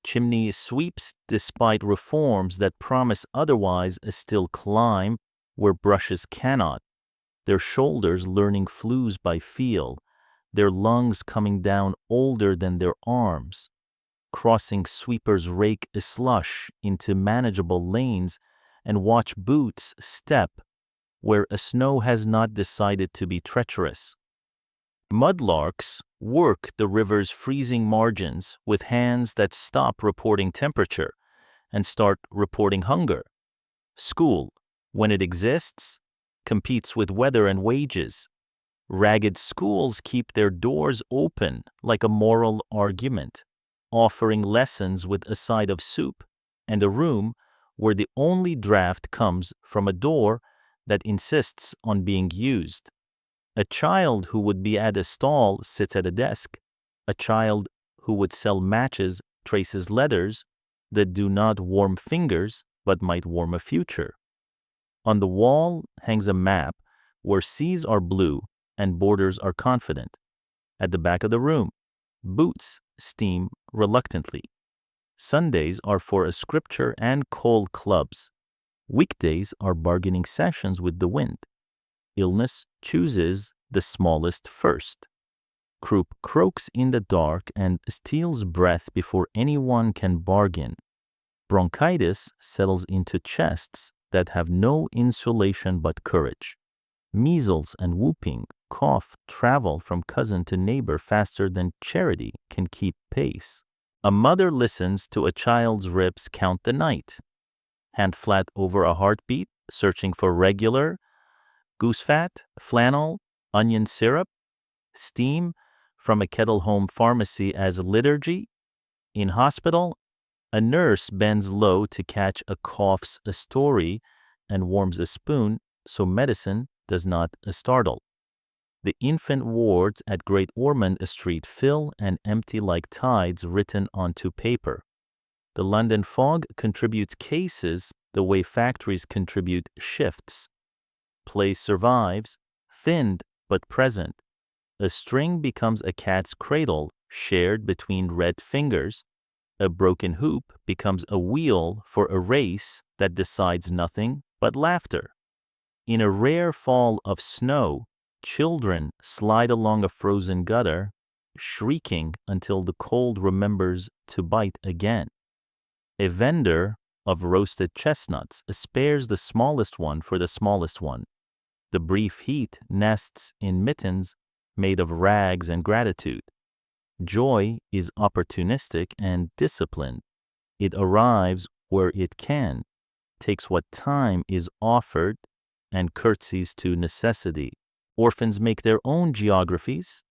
Chimney sweeps despite reforms that promise otherwise a still climb where brushes cannot, their shoulders learning flues by feel, their lungs coming down older than their arms. Crossing sweepers rake a slush into manageable lanes and watch boots step where a snow has not decided to be treacherous. Mudlarks work the river's freezing margins with hands that stop reporting temperature and start reporting hunger. School, when it exists, competes with weather and wages. Ragged schools keep their doors open like a moral argument, offering lessons with a side of soup and a room where the only draft comes from a door that insists on being used. A child who would be at a stall sits at a desk. A child who would sell matches traces letters that do not warm fingers but might warm a future. On the wall hangs a map where seas are blue and borders are confident. At the back of the room, boots steam reluctantly. Sundays are for a scripture and cold clubs. Weekdays are bargaining sessions with the wind. Illness chooses the smallest first. Croup croaks in the dark and steals breath before anyone can bargain. Bronchitis settles into chests that have no insulation but courage. Measles and whooping cough travel from cousin to neighbor faster than charity can keep pace. A mother listens to a child's ribs count the night. Hand flat over a heartbeat, searching for regular, goose fat, flannel, onion syrup, steam from a kettle home pharmacy as liturgy. In hospital, a nurse bends low to catch a cough's a story and warms a spoon so medicine does not startle. The infant wards at Great Ormond Street fill and empty like tides written onto paper. The London fog contributes cases the way factories contribute shifts. Play survives, thinned but present. A string becomes a cat's cradle shared between red fingers. A broken hoop becomes a wheel for a race that decides nothing but laughter. In a rare fall of snow, children slide along a frozen gutter, shrieking until the cold remembers to bite again. A vendor of roasted chestnuts spares the smallest one for the smallest one. The brief heat nests in mittens made of rags and gratitude. Joy is opportunistic and disciplined. It arrives where it can, takes what time is offered, and curtsies to necessity. Orphans make their own geographies.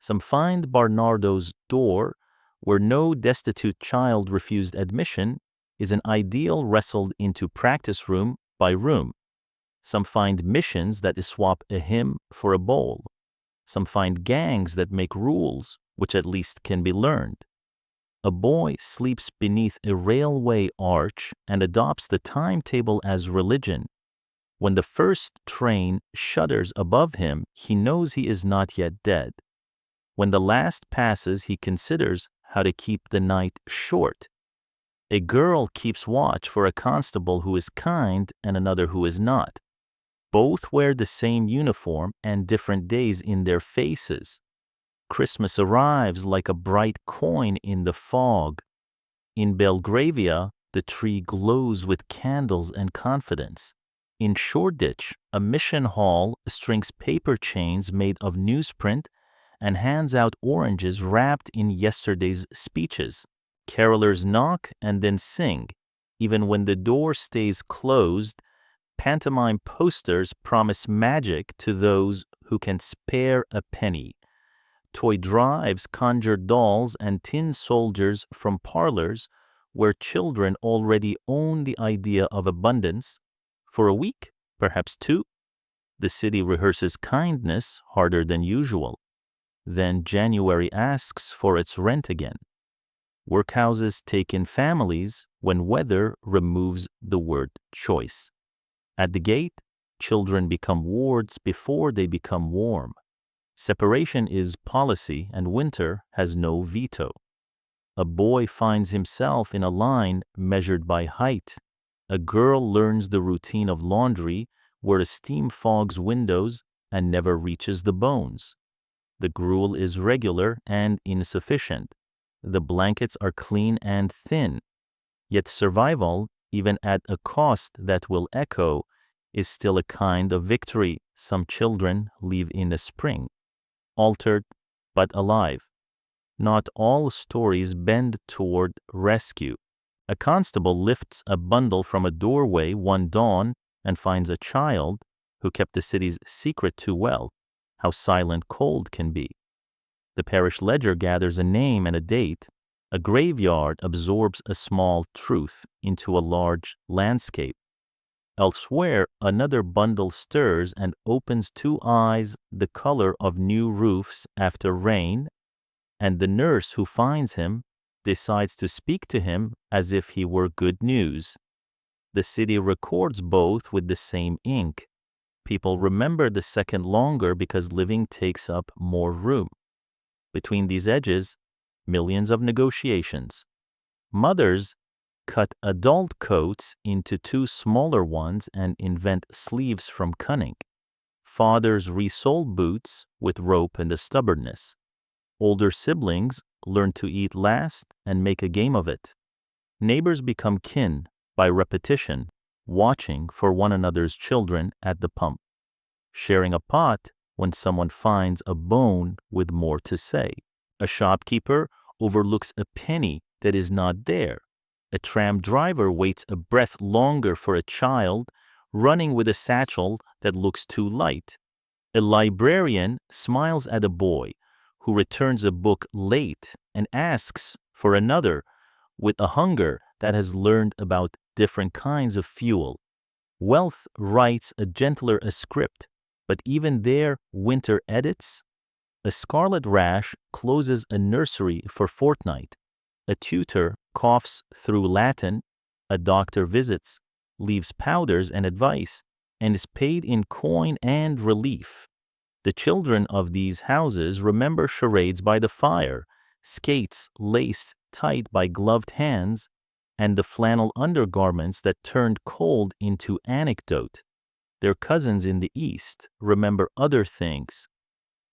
Some find Barnardo's door, where no destitute child refused admission, is an ideal wrestled into practice room by room. Some find missions that swap a hymn for a bowl. Some find gangs that make rules, which at least can be learned. A boy sleeps beneath a railway arch and adopts the timetable as religion. When the first train shudders above him, he knows he is not yet dead. When the last passes, he considers how to keep the night short. A girl keeps watch for a constable who is kind and another who is not. Both wear the same uniform and different days in their faces. Christmas arrives like a bright coin in the fog. In Belgravia, the tree glows with candles and confidence. In Shoreditch, a mission hall strings paper chains made of newsprint and hands out oranges wrapped in yesterday's speeches. Carolers knock and then sing. Even when the door stays closed, pantomime posters promise magic to those who can spare a penny. Toy drives conjure dolls and tin soldiers from parlors where children already own the idea of abundance. For a week, perhaps 2, the city rehearses kindness harder than usual. Then January asks for its rent again. Workhouses take in families when weather removes the word choice. At the gate, children become wards before they become warm. Separation is policy, and winter has no veto. A boy finds himself in a line measured by height. A girl learns the routine of laundry, where a steam fogs windows and never reaches the bones. The gruel is regular and insufficient. The blankets are clean and thin. Yet survival, even at a cost that will echo, is still a kind of victory some children leave in the spring. Altered but alive. Not all stories bend toward rescue. A constable lifts a bundle from a doorway one dawn and finds a child who kept the city's secret too well. How silent cold can be. The parish ledger gathers a name and a date. A graveyard absorbs a small truth into a large landscape. Elsewhere, another bundle stirs and opens 2 eyes the color of new roofs after rain, and the nurse who finds him decides to speak to him as if he were good news. The city records both with the same ink. People remember the second longer because living takes up more room. Between these edges, millions of negotiations. Mothers cut adult coats into 2 smaller ones and invent sleeves from cunning. Fathers resole boots with rope and a stubbornness. Older siblings learn to eat last and make a game of it. Neighbors become kin by repetition, watching for one another's children at the pump. Sharing a pot when someone finds a bone with more to say. A shopkeeper overlooks a penny that is not there. A tram driver waits a breath longer for a child, running with a satchel that looks too light. A librarian smiles at a boy who returns a book late and asks for another with a hunger that has learned about different kinds of fuel. Wealth writes a gentler script, but even there winter edits. A scarlet rash closes a nursery for fortnight. A tutor coughs through Latin. A doctor visits, leaves powders and advice, and is paid in coin and relief. The children of these houses remember charades by the fire, skates laced tight by gloved hands, and the flannel undergarments that turned cold into anecdote. Their cousins in the East remember other things.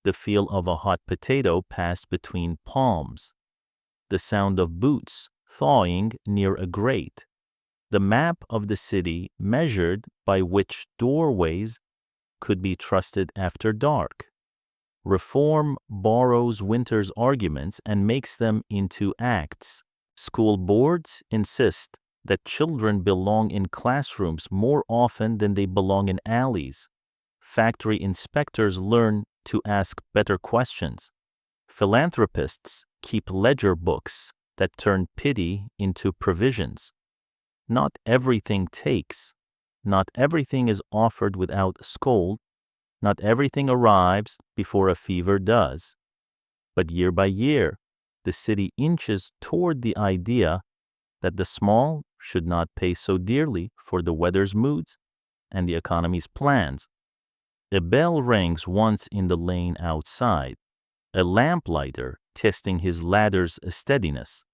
The feel of a hot potato passed between palms. The sound of boots thawing near a grate. The map of the city measured by which doorways could be trusted after dark. Reform borrows winter's arguments and makes them into acts. School boards insist that children belong in classrooms more often than they belong in alleys. Factory inspectors learn to ask better questions. Philanthropists keep ledger books that turn pity into provisions. Not everything takes. Not everything is offered without a scold. Not everything arrives before a fever does. But year by year, the city inches toward the idea that the small should not pay so dearly for the weather's moods and the economy's plans. A bell rings once in the lane outside, a lamplighter testing his ladder's steadiness.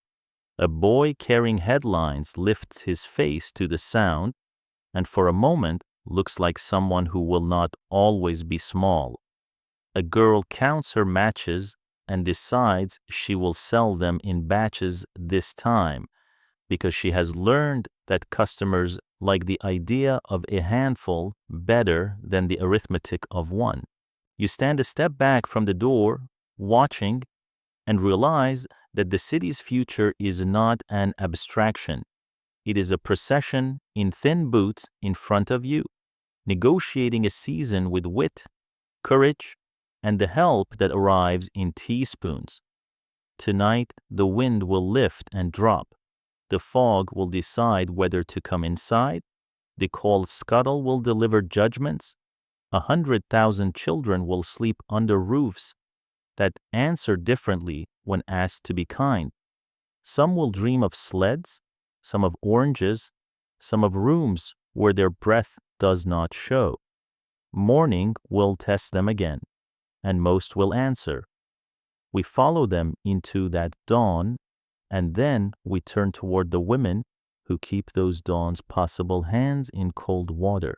A boy carrying headlines lifts his face to the sound and for a moment looks like someone who will not always be small. A girl counts her matches and decides she will sell them in batches this time because she has learned that customers like the idea of a handful better than the arithmetic of one. You stand a step back from the door, watching, and realize that the city's future is not an abstraction. It is a procession in thin boots in front of you, negotiating a season with wit, courage, and the help that arrives in teaspoons. Tonight, the wind will lift and drop. The fog will decide whether to come inside. The cold scuttle will deliver judgments. 100,000 children will sleep under roofs that answer differently when asked to be kind. Some will dream of sleds, some of oranges, some of rooms where their breath does not show. Morning will test them again, and most will answer. We follow them into that dawn, and then we turn toward the women who keep those dawn's possible hands in cold water,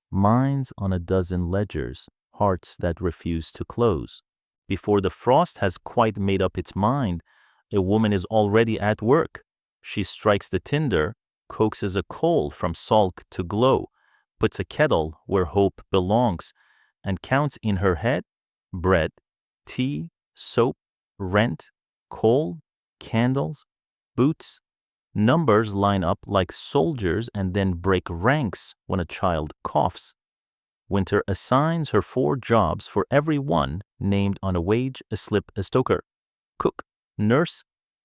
minds on a dozen ledgers, hearts that refuse to close. Before the frost has quite made up its mind, a woman is already at work. She strikes the tinder, coaxes a coal from sulk to glow, puts a kettle where hope belongs, and counts in her head bread, tea, soap, rent, coal, candles, boots. Numbers line up like soldiers and then break ranks when a child coughs. Winter assigns her 4 jobs for every one named on a wage slip: a stoker, cook, nurse,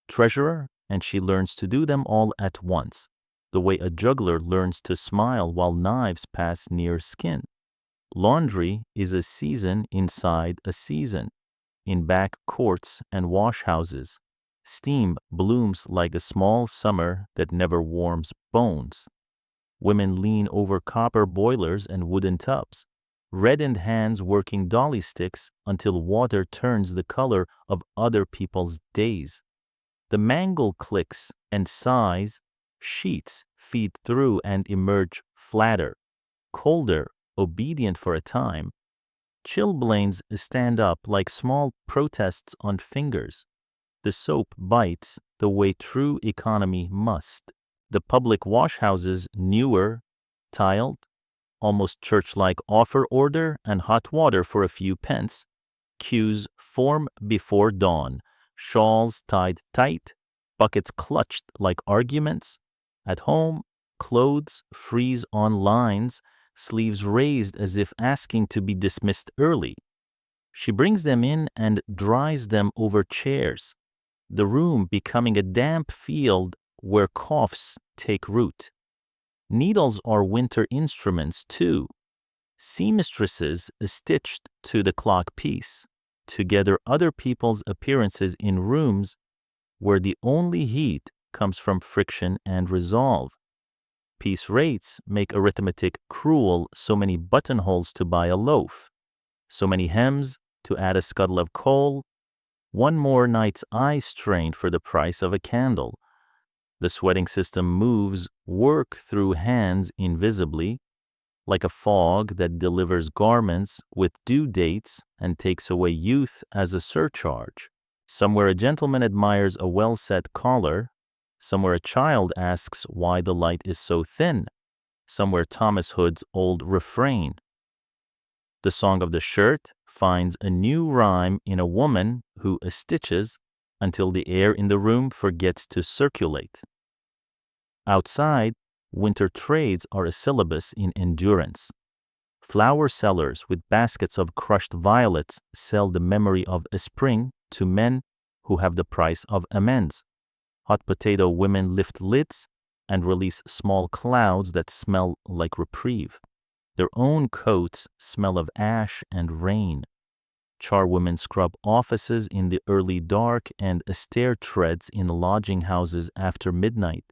treasurer, and she learns to do them all at once, the way a juggler learns to smile while knives pass near skin. Laundry is a season inside a season. In back courts and wash houses, steam blooms like a small summer that never warms bones. Women lean over copper boilers and wooden tubs, reddened hands working dolly sticks until water turns the color of other people's days. The mangle clicks and sighs, sheets feed through and emerge flatter, colder, obedient for a time. Chilblains stand up like small protests on fingers. The soap bites the way true economy must. The public washhouses, newer, tiled, almost church-like, offer order and hot water for a few pence. Queues form before dawn, shawls tied tight, buckets clutched like arguments. At home, clothes freeze on lines, sleeves raised as if asking to be dismissed early. She brings them in and dries them over chairs, the room becoming a damp field where coughs take root. Needles are winter instruments too, seamstresses stitched to the clock piece, to gather other people's appearances in rooms where the only heat comes from friction and resolve. Piece rates make arithmetic cruel: so many buttonholes to buy a loaf, so many hems to add a scuttle of coal, one more night's eye strain for the price of a candle. The sweating system moves work through hands invisibly, like a fog that delivers garments with due dates and takes away youth as a surcharge. Somewhere a gentleman admires a well-set collar, somewhere a child asks why the light is so thin, somewhere Thomas Hood's old refrain. The song of the shirt finds a new rhyme in a woman who stitches until the air in the room forgets to circulate. Outside, winter trades are a syllabus in endurance. Flower sellers with baskets of crushed violets sell the memory of a spring to men who have the price of amends. Hot potato women lift lids and release small clouds that smell like reprieve. Their own coats smell of ash and rain. Charwomen scrub offices in the early dark and stair treads in lodging houses after midnight,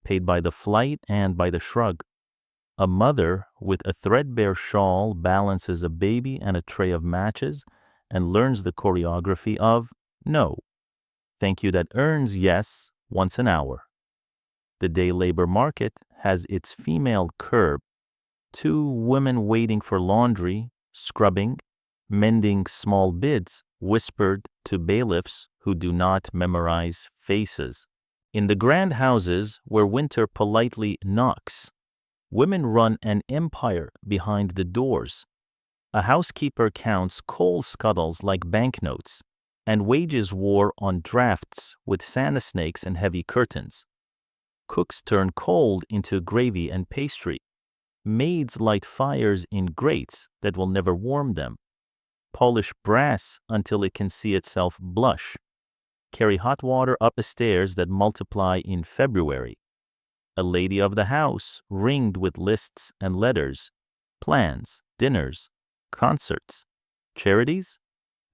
paid by the flight and by the shrug. A mother with a threadbare shawl balances a baby and a tray of matches and learns the choreography of no. Thank you that earns yes once an hour. The day labor market has its female curb. 2 women waiting for laundry, scrubbing, mending small bids, whispered to bailiffs who do not memorize faces. In the grand houses where winter politely knocks, women run an empire behind the doors. A housekeeper counts coal scuttles like banknotes and wages war on drafts with Santa snakes and heavy curtains. Cooks turn cold into gravy and pastry. Maids light fires in grates that will never warm them. Polish brass until it can see itself blush. Carry hot water up stairs that multiply in February. A lady of the house ringed with lists and letters, plans, dinners, concerts, charities,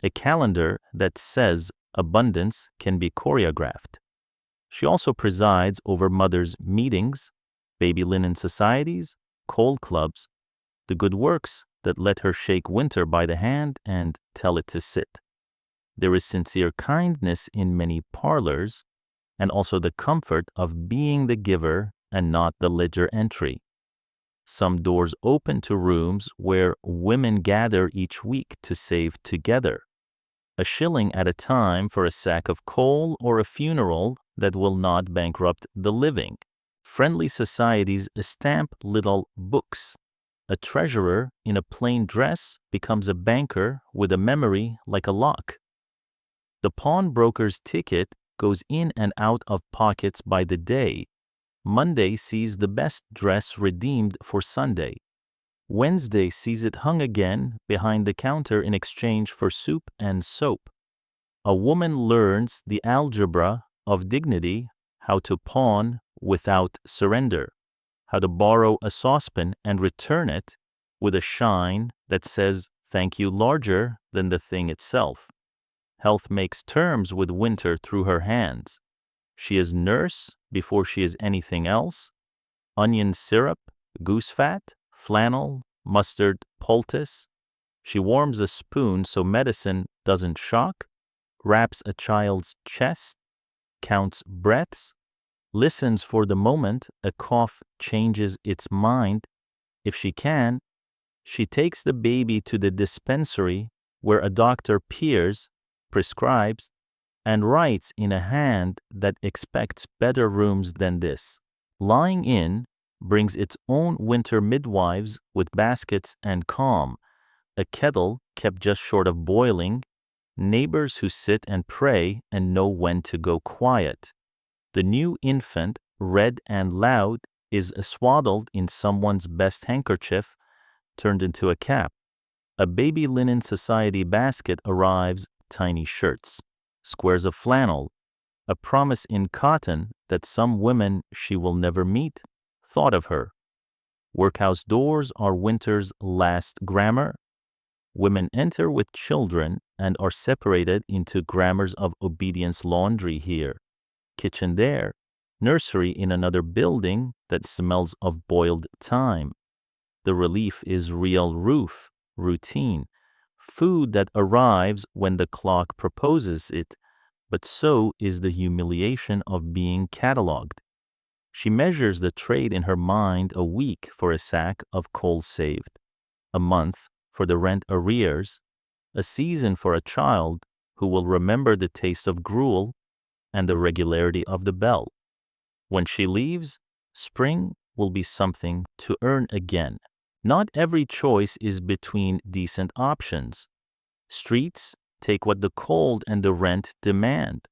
a calendar that says abundance can be choreographed. She also presides over mothers' meetings, baby linen societies, cold clubs, the good works that let her shake winter by the hand and tell it to sit. There is sincere kindness in many parlors, and also the comfort of being the giver and not the ledger entry. Some doors open to rooms where women gather each week to save together. A shilling at a time for a sack of coal or a funeral that will not bankrupt the living. Friendly societies stamp little books. A treasurer in a plain dress becomes a banker with a memory like a lock. The pawnbroker's ticket goes in and out of pockets by the day. Monday sees the best dress redeemed for Sunday. Wednesday sees it hung again behind the counter in exchange for soup and soap. A woman learns the algebra of dignity, how to pawn without surrender, how to borrow a saucepan and return it with a shine that says thank you larger than the thing itself. Health makes terms with winter through her hands. She is nurse before she is anything else. Onion syrup, goose fat, flannel, mustard, poultice. She warms a spoon so medicine doesn't shock, wraps a child's chest, counts breaths, listens for the moment a cough changes its mind. If she can, she takes the baby to the dispensary where a doctor peers, prescribes, and writes in a hand that expects better rooms than this. Lying in brings its own winter midwives with baskets and calm, a kettle kept just short of boiling, neighbors who sit and pray and know when to go quiet. The new infant, red and loud, is swaddled in someone's best handkerchief, turned into a cap. A baby linen society basket arrives, tiny shirts, squares of flannel, a promise in cotton that some women she will never meet thought of her. Workhouse doors are winter's last grammar. Women enter with children and are separated into grammars of obedience laundry here, kitchen there, nursery in another building that smells of boiled thyme. The relief is real roof, routine, food that arrives when the clock proposes it, but so is the humiliation of being catalogued. She measures the trade in her mind a week for a sack of coal saved, a month for the rent arrears, a season for a child who will remember the taste of gruel and the regularity of the bell. When she leaves, spring will be something to earn again. Not every choice is between decent options. Streets take what the cold and the rent demand.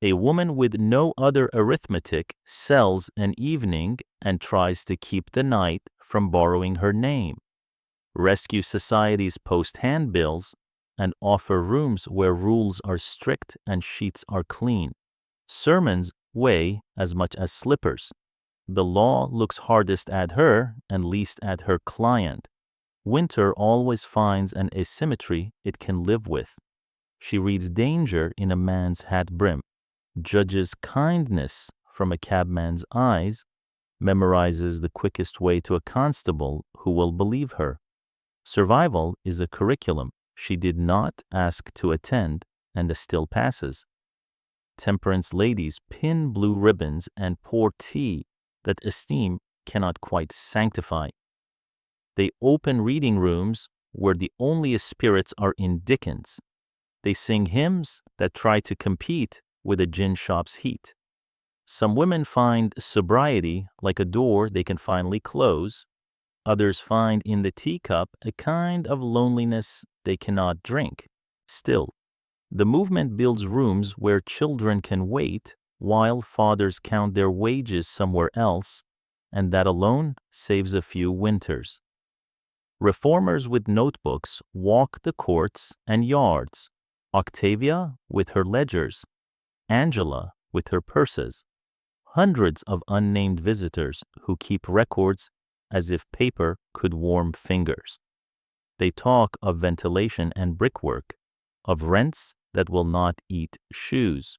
A woman with no other arithmetic sells an evening and tries to keep the night from borrowing her name. Rescue societies post handbills and offer rooms where rules are strict and sheets are clean. Sermons weigh as much as slippers. The law looks hardest at her and least at her client. Winter always finds an asymmetry it can live with. She reads danger in a man's hat brim, judges kindness from a cabman's eyes, memorizes the quickest way to a constable who will believe her. Survival is a curriculum she did not ask to attend and still passes. Temperance ladies pin blue ribbons and pour tea that esteem cannot quite sanctify. They open reading rooms where the only spirits are in Dickens. They sing hymns that try to compete with a gin shop's heat. Some women find sobriety like a door they can finally close. Others find in the teacup a kind of loneliness they cannot drink. Still, the movement builds rooms where children can wait while fathers count their wages somewhere else, and that alone saves a few winters. Reformers with notebooks walk the courts and yards. Octavia with her ledgers, Angela with her purses, hundreds of unnamed visitors who keep records as if paper could warm fingers. They talk of ventilation and brickwork, of rents that will not eat shoes,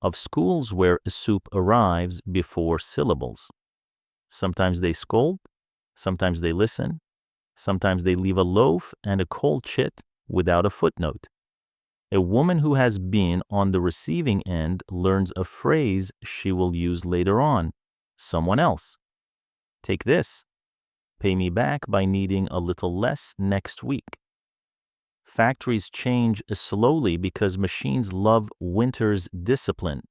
of schools where a soup arrives before syllables. Sometimes they scold, sometimes they listen, sometimes they leave a loaf and a cold chit without a footnote. A woman who has been on the receiving end learns a phrase she will use later on. Someone else. Take this. Pay me back by needing a little less next week. Factories change slowly because machines love winter's discipline.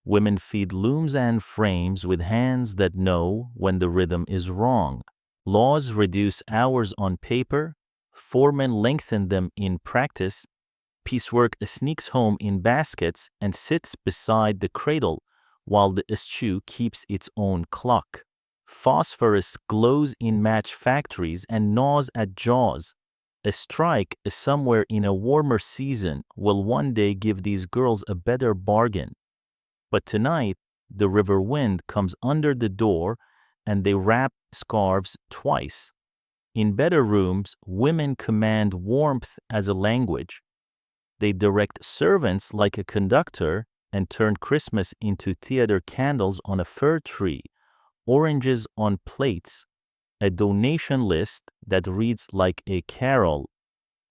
Women feed looms and frames with hands that know when the rhythm is wrong. Laws reduce hours on paper. Foremen lengthen them in practice. Piecework sneaks home in baskets and sits beside the cradle while the eschew keeps its own clock. Phosphorus glows in match factories and gnaws at jaws. A strike somewhere in a warmer season will one day give these girls a better bargain. But tonight, the river wind comes under the door and they wrap scarves twice. In better rooms, women command warmth as a language. They direct servants like a conductor and turn Christmas into theater candles on a fir tree, oranges on plates, a donation list that reads like a carol.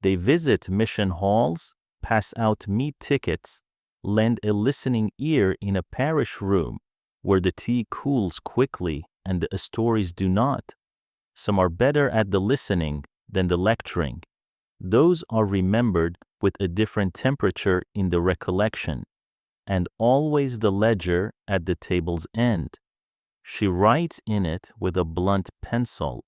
They visit mission halls, pass out meat tickets, lend a listening ear in a parish room where the tea cools quickly and the stories do not. Some are better at the listening than the lecturing. Those are remembered with a different temperature in the recollection, and always the ledger at the table's end. She writes in it with a blunt pencil,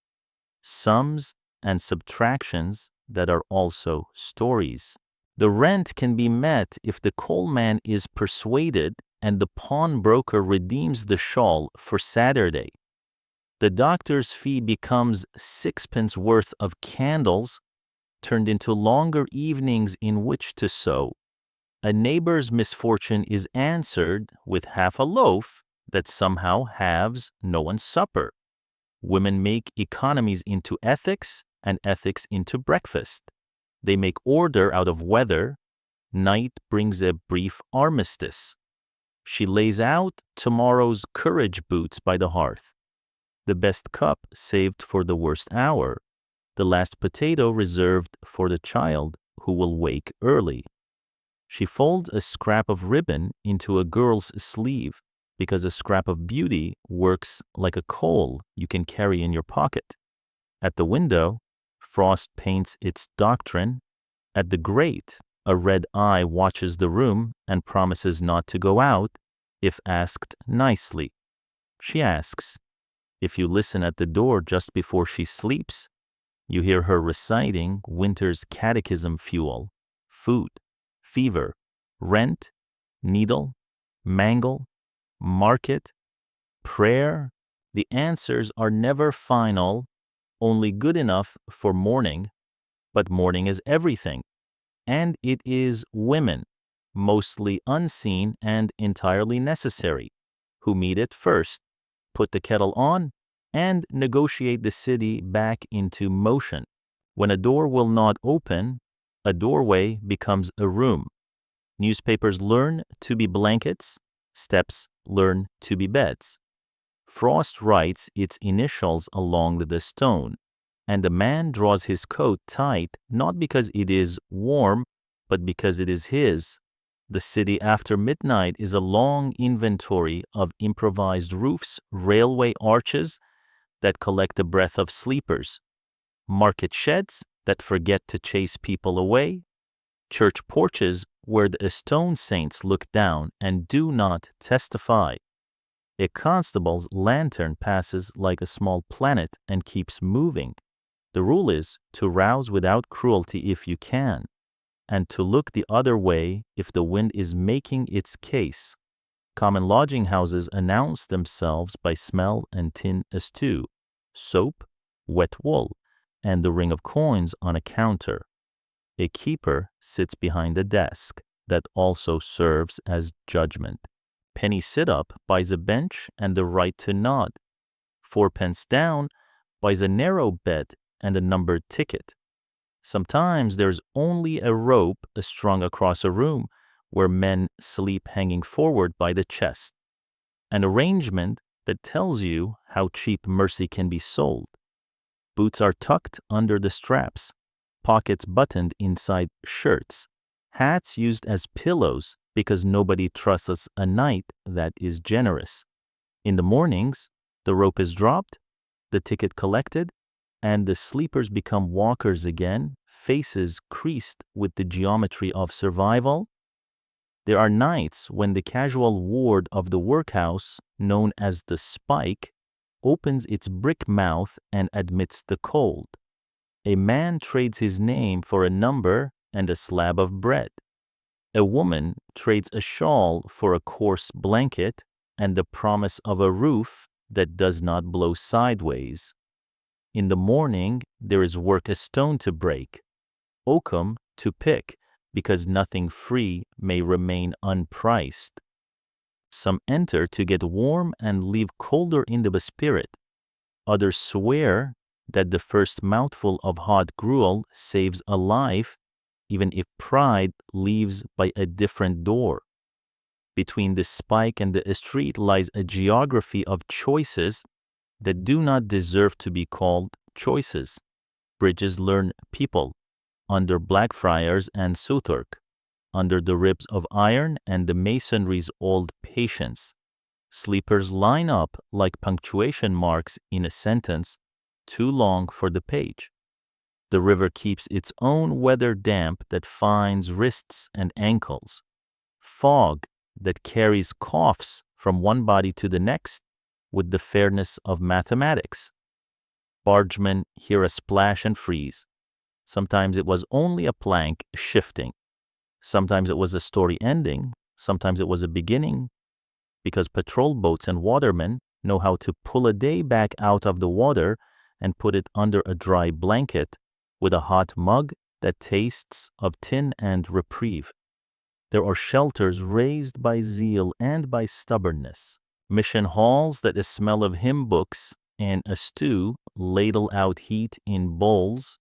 sums and subtractions that are also stories. The rent can be met if the coalman is persuaded and the pawnbroker redeems the shawl for Saturday. The doctor's fee becomes 6pence worth of candles turned into longer evenings in which to sew. A neighbor's misfortune is answered with half a loaf that somehow halves no one's supper. Women make economies into ethics and ethics into breakfast. They make order out of weather. Night brings a brief armistice. She lays out tomorrow's courage boots by the hearth. The best cup saved for the worst hour. The last potato reserved for the child who will wake early. She folds a scrap of ribbon into a girl's sleeve because a scrap of beauty works like a coal you can carry in your pocket. At the window, frost paints its doctrine. At the grate, a red eye watches the room and promises not to go out if asked nicely. She asks. If you listen at the door just before she sleeps, you hear her reciting winter's catechism fuel, food, fever, rent, needle, mangle, market, prayer. The answers are never final, only good enough for morning, but morning is everything. And it is women, mostly unseen and entirely necessary, who meet it first, put the kettle on, and negotiate the city back into motion. When a door will not open, a doorway becomes a room. Newspapers learn to be blankets, steps learn to be beds. Frost writes its initials along the stone, and the man draws his coat tight not because it is warm, but because it is his. The city after midnight is a long inventory of improvised roofs, railway arches that collect the breath of sleepers, market sheds that forget to chase people away, church porches where the stone saints look down and do not testify. A constable's lantern passes like a small planet and keeps moving. The rule is to rouse without cruelty if you can, and to look the other way if the wind is making its case. Common lodging houses announce themselves by smell and tin stew, soap, wet wool, and the ring of coins on a counter. A keeper sits behind a desk that also serves as judgment. Penny sit-up buys a bench and the right to nod. 4 pence down buys a narrow bed and a numbered ticket. Sometimes there's only a rope strung across a room where men sleep hanging forward by the chest. An arrangement that tells you how cheap mercy can be sold. Boots are tucked under the straps, pockets buttoned inside shirts, hats used as pillows because nobody trusts a knight that is generous. In the mornings, the rope is dropped, the ticket collected, and the sleepers become walkers again, faces creased with the geometry of survival. There are nights when the casual ward of the workhouse, known as the spike, opens its brick mouth and admits the cold. A man trades his name for a number and a slab of bread. A woman trades a shawl for a coarse blanket and the promise of a roof that does not blow sideways. In the morning, there is work a stone to break, oakum to pick, because nothing free may remain unpriced. Some enter to get warm and leave colder in the spirit. Others swear that the first mouthful of hot gruel saves a life, even if pride leaves by a different door. Between the spike and the street lies a geography of choices that do not deserve to be called choices. Bridges learn people, under Blackfriars and Southwark, under the ribs of iron and the masonry's old patience. Sleepers line up like punctuation marks in a sentence, too long for the page. The river keeps its own weather damp that finds wrists and ankles. Fog that carries coughs from one body to the next with the fairness of mathematics. Bargemen hear a splash and freeze. Sometimes it was only a plank shifting. Sometimes it was a story ending. Sometimes it was a beginning. Because patrol boats and watermen know how to pull a day back out of the water and put it under a dry blanket with a hot mug that tastes of tin and reprieve. There are shelters raised by zeal and by stubbornness, mission halls that smell of hymn books and a stew ladle out heat in bowls.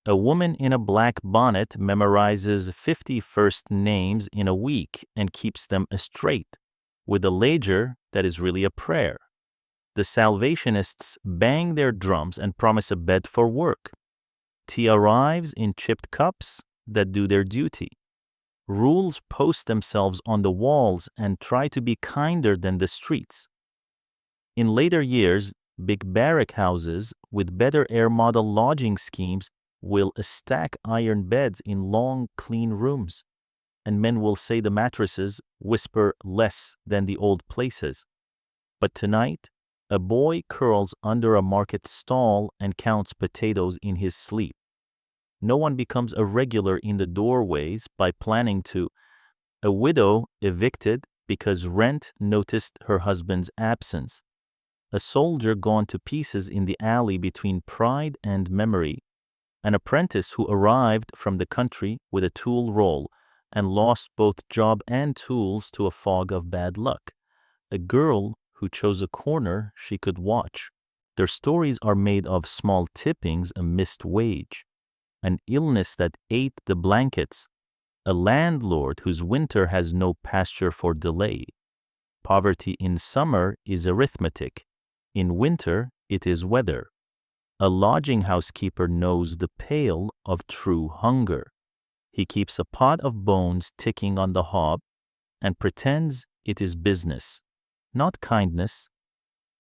A woman in a black bonnet memorizes 50 first names in a week and keeps them straight, with a ledger that is really a prayer. The Salvationists bang their drums and promise a bed for work. Tea arrives in chipped cups that do their duty. Rules post themselves on the walls and try to be kinder than the streets. In later years, big barrack houses with better air model lodging schemes will stack iron beds in long, clean rooms, and men will say the mattresses whisper less than the old places. But tonight, a boy curls under a market stall and counts potatoes in his sleep. No one becomes a regular in the doorways by planning to. A widow evicted because rent noticed her husband's absence. A soldier gone to pieces in the alley between pride and memory. An apprentice who arrived from the country with a tool roll and lost both job and tools to a fog of bad luck. A girl who chose a corner she could watch. Their stories are made of small tippings, a missed wage, an illness that ate the blankets, a landlord whose winter has no pasture for delay. Poverty in summer is arithmetic. In winter, it is weather. A lodging house keeper knows the pail of true hunger. He keeps a pot of bones ticking on the hob and pretends it is business, not kindness.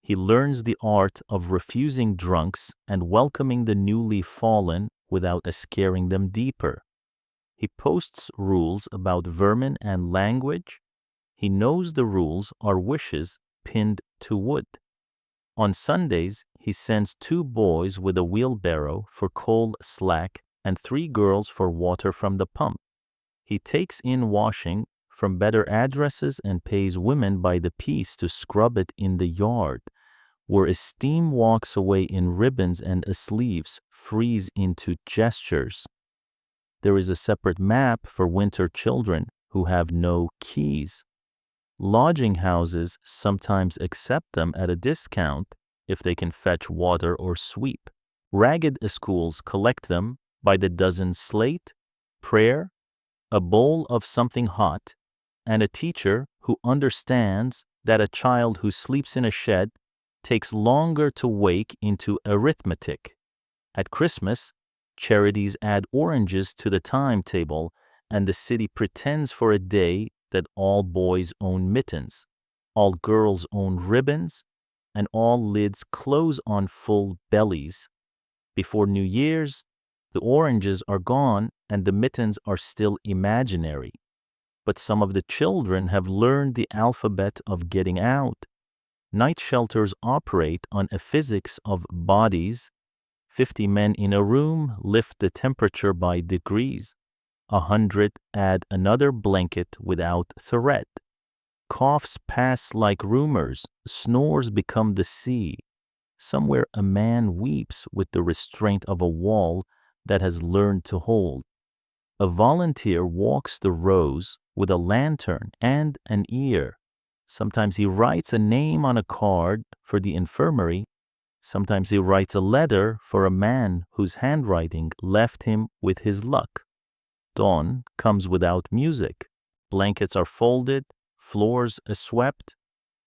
He learns the art of refusing drunks and welcoming the newly fallen without scaring them deeper. He posts rules about vermin and language. He knows the rules are wishes pinned to wood. On Sundays, he sends 2 boys with a wheelbarrow for coal slack and 3 girls for water from the pump. He takes in washing from better addresses and pays women by the piece to scrub it in the yard, where steam walks away in ribbons and sleeves freeze into gestures. There is a separate map for winter children who have no keys. Lodging houses sometimes accept them at a discount if they can fetch water or sweep. Ragged schools collect them by the dozen: slate, prayer, a bowl of something hot, and a teacher who understands that a child who sleeps in a shed takes longer to wake into arithmetic. At Christmas, charities add oranges to the timetable, and the city pretends for a day that all boys own mittens, all girls own ribbons, and all lids close on full bellies. Before New Year's, the oranges are gone and the mittens are still imaginary. But some of the children have learned the alphabet of getting out. Night shelters operate on a physics of bodies. 50 men in a room lift the temperature by degrees. 100 add another blanket without threat. Coughs pass like rumors, snores become the sea. Somewhere a man weeps with the restraint of a wall that has learned to hold. A volunteer walks the rows with a lantern and an ear. Sometimes he writes a name on a card for the infirmary. Sometimes he writes a letter for a man whose handwriting left him with his luck. Dawn comes without music. Blankets are folded, floors swept.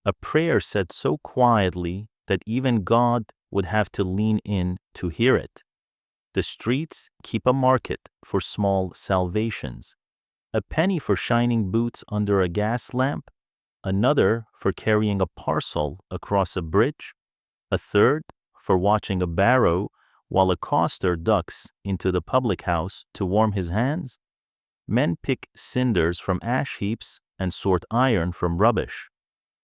A prayer said so quietly that even God would have to lean in to hear it. The streets keep a market for small salvations. A penny for shining boots under a gas lamp, another for carrying a parcel across a bridge, a third for watching a barrow while a coster ducks into the public house to warm his hands. Men pick cinders from ash heaps and sort iron from rubbish.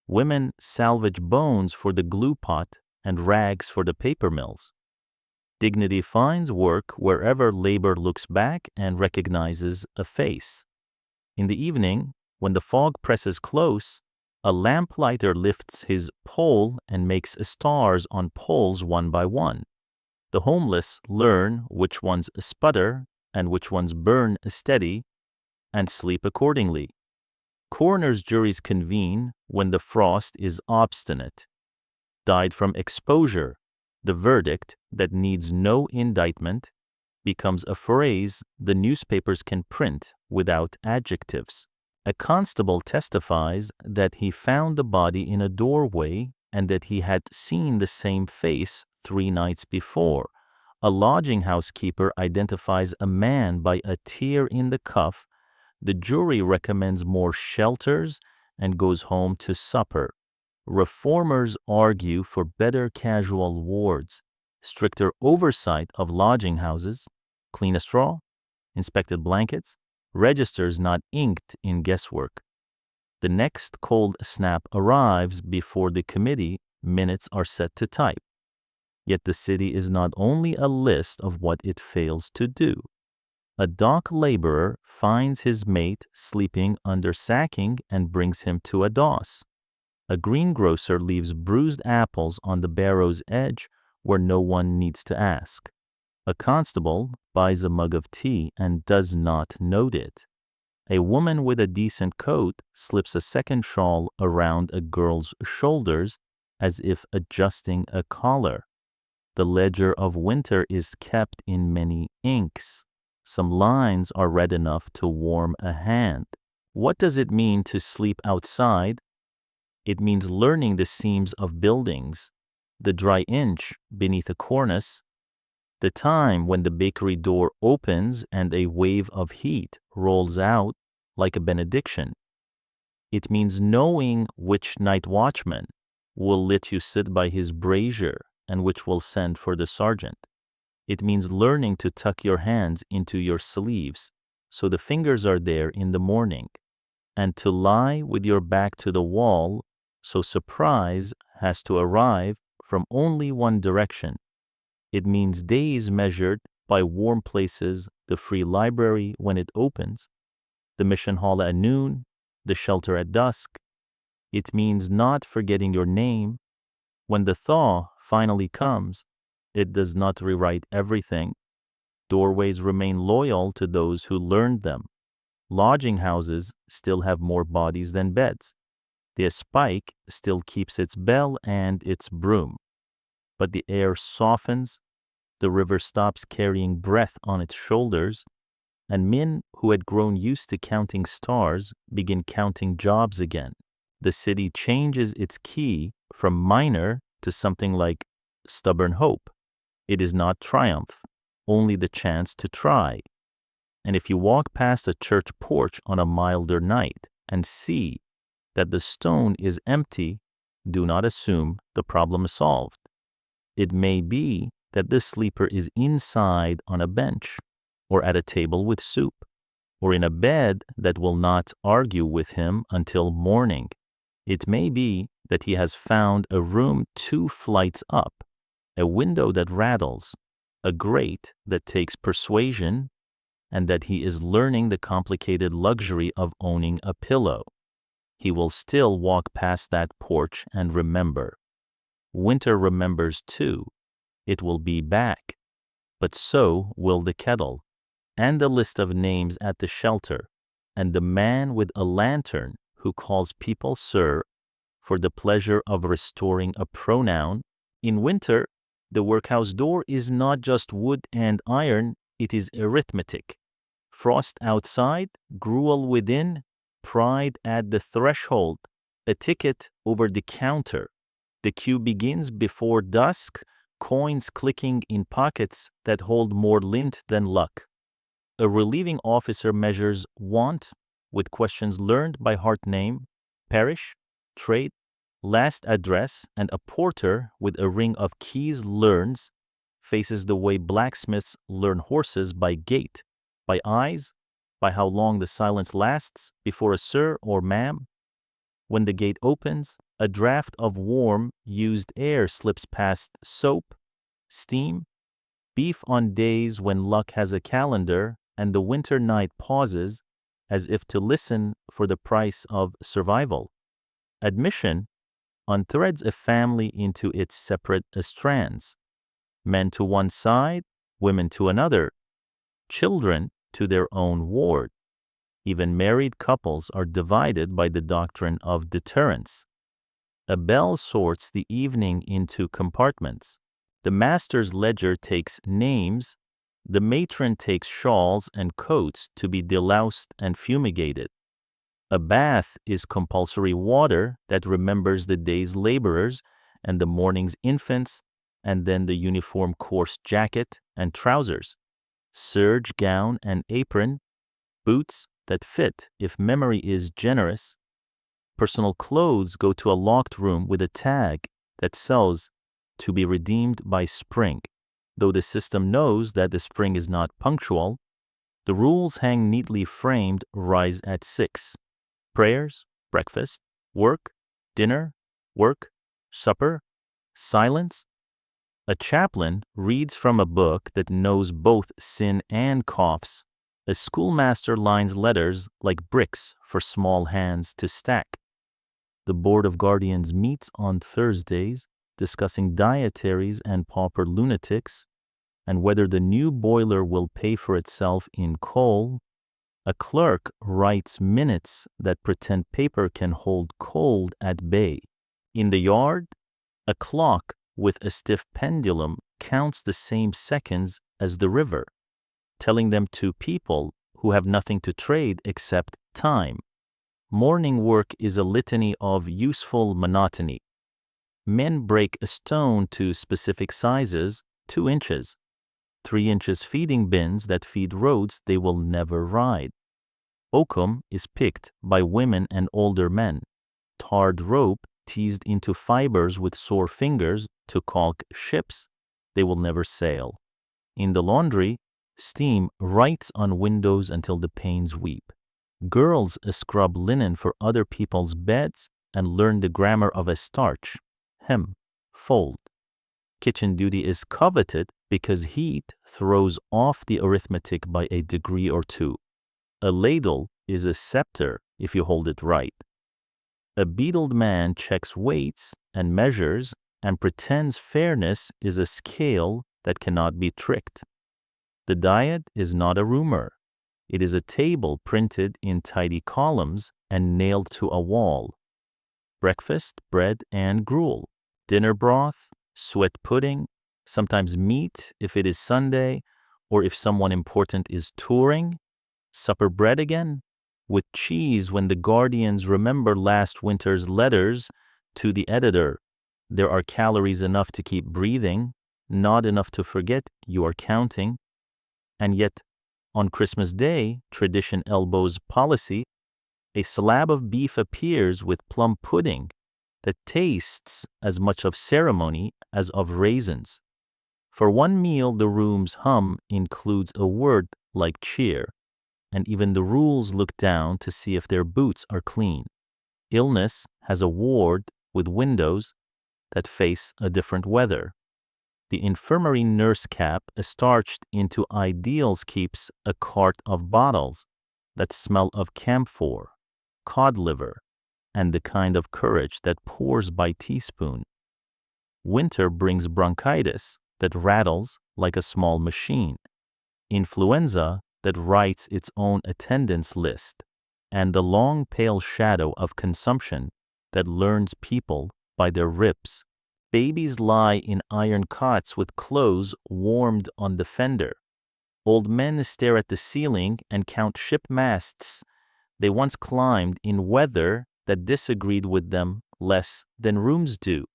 Women salvage bones for the glue pot and rags for the paper mills. Dignity finds work wherever labor looks back and recognizes a face. In the evening, when the fog presses close, a lamplighter lifts his pole and makes stars on poles one by one. The homeless learn which ones sputter and which ones burn steady and sleep accordingly. Coroner's juries convene when the frost is obstinate. Died from exposure, the verdict that needs no indictment becomes a phrase the newspapers can print without adjectives. A constable testifies that he found the body in a doorway and that he had seen the same face 3 nights before. A lodging house keeper identifies a man by a tear in the cuff. The jury recommends more shelters and goes home to supper. Reformers argue for better casual wards, stricter oversight of lodging houses, clean straw, inspected blankets, registers not inked in guesswork. The next cold snap arrives before the committee minutes are set to type. Yet the city is not only a list of what it fails to do. A dock laborer finds his mate sleeping under sacking and brings him to a doss. A greengrocer leaves bruised apples on the barrow's edge where no one needs to ask. A constable buys a mug of tea and does not note it. A woman with a decent coat slips a second shawl around a girl's shoulders as if adjusting a collar. The ledger of winter is kept in many inks. Some lines are read enough to warm a hand. What does it mean to sleep outside? It means learning the seams of buildings, the dry inch beneath a cornice, the time when the bakery door opens and a wave of heat rolls out like a benediction. It means knowing which night watchman will let you sit by his brazier and which will send for the sergeant. It means learning to tuck your hands into your sleeves so the fingers are there in the morning, and to lie with your back to the wall so surprise has to arrive from only one direction. It means days measured by warm places, the free library when it opens, the mission hall at noon, the shelter at dusk. It means not forgetting your name. When the thaw finally comes, it does not rewrite everything. Doorways remain loyal to those who learned them. Lodging houses still have more bodies than beds. The spike still keeps its bell and its broom. But the air softens, the river stops carrying breath on its shoulders, and men who had grown used to counting stars begin counting jobs again. The city changes its key from minor to something like stubborn hope. It is not triumph, only the chance to try. And if you walk past a church porch on a milder night and see that the stone is empty, do not assume the problem is solved. It may be that this sleeper is inside on a bench, or at a table with soup, or in a bed that will not argue with him until morning. It may be that he has found a room 2 flights up, a window that rattles, a grate that takes persuasion, and that he is learning the complicated luxury of owning a pillow. He will still walk past that porch and remember. Winter remembers too. It will be back. But so will the kettle, and the list of names at the shelter, and the man with a lantern who calls people sir for the pleasure of restoring a pronoun. In winter, the workhouse door is not just wood and iron, it is arithmetic. Frost outside, gruel within, pride at the threshold, a ticket over the counter. The queue begins before dusk, coins clicking in pockets that hold more lint than luck. A relieving officer measures want with questions learned by heart: name, parish, trade, last address, and a porter with a ring of keys learns, faces the way blacksmiths learn horses by gait, by eyes, by how long the silence lasts before a sir or ma'am. When the gate opens, a draft of warm, used air slips past soap, steam, beef on days when luck has a calendar, and the winter night pauses as if to listen for the price of survival. Admission unthreads a family into its separate strands. Men to one side, women to another, children to their own ward. Even married couples are divided by the doctrine of deterrence. A bell sorts the evening into compartments. The master's ledger takes names, the matron takes shawls and coats to be deloused and fumigated. A bath is compulsory water that remembers the day's laborers and the morning's infants, and then the uniform coarse jacket and trousers, serge gown and apron, boots that fit if memory is generous. Personal clothes go to a locked room with a tag that says to be redeemed by spring. Though the system knows that the spring is not punctual, the rules hang neatly framed rise at 6. Prayers, breakfast, work, dinner, work, supper, silence. A chaplain reads from a book that knows both sin and coughs. A schoolmaster lines letters like bricks for small hands to stack. The Board of Guardians meets on Thursdays, discussing dietaries and pauper lunatics, and whether the new boiler will pay for itself in coal. A clerk writes minutes that pretend paper can hold cold at bay. In the yard, a clock with a stiff pendulum counts the same seconds as the river, telling them to people who have nothing to trade except time. Morning work is a litany of useful monotony. Men break a stone to specific sizes, 2 inches. 3 inches feeding bins that feed roads they will never ride. Oakum is picked by women and older men. Tarred rope teased into fibers with sore fingers to caulk ships they will never sail. In the laundry, steam writes on windows until the panes weep. Girls scrub linen for other people's beds and learn the grammar of a starch, hem, fold. Kitchen duty is coveted because heat throws off the arithmetic by a degree or two. A ladle is a scepter if you hold it right. A beetled man checks weights and measures and pretends fairness is a scale that cannot be tricked. The diet is not a rumor. It is a table printed in tidy columns and nailed to a wall. Breakfast, bread and gruel. Dinner broth, sweat pudding, sometimes meat if it is Sunday or if someone important is touring. Supper bread again, with cheese when the guardians remember last winter's letters to the editor. There are calories enough to keep breathing, not enough to forget you are counting. And yet, on Christmas Day, tradition elbows policy. A slab of beef appears with plum pudding that tastes as much of ceremony as of raisins. For one meal, the room's hum includes a word like cheer, and even the rules look down to see if their boots are clean. Illness has a ward with windows that face a different weather. The infirmary nurse cap starched into ideals keeps a cart of bottles that smell of camphor, cod liver, and the kind of courage that pours by teaspoon. Winter brings bronchitis that rattles like a small machine, influenza that writes its own attendance list, and the long pale shadow of consumption that learns people by their ribs. Babies lie in iron cots with clothes warmed on the fender. Old men stare at the ceiling and count ship masts they once climbed in weather that disagreed with them less than rooms do.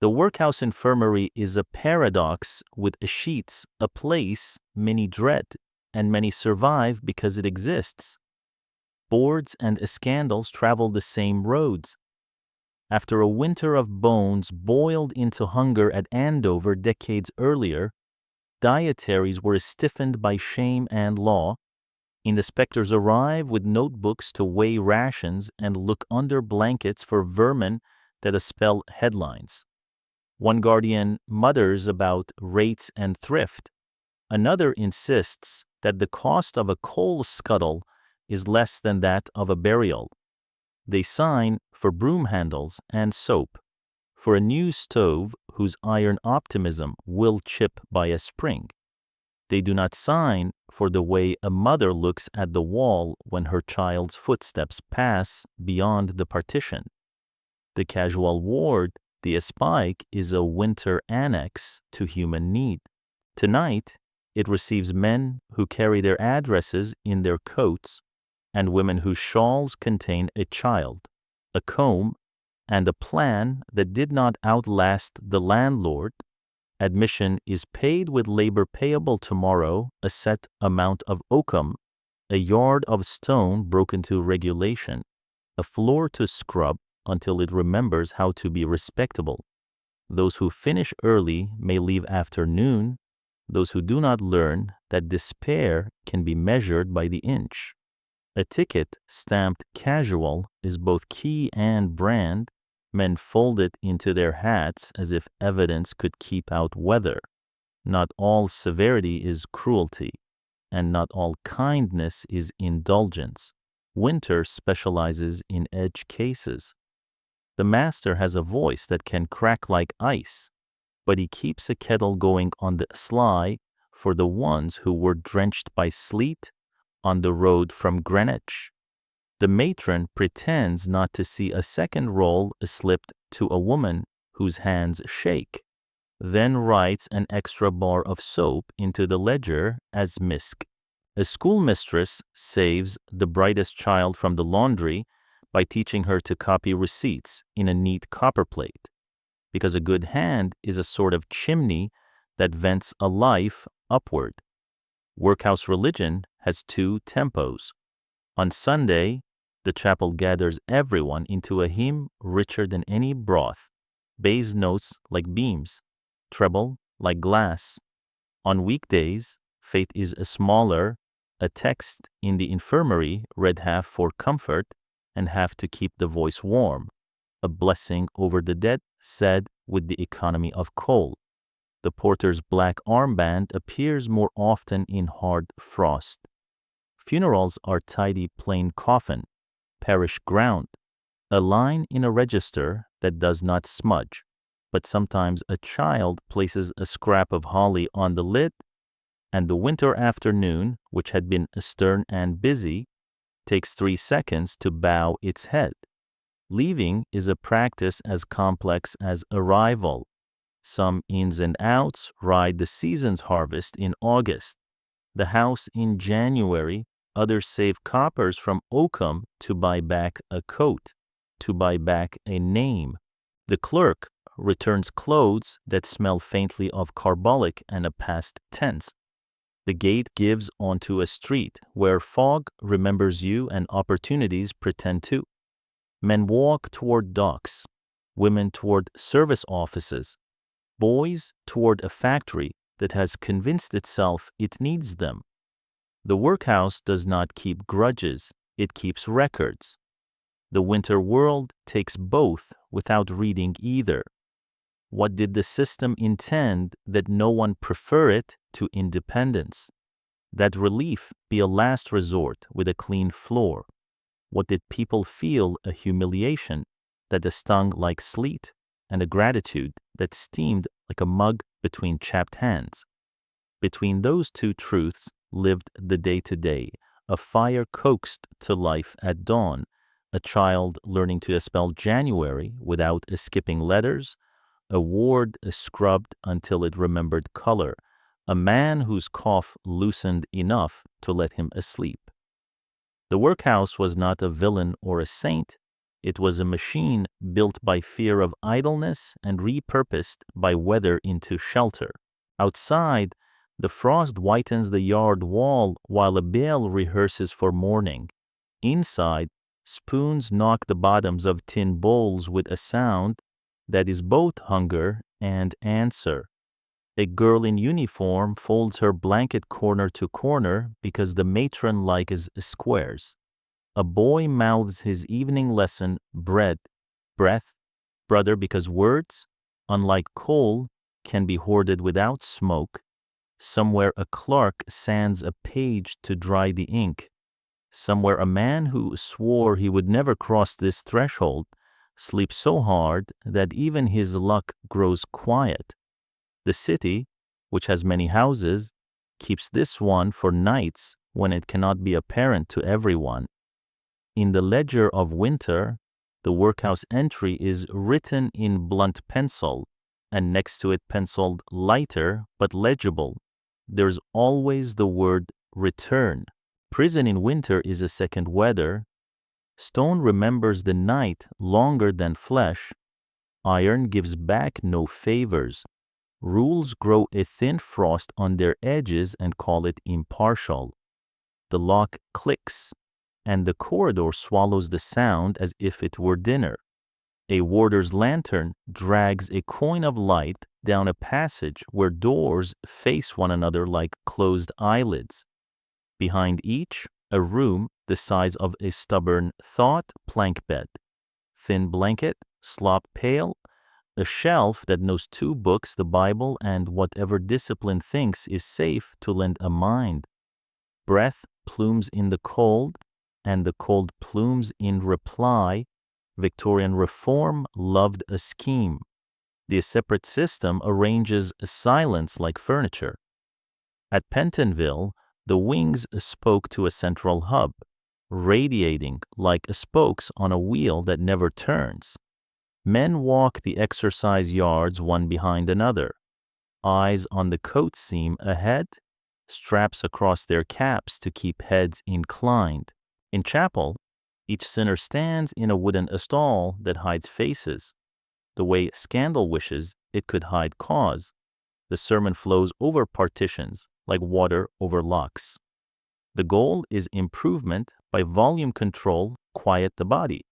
The workhouse infirmary is a paradox with sheets, a place many dread and many survive because it exists. Boards and scandals travel the same roads. After a winter of bones boiled into hunger at Andover decades earlier, dietaries were stiffened by shame and law. Inspectors arrive with notebooks to weigh rations and look under blankets for vermin that spell headlines. One guardian mutters about rates and thrift. Another insists that the cost of a coal scuttle is less than that of a burial. They sign for broom handles and soap, for a new stove whose iron optimism will chip by a spring. They do not sign for the way a mother looks at the wall when her child's footsteps pass beyond the partition. The casual ward, the spike, is a winter annex to human need. Tonight, it receives men who carry their addresses in their coats and women whose shawls contain a child, a comb, and a plan that did not outlast the landlord. Admission is paid with labor payable tomorrow, a set amount of oakum, a yard of stone broken to regulation, a floor to scrub until it remembers how to be respectable. Those who finish early may leave after noon. Those who do not learn that despair can be measured by the inch. A ticket stamped casual is both key and brand. Men fold it into their hats as if evidence could keep out weather. Not all severity is cruelty, and not all kindness is indulgence. Winter specializes in edge cases. The master has a voice that can crack like ice, but he keeps a kettle going on the sly for the ones who were drenched by sleet on the road from Greenwich. The matron pretends not to see a second roll slipped to a woman whose hands shake, then writes an extra bar of soap into the ledger as misc. A schoolmistress saves the brightest child from the laundry by teaching her to copy receipts in a neat copperplate, because a good hand is a sort of chimney that vents a life upward. Workhouse religion has two tempos. On Sunday, the chapel gathers everyone into a hymn richer than any broth, bass notes like beams, treble like glass. On weekdays, faith is a smaller, a text in the infirmary read half for comfort and half to keep the voice warm, a blessing over the dead said with the economy of coal. The porter's black armband appears more often in hard frost. Funerals are tidy plain coffin, parish ground, a line in a register that does not smudge, but sometimes a child places a scrap of holly on the lid, and the winter afternoon, which had been stern and busy, takes 3 seconds to bow its head. Leaving is a practice as complex as arrival. Some ins and outs ride the season's harvest in August, the house in January. Others save coppers from Oakham to buy back a coat, to buy back a name. The clerk returns clothes that smell faintly of carbolic and a past tense. The gate gives onto a street where fog remembers you and opportunities pretend to. Men walk toward docks, women toward service offices, boys toward a factory that has convinced itself it needs them. The workhouse does not keep grudges, it keeps records. The winter world takes both without reading either. What did the system intend that no one prefer it to independence? That relief be a last resort with a clean floor. What did people feel a humiliation that stung like sleet, and a gratitude that steamed like a mug between chapped hands? Between those two truths lived the day-to-day, a fire coaxed to life at dawn, a child learning to spell January without skipping letters, a ward scrubbed until it remembered color, a man whose cough loosened enough to let him asleep. The workhouse was not a villain or a saint. It was a machine built by fear of idleness and repurposed by weather into shelter. Outside, the frost whitens the yard wall while a bell rehearses for morning. Inside, spoons knock the bottoms of tin bowls with a sound that is both hunger and answer. A girl in uniform folds her blanket corner to corner because the matron likes squares. A boy mouths his evening lesson bread, breath, brother, because words, unlike coal, can be hoarded without smoke. Somewhere a clerk sands a page to dry the ink. Somewhere a man who swore he would never cross this threshold sleeps so hard that even his luck grows quiet. The city, which has many houses, keeps this one for nights when it cannot be apparent to everyone. In the ledger of winter, the workhouse entry is written in blunt pencil, and next to it penciled lighter but legible. There's always the word return. Prison in winter is a second weather. Stone remembers the night longer than flesh. Iron gives back no favors. Rules grow a thin frost on their edges and call it impartial. The lock clicks, and the corridor swallows the sound as if it were dinner. A warder's lantern drags a coin of light down a passage where doors face one another like closed eyelids. Behind each, a room the size of a stubborn thought plank bed, thin blanket, slop pail, a shelf that knows 2 books, the Bible, and whatever discipline thinks is safe to lend a mind. Breath plumes in the cold, and the cold plumes in reply. Victorian reform loved a scheme. The separate system arranges silence like furniture. At Pentonville, The wings spoke to a central hub, radiating like spokes on a wheel that never turns. Men walk the exercise yards one behind another, eyes on the coat seam ahead, straps across their caps to keep heads inclined. In chapel, each sinner stands in a wooden stall that hides faces, the way scandal wishes it could hide cause. The sermon flows over partitions like water over locks. The goal is improvement by volume control, quiet the body,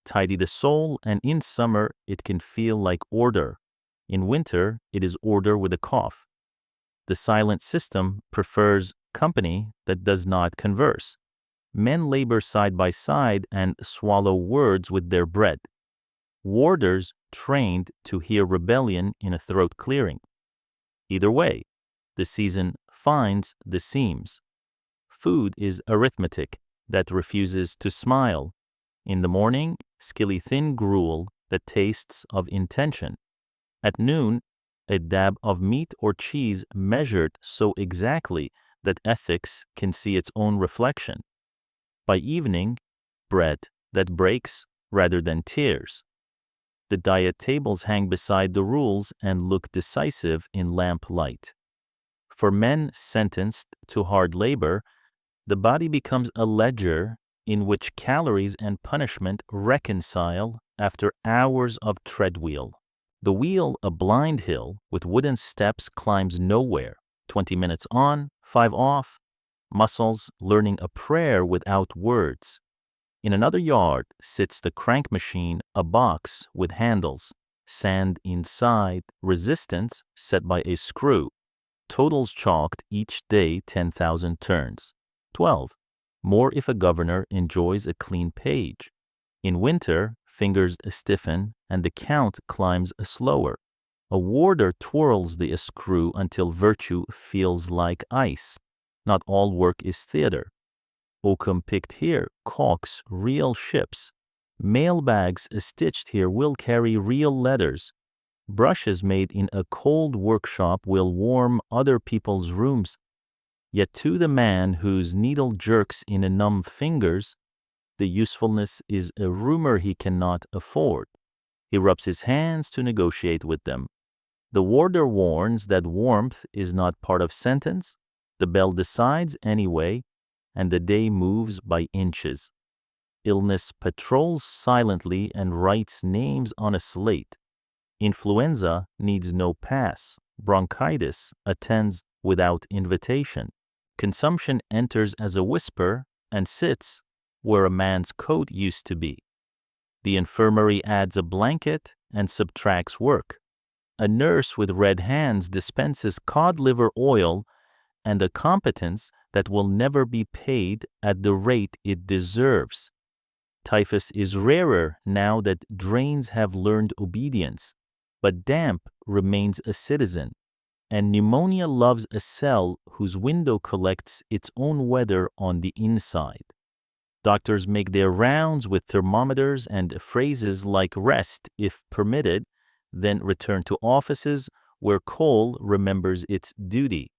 tidy the soul, and in summer it can feel like order. In winter, it is order with a cough. The silent system prefers company that does not converse. Men labor side by side and swallow words with their bread. Warders trained to hear rebellion in a throat clearing. Either way, the season finds the seams. Food is arithmetic that refuses to smile. In the morning, skilly thin gruel that tastes of intention. At noon, a dab of meat or cheese measured so exactly that ethics can see its own reflection. By evening, bread that breaks rather than tears. The diet tables hang beside the rules and look decisive in lamp light. For men sentenced to hard labor, the body becomes a ledger in which calories and punishment reconcile after hours of treadwheel. The wheel, a blind hill with wooden steps, climbs nowhere. 20 minutes on, 5 off, muscles learning a prayer without words. In another yard sits the crank machine, a box with handles, sand inside, resistance set by a screw. Totals chalked each day 10,000 turns. 12. More if a governor enjoys a clean page. In winter, fingers stiffen and the count climbs slower. A warder twirls the screw until virtue feels like ice. Not all work is theater. Oakum picked here caulks real ships. Mailbags stitched here will carry real letters. Brushes made in a cold workshop will warm other people's rooms. Yet to the man whose needle jerks in numb fingers, the usefulness is a rumor he cannot afford. He rubs his hands to negotiate with them. The warder warns that warmth is not part of sentence. The bell decides anyway, and the day moves by inches. Illness patrols silently and writes names on a slate. Influenza needs no pass. Bronchitis attends without invitation. Consumption enters as a whisper and sits where a man's coat used to be. The infirmary adds a blanket and subtracts work. A nurse with red hands dispenses cod liver oil and a competence that will never be paid at the rate it deserves. Typhus is rarer now that drains have learned obedience, but damp remains a citizen, and pneumonia loves a cell whose window collects its own weather on the inside. Doctors make their rounds with thermometers and phrases like rest if permitted, then return to offices where coal remembers its duty.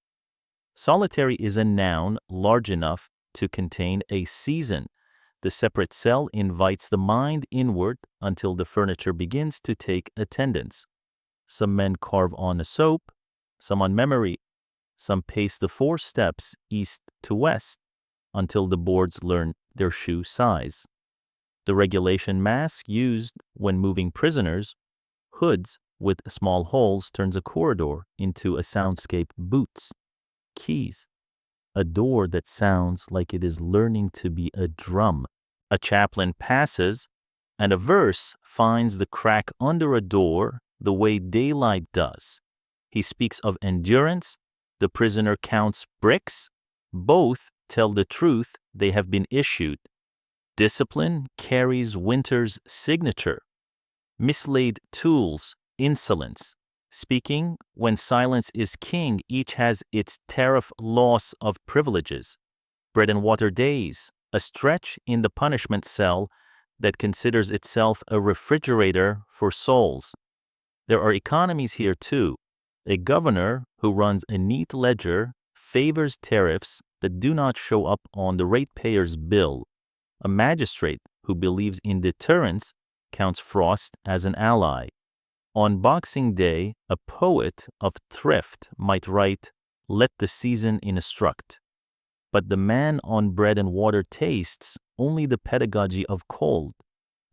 Solitary is a noun large enough to contain a season. The separate cell invites the mind inward until the furniture begins to take attendance. Some men carve on a soap, some on memory, some pace the 4 steps east to west until the boards learn their shoe size. The regulation mask used when moving prisoners, hoods with small holes, turns a corridor into a soundscape. Boots, keys, a door that sounds like it is learning to be a drum. A chaplain passes, and a verse finds the crack under a door the way daylight does. He speaks of endurance. The prisoner counts bricks. Both tell the truth they have been issued. Discipline carries winter's signature. Mislaid tools, insolence. Speaking when silence is king, each has its tariff loss of privileges. Bread and water days, a stretch in the punishment cell that considers itself a refrigerator for souls. There are economies here too. A governor who runs a neat ledger favors tariffs that do not show up on the ratepayer's bill. A magistrate who believes in deterrence counts frost as an ally. On Boxing Day, a poet of thrift might write, "Let the season instruct." But the man on bread and water tastes only the pedagogy of cold.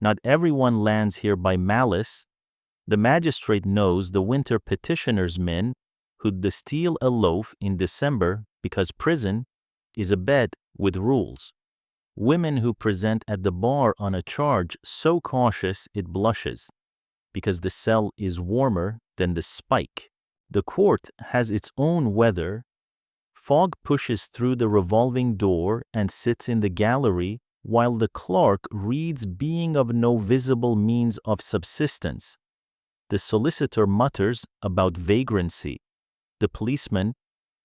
Not everyone lands here by malice. The magistrate knows the winter petitioner's men who'd steal a loaf in December because prison is a bed with rules. Women who present at the bar on a charge so cautious it blushes, because the cell is warmer than the spike. The court has its own weather. Fog pushes through the revolving door and sits in the gallery while the clerk reads being of no visible means of subsistence. The solicitor mutters about vagrancy. The policeman,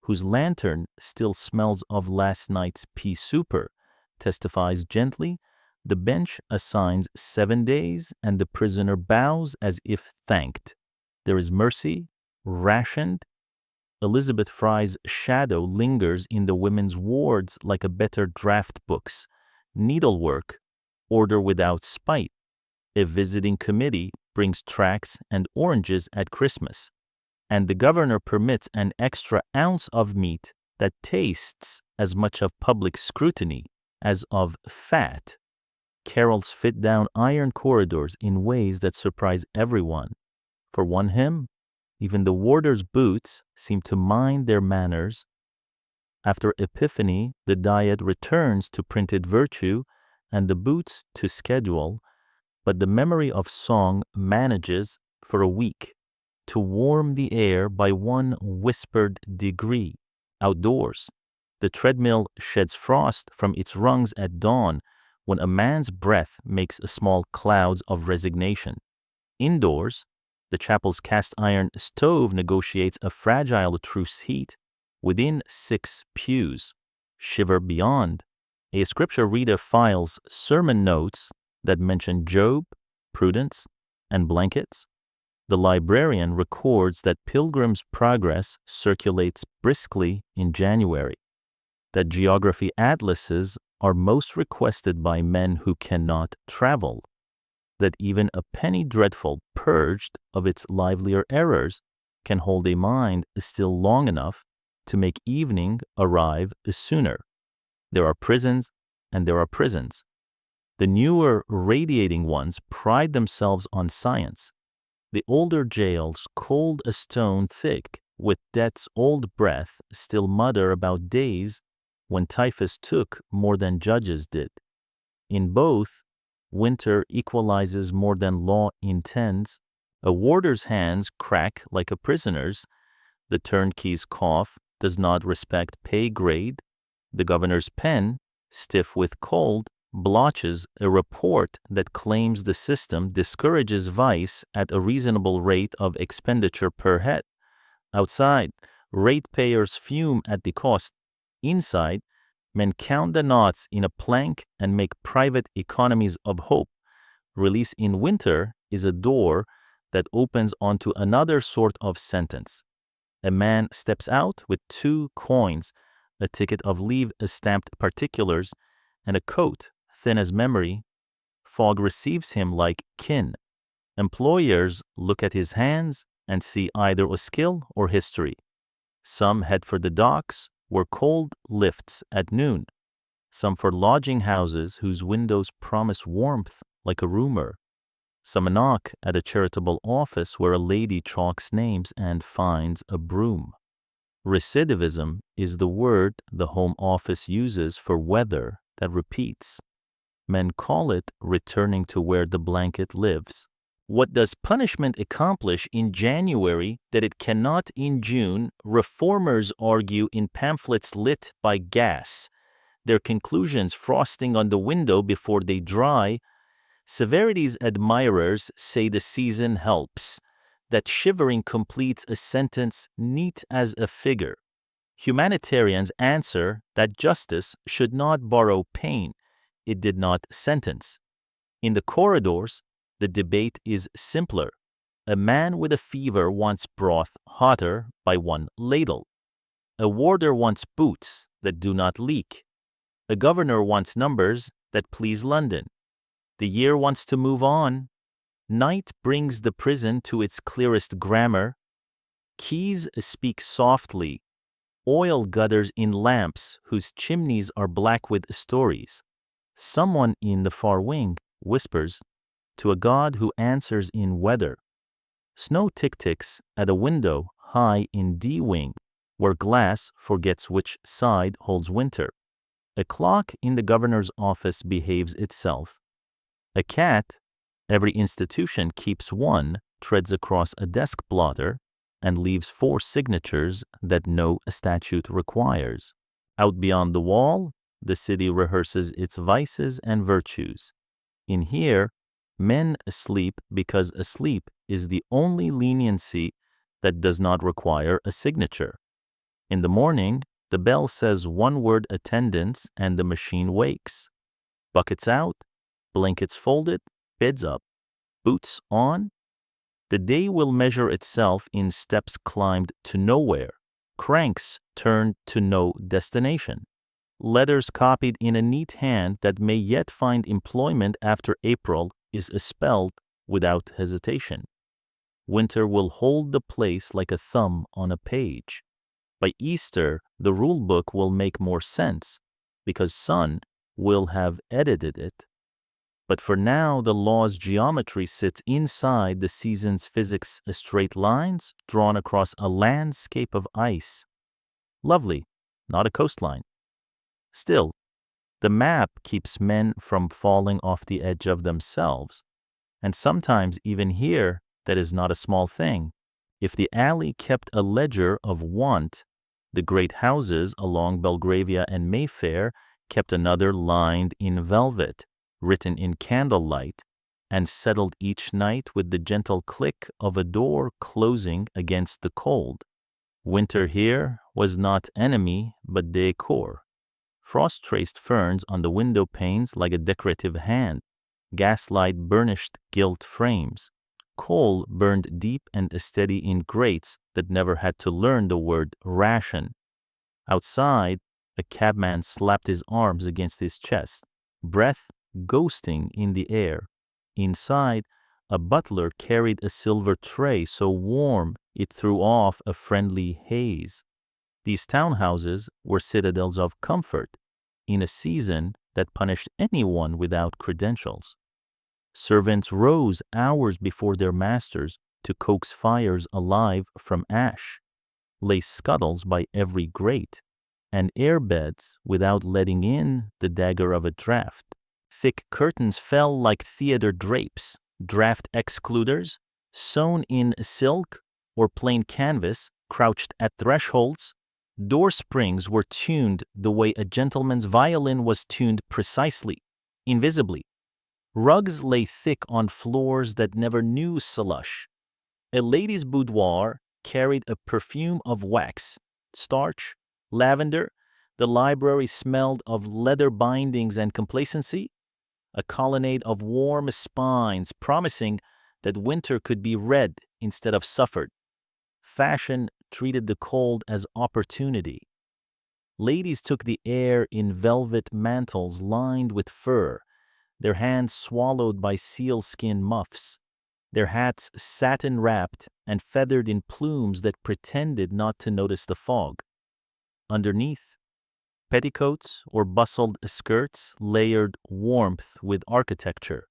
whose lantern still smells of last night's pea-souper, testifies gently. The bench assigns 7 days, and the prisoner bows as if thanked. There is mercy, rationed. Elizabeth Fry's shadow lingers in the women's wards like a better draft book's. Needlework, order without spite. A visiting committee brings tracts and oranges at Christmas, and the governor permits an extra ounce of meat that tastes as much of public scrutiny as of fat. Carols fit down iron corridors in ways that surprise everyone. For one hymn, even the warder's boots seem to mind their manners. After Epiphany, the diet returns to printed virtue and the boots to schedule, but the memory of song manages, for a week, to warm the air by one whispered degree. Outdoors, the treadmill sheds frost from its rungs at dawn when a man's breath makes small clouds of resignation. Indoors, the chapel's cast iron stove negotiates a fragile truce heat within 6 pews. Shiver beyond, a scripture reader files sermon notes that mention Job, prudence, and blankets. The librarian records that Pilgrim's Progress circulates briskly in January, that geography atlases are most requested by men who cannot travel, that even a penny dreadful purged of its livelier errors can hold a mind still long enough to make evening arrive sooner. There are prisons and there are prisons. The newer radiating ones pride themselves on science. The older jails, cold a stone thick, with death's old breath, still mutter about days when typhus took more than judges did. In both, winter equalizes more than law intends. A warder's hands crack like a prisoner's. The turnkey's cough does not respect pay grade. The governor's pen, stiff with cold, blotches a report that claims the system discourages vice at a reasonable rate of expenditure per head. Outside, ratepayers fume at the cost. Inside, men count the knots in a plank and make private economies of hope. Release in winter is a door that opens onto another sort of sentence. A man steps out with 2 coins, a ticket of leave stamped particulars, and a coat thin as memory. Fog receives him like kin. Employers look at his hands and see either a skill or history. Some head for the docks, where cold lifts at noon. Some for lodging houses whose windows promise warmth like a rumor. Some knock at a charitable office where a lady chalks names and finds a broom. Recidivism is the word the Home Office uses for weather that repeats. Men call it returning to where the blanket lives. What does punishment accomplish in January that it cannot in June? Reformers argue in pamphlets lit by gas, their conclusions frosting on the window before they dry. Severity's admirers say the season helps, that shivering completes a sentence neat as a figure. Humanitarians answer that justice should not borrow pain, it did not sentence. In the corridors, the debate is simpler. A man with a fever wants broth hotter by 1 ladle. A warder wants boots that do not leak. A governor wants numbers that please London. The year wants to move on. Night brings the prison to its clearest grammar. Keys speak softly. Oil gutters in lamps whose chimneys are black with stories. Someone in the far wing whispers to a god who answers in weather. Snow tick-ticks at a window high in D wing, where glass forgets which side holds winter. A clock in the governor's office behaves itself. A cat, every institution keeps one, treads across a desk blotter, and leaves 4 signatures that no statute requires. Out beyond the wall, the city rehearses its vices and virtues. In here, men sleep because asleep is the only leniency that does not require a signature. In the morning, the bell says one-word attendance and the machine wakes. Buckets out, blankets folded, beds up, boots on. The day will measure itself in steps climbed to nowhere, cranks turned to no destination, letters copied in a neat hand that may yet find employment after April is spelled without hesitation. Winter will hold the place like a thumb on a page. By Easter, the rule book will make more sense because Sun will have edited it. But for now, the law's geometry sits inside the season's physics, straight lines drawn across a landscape of ice. Lovely, not a coastline. Still, the map keeps men from falling off the edge of themselves. And sometimes even here, that is not a small thing. If the alley kept a ledger of want, the great houses along Belgravia and Mayfair kept another lined in velvet, written in candlelight, and settled each night with the gentle click of a door closing against the cold. Winter here was not enemy, but decor. Frost-traced ferns on the window panes like a decorative hand, gaslight burnished gilt frames. Coal burned deep and steady in grates that never had to learn the word ration. Outside, a cabman slapped his arms against his chest, breath ghosting in the air. Inside, a butler carried a silver tray so warm it threw off a friendly haze. These townhouses were citadels of comfort in a season that punished anyone without credentials. Servants rose hours before their masters to coax fires alive from ash, lay scuttles by every grate, and air beds without letting in the dagger of a draft. Thick curtains fell like theater drapes, draft excluders, sewn in silk or plain canvas, crouched at thresholds. Door springs were tuned the way a gentleman's violin was tuned precisely, invisibly. Rugs lay thick on floors that never knew slush. A lady's boudoir carried a perfume of wax, starch, lavender. The library smelled of leather bindings and complacency. A colonnade of warm spines promising that winter could be read instead of suffered. Fashion treated the cold as opportunity. Ladies took the air in velvet mantles lined with fur, their hands swallowed by sealskin muffs, their hats satin-wrapped and feathered in plumes that pretended not to notice the fog. Underneath, petticoats or bustled skirts layered warmth with architecture.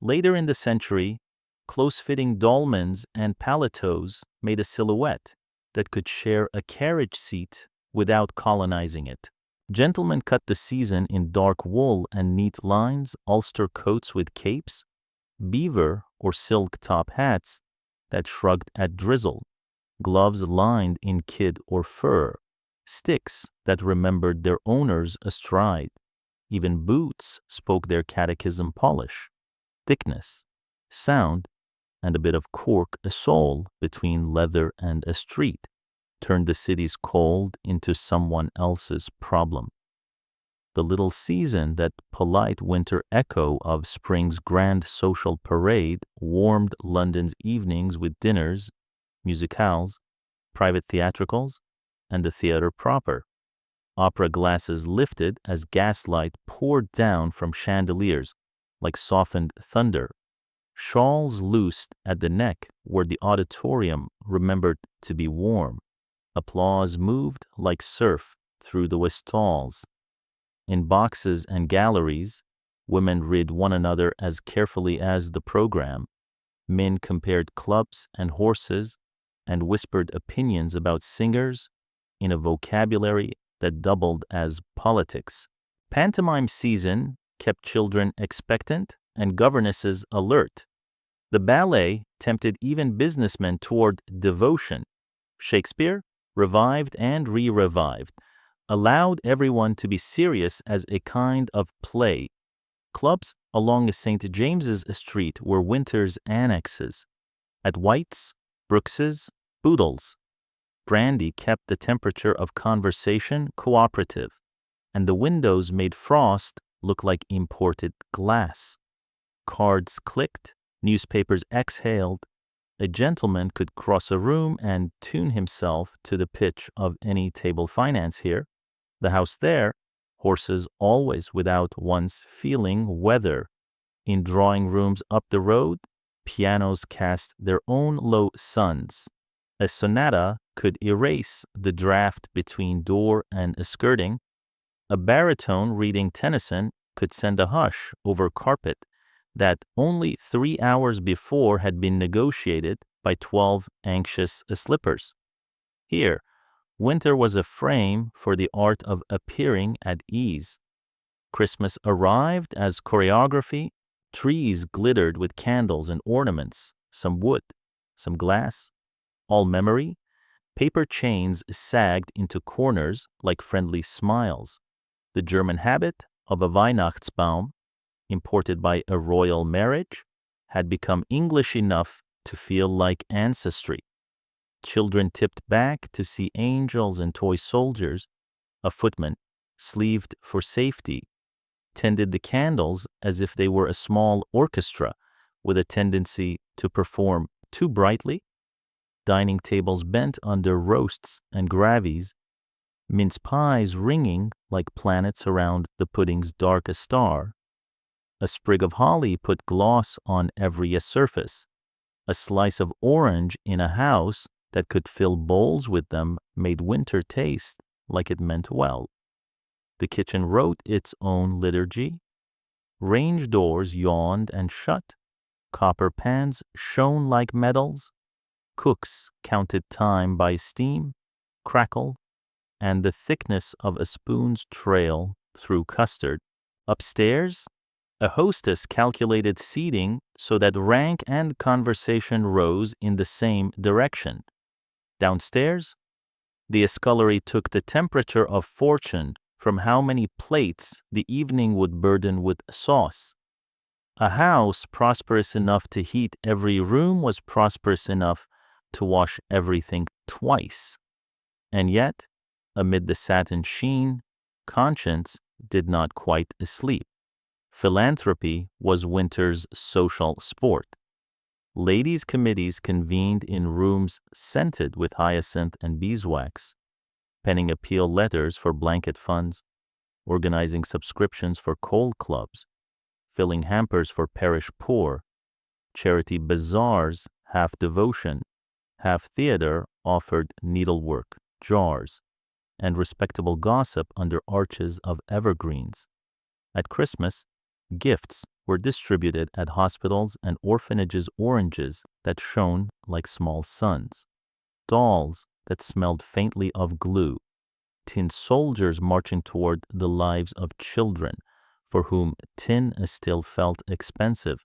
Later in the century, close-fitting dolmans and paletos made a silhouette that could share a carriage seat without colonizing it. Gentlemen cut the season in dark wool and neat lines, ulster coats with capes, beaver or silk top hats that shrugged at drizzle, gloves lined in kid or fur, sticks that remembered their owners astride. Even boots spoke their catechism polish, thickness, sound, and a bit of cork a sole between leather and a street turned the city's cold into someone else's problem. The little season, that polite winter echo of spring's grand social parade, warmed London's evenings with dinners, musicales, private theatricals, and the theater proper. Opera glasses lifted as gaslight poured down from chandeliers like softened thunder. Shawls loosed at the neck where the auditorium remembered to be warm. Applause moved like surf through the stalls. In boxes and galleries, women read one another as carefully as the program. Men compared clubs and horses and whispered opinions about singers in a vocabulary that doubled as politics. Pantomime season kept children expectant and governesses alert. The ballet tempted even businessmen toward devotion. Shakespeare, revived and re-revived, allowed everyone to be serious as a kind of play. Clubs along St. James's Street were Winter's annexes. At White's, Brooks's, Boodle's, brandy kept the temperature of conversation cooperative, and the windows made frost look like imported glass. Cards clicked, newspapers exhaled. A gentleman could cross a room and tune himself to the pitch of any table finance here. The house there, horses always without once feeling weather. In drawing rooms up the road, pianos cast their own low suns. A sonata could erase the draft between door and skirting. A baritone reading Tennyson could send a hush over carpet that only 3 hours before had been negotiated by 12 anxious slippers. Here, winter was a frame for the art of appearing at ease. Christmas arrived as choreography. Trees glittered with candles and ornaments, some wood, some glass, all memory. Paper chains sagged into corners like friendly smiles. The German habit of a Weihnachtsbaum, imported by a royal marriage, had become English enough to feel like ancestry. Children tipped back to see angels and toy soldiers. A footman, sleeved for safety, tended the candles as if they were a small orchestra with a tendency to perform too brightly. Dining tables bent under roasts and gravies, mince pies ringing like planets around the pudding's dark star. A sprig of holly put gloss on every surface. A slice of orange in a house that could fill bowls with them made winter taste like it meant well. The kitchen wrote its own liturgy. Range doors yawned and shut. Copper pans shone like medals. Cooks counted time by steam, crackle, and the thickness of a spoon's trail through custard. Upstairs, a hostess calculated seating so that rank and conversation rose in the same direction. Downstairs, the scullery took the temperature of fortune from how many plates the evening would burden with sauce. A house prosperous enough to heat every room was prosperous enough to wash everything twice. And yet, amid the satin sheen, conscience did not quite sleep. Philanthropy was winter's social sport. Ladies' committees convened in rooms scented with hyacinth and beeswax, penning appeal letters for blanket funds, organizing subscriptions for coal clubs, filling hampers for parish poor, charity bazaars, half devotion, half theater offered needlework, jars, and respectable gossip under arches of evergreens. At Christmas, gifts were distributed at hospitals and orphanages, oranges that shone like small suns, dolls that smelled faintly of glue, tin soldiers marching toward the lives of children for whom tin still felt expensive.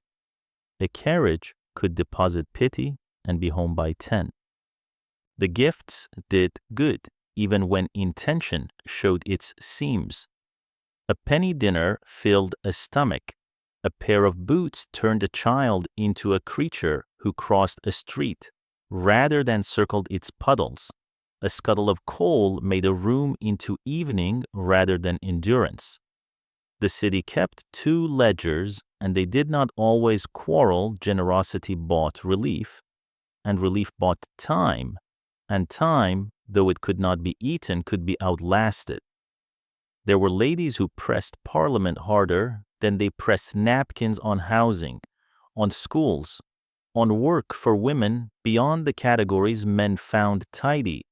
A carriage could deposit pity and be home by 10. The gifts did good, even when intention showed its seams. A penny dinner filled a stomach. A pair of boots turned a child into a creature who crossed a street rather than circled its puddles. A scuttle of coal made a room into evening rather than endurance. The city kept 2 ledgers, and they did not always quarrel. Generosity bought relief, and relief bought time. and time, though it could not be eaten, could be outlasted. There were ladies who pressed Parliament harder than they pressed napkins on housing, on schools, on work for women beyond the categories men found tidy.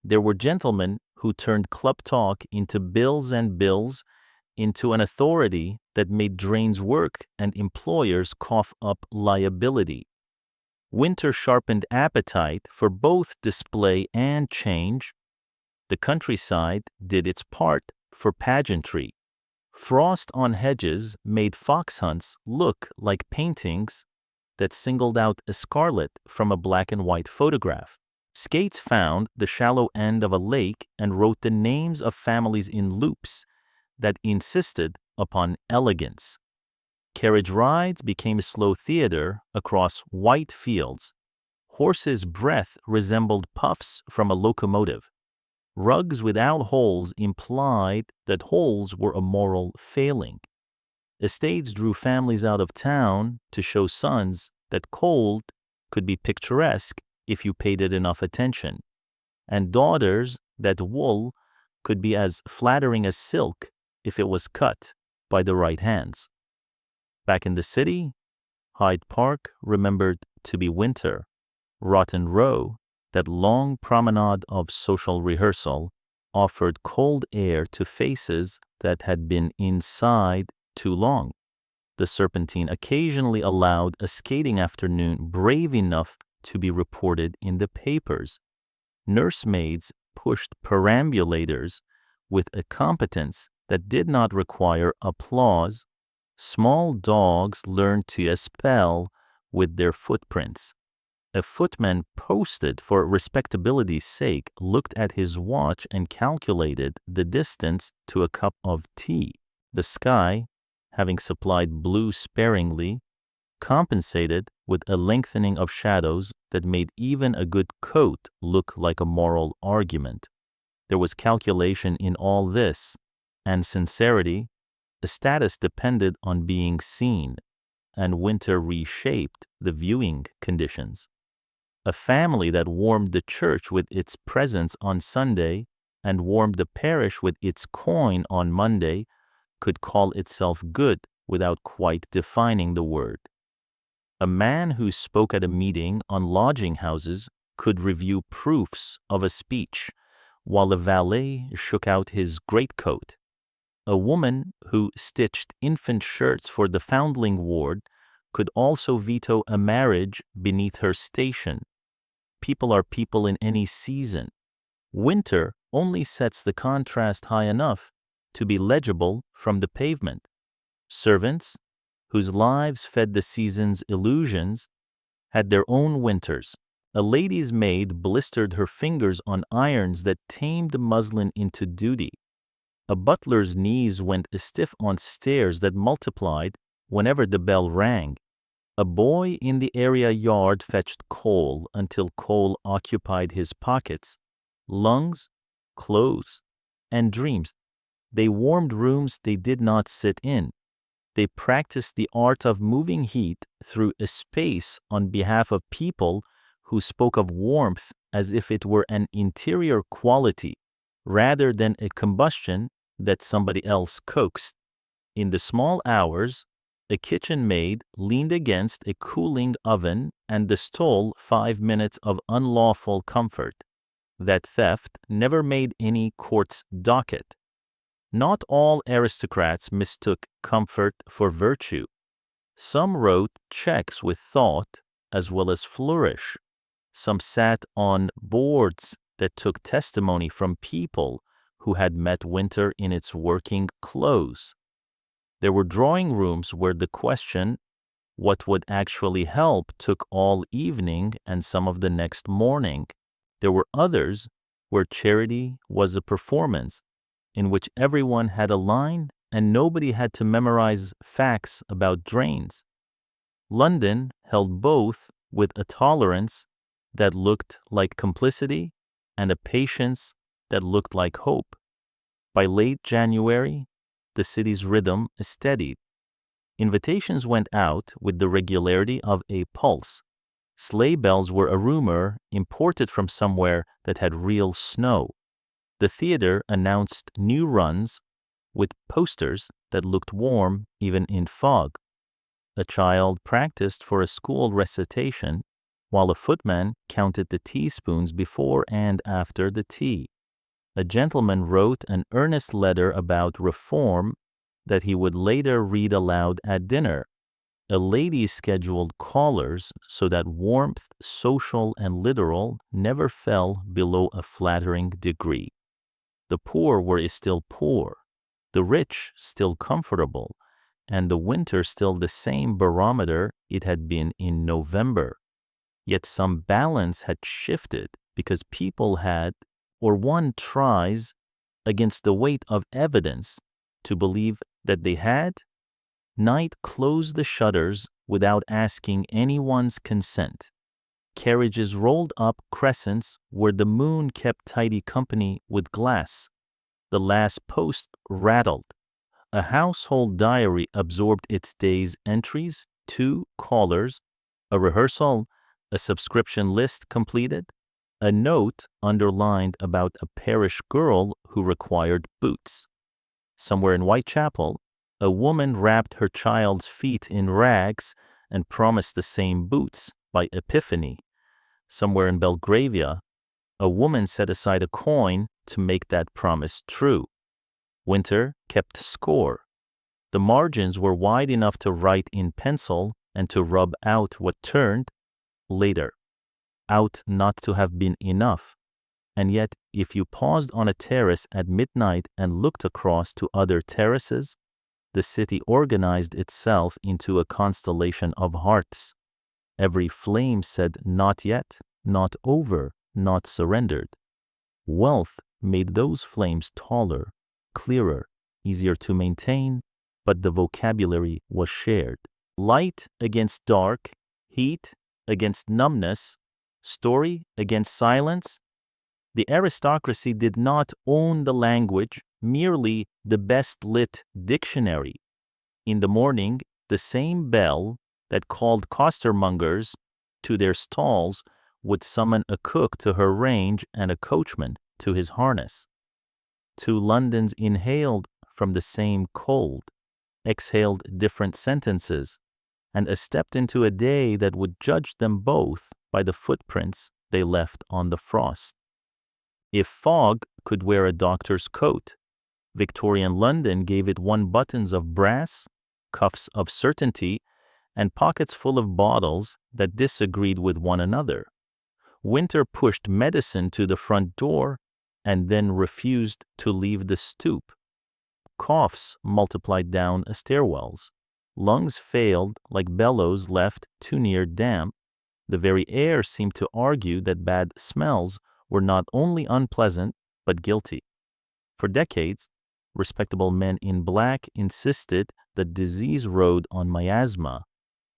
There were gentlemen who turned club talk into bills and bills, into an authority that made drains work and employers cough up liability. Winter sharpened appetite for both display and change. The countryside did its part for pageantry. Frost on hedges made fox hunts look like paintings that singled out a scarlet from a black and white photograph. Skates found the shallow end of a lake and wrote the names of families in loops that insisted upon elegance. Carriage rides became a slow theater across white fields. Horses' breath resembled puffs from a locomotive. Rugs without holes implied that holes were a moral failing. Estates drew families out of town to show sons that cold could be picturesque if you paid it enough attention, and daughters that wool could be as flattering as silk if it was cut by the right hands. Back in the city, Hyde Park remembered to be winter. Rotten Row, that long promenade of social rehearsal, offered cold air to faces that had been inside too long. The Serpentine occasionally allowed a skating afternoon brave enough to be reported in the papers. Nursemaids pushed perambulators with a competence that did not require applause. Small dogs learned to spell with their footprints. A footman posted for respectability's sake looked at his watch and calculated the distance to a cup of tea. The sky, having supplied blue sparingly, compensated with a lengthening of shadows that made even a good coat look like a moral argument. There was calculation in all this, and sincerity. A status depended on being seen, and winter reshaped the viewing conditions. A family that warmed the church with its presence on Sunday and warmed the parish with its coin on Monday could call itself good without quite defining the word. A man who spoke at a meeting on lodging houses could review proofs of a speech, while a valet shook out his greatcoat. A woman who stitched infant shirts for the foundling ward could also veto a marriage beneath her station. People are people in any season. Winter only sets the contrast high enough to be legible from the pavement. Servants, whose lives fed the season's illusions, had their own winters. A lady's maid blistered her fingers on irons that tamed muslin into duty. A butler's knees went stiff on stairs that multiplied whenever the bell rang. A boy in the area yard fetched coal until coal occupied his pockets, lungs, clothes, and dreams. They warmed rooms they did not sit in. They practiced the art of moving heat through a space on behalf of people who spoke of warmth as if it were an interior quality rather than a combustion that somebody else coaxed. In the small hours, a kitchen maid leaned against a cooling oven and stole 5 minutes of unlawful comfort. That theft never made any court's docket. Not all aristocrats mistook comfort for virtue. Some wrote checks with thought as well as flourish. Some sat on boards that took testimony from people who had met winter in its working clothes. There were drawing rooms where the question, what would actually help, took all evening and some of the next morning. There were others where charity was a performance, in which everyone had a line and nobody had to memorize facts about drains. London held both with a tolerance that looked like complicity and a patience that looked like hope. By late January, the city's rhythm steadied. Invitations went out with the regularity of a pulse. Sleigh bells were a rumor imported from somewhere that had real snow. The theater announced new runs with posters that looked warm even in fog. A child practiced for a school recitation, while a footman counted the teaspoons before and after the tea. A gentleman wrote an earnest letter about reform that he would later read aloud at dinner. A lady scheduled callers so that warmth, social and literal, never fell below a flattering degree. The poor were still poor, the rich still comfortable, and the winter still the same barometer it had been in November. Yet some balance had shifted because people had, or one tries, against the weight of evidence, to believe that they had. Night closed the shutters without asking anyone's consent. Carriages rolled up crescents where the moon kept tidy company with glass. The last post rattled. A household diary absorbed its day's entries, 2 callers, a rehearsal, a subscription list completed, a note underlined about a parish girl who required boots. Somewhere in Whitechapel, a woman wrapped her child's feet in rags and promised the same boots by Epiphany. Somewhere in Belgravia, a woman set aside a coin to make that promise true. Winter kept score. The margins were wide enough to write in pencil and to rub out what turned, later, out not to have been enough. And yet, if you paused on a terrace at midnight and looked across to other terraces, the city organized itself into a constellation of hearts. Every flame said not yet, not over, not surrendered. Wealth made those flames taller, clearer, easier to maintain, but the vocabulary was shared. Light against dark, heat against numbness, story against silence. The aristocracy did not own the language, merely the best-lit dictionary. In the morning, the same bell that called costermongers to their stalls would summon a cook to her range and a coachman to his harness. 2 Londons inhaled from the same cold, exhaled different sentences, and stepped into a day that would judge them both by the footprints they left on the frost. If fog could wear a doctor's coat, Victorian London gave it 1 buttons of brass, cuffs of certainty, and pockets full of bottles that disagreed with one another. Winter pushed medicine to the front door and then refused to leave the stoop. Coughs multiplied down stairwells. Lungs failed like bellows left too near damp. The very air seemed to argue that bad smells were not only unpleasant, but guilty. For decades, respectable men in black insisted that disease rode on miasma,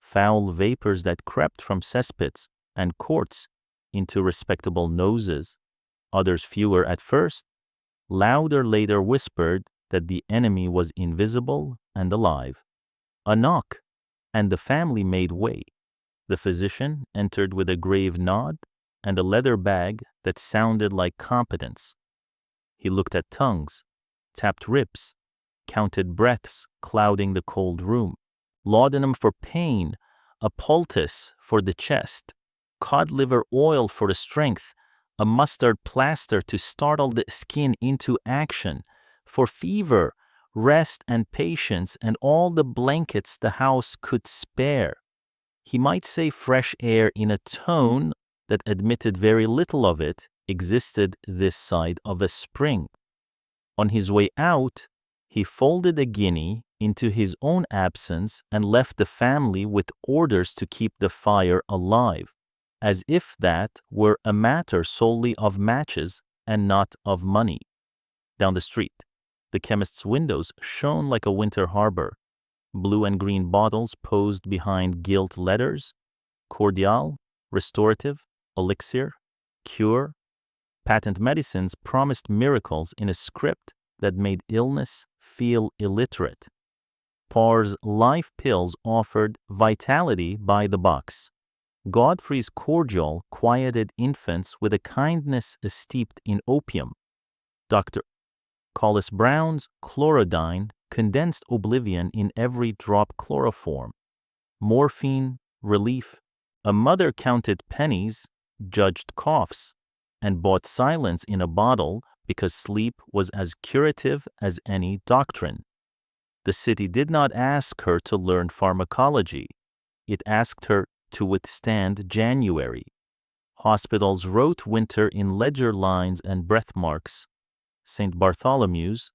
foul vapors that crept from cesspits and courts into respectable noses. Others, fewer at first, louder later whispered that the enemy was invisible and alive. A knock, and the family made way. The physician entered with a grave nod and a leather bag that sounded like competence. He looked at tongues, tapped ribs, counted breaths clouding the cold room. Laudanum for pain, a poultice for the chest, cod liver oil for the strength, a mustard plaster to startle the skin into action, for fever, rest and patience, and all the blankets the house could spare. He might say fresh air in a tone that admitted very little of it existed this side of a spring. On his way out, he folded a guinea into his own absence and left the family with orders to keep the fire alive, as if that were a matter solely of matches and not of money. Down the street, the chemist's windows shone like a winter harbor. Blue and green bottles posed behind gilt letters, cordial, restorative, elixir, cure. Patent medicines promised miracles in a script that made illness feel illiterate. Parr's life pills offered vitality by the box. Godfrey's cordial quieted infants with a kindness steeped in opium. Dr. Collis Brown's chlorodyne condensed oblivion in every drop chloroform. Morphine, relief. A mother counted pennies, judged coughs, and bought silence in a bottle because sleep was as curative as any doctrine. The city did not ask her to learn pharmacology. It asked her to withstand January. Hospitals wrote winter in ledger lines and breath marks. St. Bartholomew's,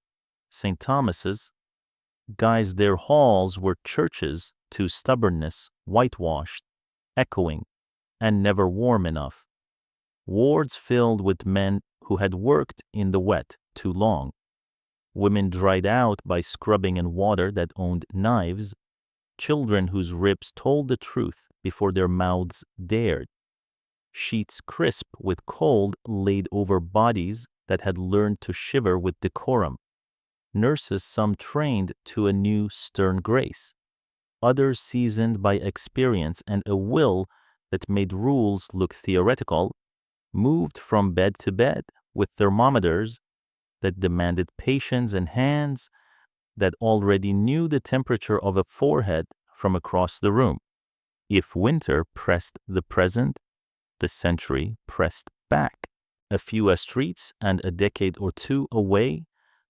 St. Thomas's. Guys, their halls were churches to stubbornness, whitewashed, echoing, and never warm enough. Wards filled with men who had worked in the wet too long. Women dried out by scrubbing in water that owned knives. Children whose ribs told the truth before their mouths dared. Sheets crisp with cold laid over bodies that had learned to shiver with decorum. Nurses some trained to a new stern grace. Others seasoned by experience and a will that made rules look theoretical, moved from bed to bed with thermometers that demanded patience and hands that already knew the temperature of a forehead from across the room. If winter pressed the present, the century pressed back. A few streets and a decade or two away,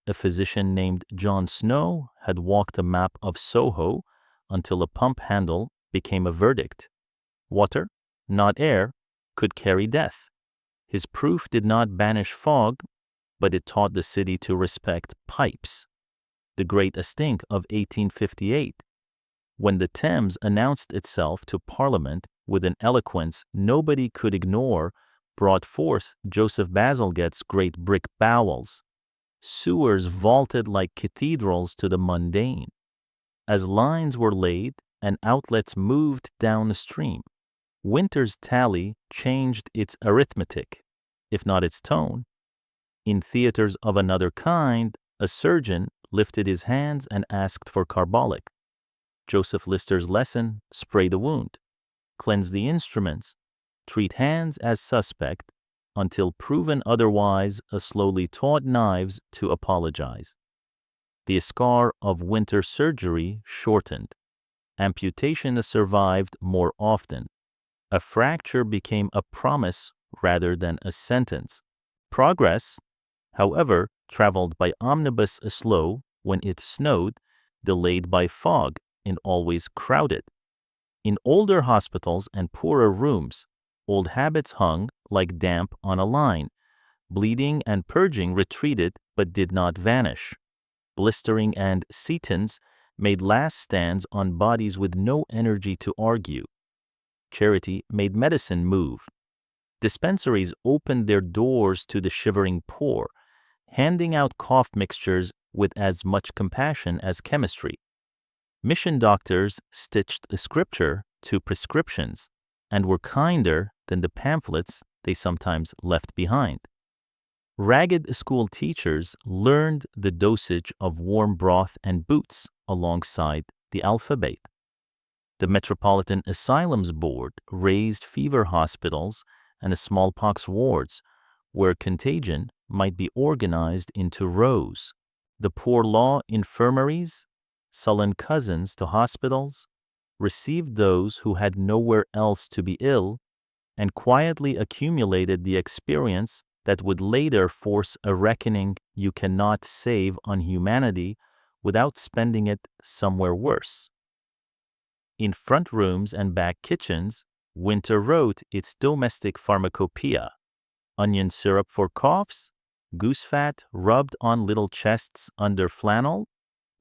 a physician named John Snow had walked a map of Soho until a pump handle became a verdict. Water, not air, could carry death. His proof did not banish fog, but it taught the city to respect pipes. The Great Stink of 1858, when the Thames announced itself to Parliament with an eloquence nobody could ignore, brought forth Joseph Bazalgette's great brick bowels. Sewers vaulted like cathedrals to the mundane. As lines were laid and outlets moved downstream, winter's tally changed its arithmetic, if not its tone. In theaters of another kind, a surgeon lifted his hands and asked for carbolic. Joseph Lister's lesson: spray the wound, cleanse the instruments, treat hands as suspect, until proven otherwise, slowly taught knives to apologize. The scar of winter surgery shortened. Amputation survived more often. A fracture became a promise rather than a sentence. Progress, however, traveled by omnibus slow when it snowed, delayed by fog and always crowded. In older hospitals and poorer rooms, old habits hung like damp on a line. Bleeding and purging retreated but did not vanish. Blistering and setons made last stands on bodies with no energy to argue. Charity made medicine move. Dispensaries opened their doors to the shivering poor, handing out cough mixtures with as much compassion as chemistry. Mission doctors stitched scripture to prescriptions and were kinder than the pamphlets they sometimes left behind. Ragged school teachers learned the dosage of warm broth and boots alongside the alphabet. The Metropolitan Asylums Board raised fever hospitals and smallpox wards where contagion might be organized into rows. The poor law infirmaries, sullen cousins to hospitals, received those who had nowhere else to be ill and quietly accumulated the experience that would later force a reckoning you cannot save on humanity without spending it somewhere worse. In front rooms and back kitchens, winter wrote its domestic pharmacopoeia: onion syrup for coughs, goose fat rubbed on little chests under flannel,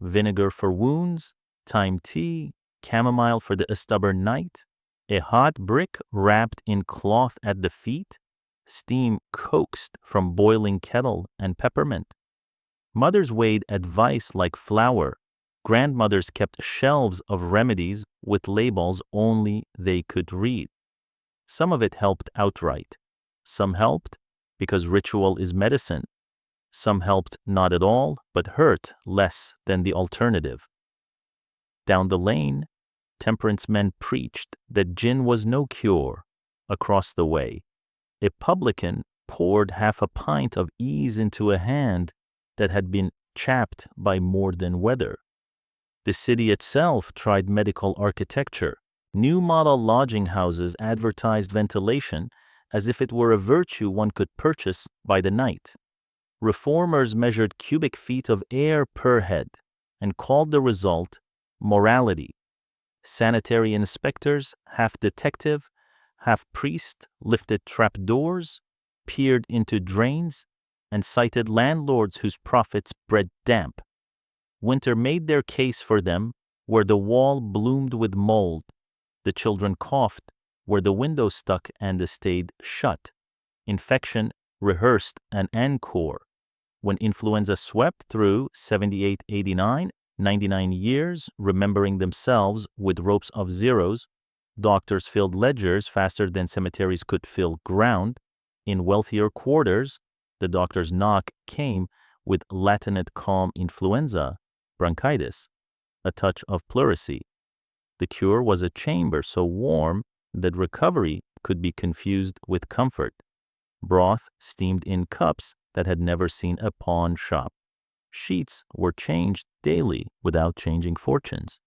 vinegar for wounds, thyme tea, chamomile for the stubborn night, a hot brick wrapped in cloth at the feet, steam coaxed from boiling kettle and peppermint. Mothers weighed advice like flour. Grandmothers kept shelves of remedies with labels only they could read. Some of it helped outright. Some helped because ritual is medicine. Some helped not at all, but hurt less than the alternative. Down the lane, Temperance men preached that gin was no cure. Across the way, a publican poured half a pint of ease into a hand that had been chapped by more than weather. The city itself tried medical architecture. New model lodging houses advertised ventilation as if it were a virtue one could purchase by the night. Reformers measured cubic feet of air per head and called the result morality. Sanitary inspectors, half detective, half priest, lifted trapdoors, peered into drains, and cited landlords whose profits bred damp. Winter made their case for them where the wall bloomed with mold, the children coughed where the window stuck and stayed shut. Infection rehearsed an encore. When influenza swept through 78, 89, 99 years, remembering themselves with ropes of zeros, doctors filled ledgers faster than cemeteries could fill ground. In wealthier quarters, the doctor's knock came with latinate calm influenza, bronchitis, a touch of pleurisy. The cure was a chamber so warm that recovery could be confused with comfort. Broth steamed in cups that had never seen a pawn shop. Sheets were changed daily without changing fortunes.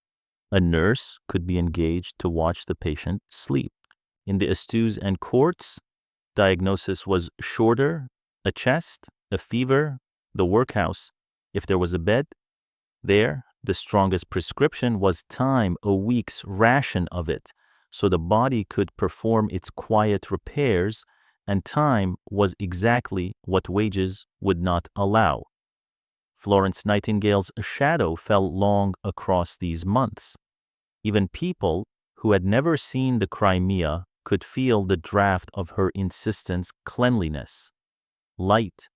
A nurse could be engaged to watch the patient sleep. In the astus and courts, diagnosis was shorter, a chest, a fever, the workhouse. If there was a bed, there, the strongest prescription was time, a week's ration of it, so the body could perform its quiet repairs, and time was exactly what wages would not allow. Florence Nightingale's shadow fell long across these months. Even people who had never seen the Crimea could feel the draft of her insistence cleanliness, light,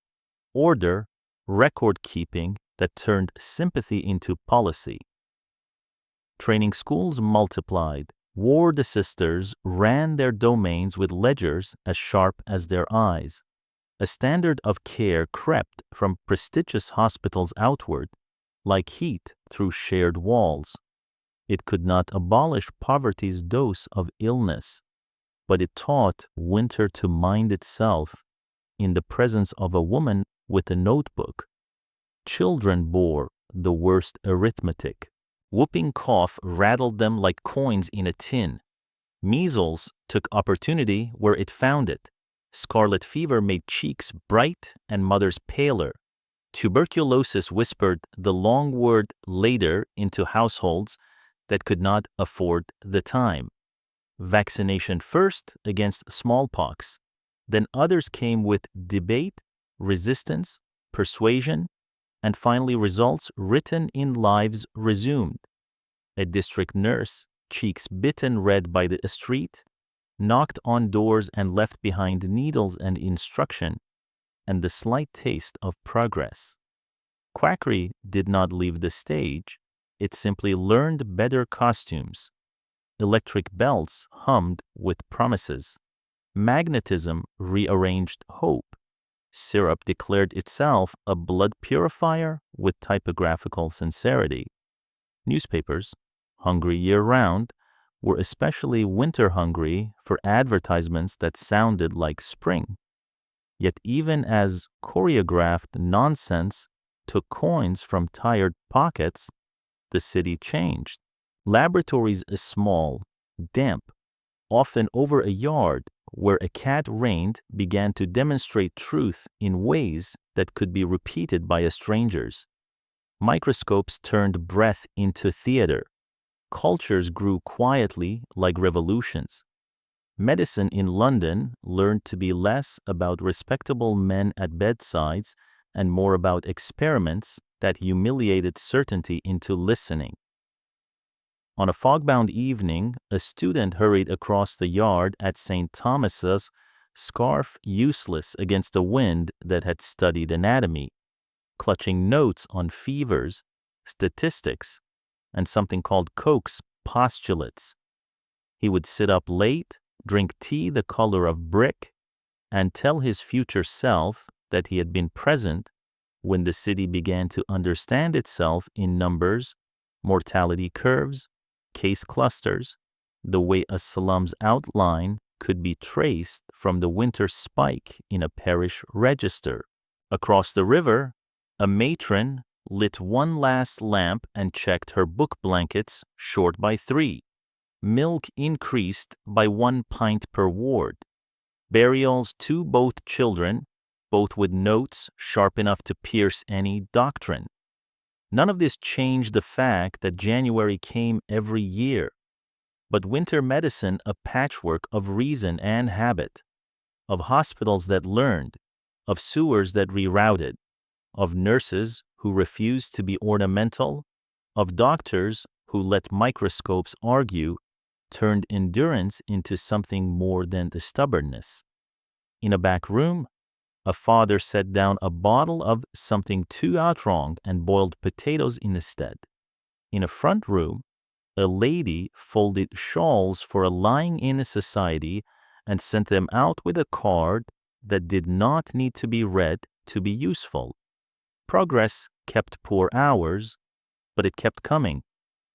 order, record-keeping that turned sympathy into policy. Training schools multiplied. Ward assisters ran their domains with ledgers as sharp as their eyes. A standard of care crept from prestigious hospitals outward, like heat through shared walls. It could not abolish poverty's dose of illness, but it taught winter to mind itself in the presence of a woman with a notebook. Children bore the worst arithmetic. Whooping cough rattled them like coins in a tin. Measles took opportunity where it found it. Scarlet fever made cheeks bright and mothers paler. Tuberculosis whispered the long word later into households that could not afford the time. Vaccination first against smallpox. Then others came with debate, resistance, persuasion, and finally results written in lives resumed. A district nurse, cheeks bitten red by the street, knocked on doors and left behind needles and instruction, and the slight taste of progress. Quackery did not leave the stage, it simply learned better costumes. Electric bells hummed with promises. Magnetism rearranged hope. Syrup declared itself a blood purifier with typographical sincerity. Newspapers, hungry year-round, were especially winter-hungry for advertisements that sounded like spring. Yet even as choreographed nonsense took coins from tired pockets, the city changed. Laboratories small, damp, often over a yard, where a cat reigned, began to demonstrate truth in ways that could be repeated by strangers. Microscopes turned breath into theater. Cultures grew quietly like revolutions. Medicine in London learned to be less about respectable men at bedsides and more about experiments that humiliated certainty into listening. On a fog-bound evening, a student hurried across the yard at St. Thomas's, scarf useless against a wind that had studied anatomy, clutching notes on fevers, statistics, and something called Koch's postulates. He would sit up late, drink tea the color of brick, and tell his future self that he had been present when the city began to understand itself in numbers, mortality curves, case clusters, the way a slum's outline could be traced from the winter spike in a parish register. Across the river, a matron lit one last lamp and checked her book blankets short by 3. Milk increased by 1 pint per ward. Burials to both children, both with notes sharp enough to pierce any doctrine. None of this changed the fact that January came every year, but winter medicine a patchwork of reason and habit, of hospitals that learned, of sewers that rerouted, of nurses who refused to be ornamental, of doctors who let microscopes argue, turned endurance into something more than the stubbornness. In a back room, a father set down a bottle of something too outrong and boiled potatoes instead. In a front room, a lady folded shawls for a lying-in society and sent them out with a card that did not need to be read to be useful. Progress kept poor hours, but it kept coming.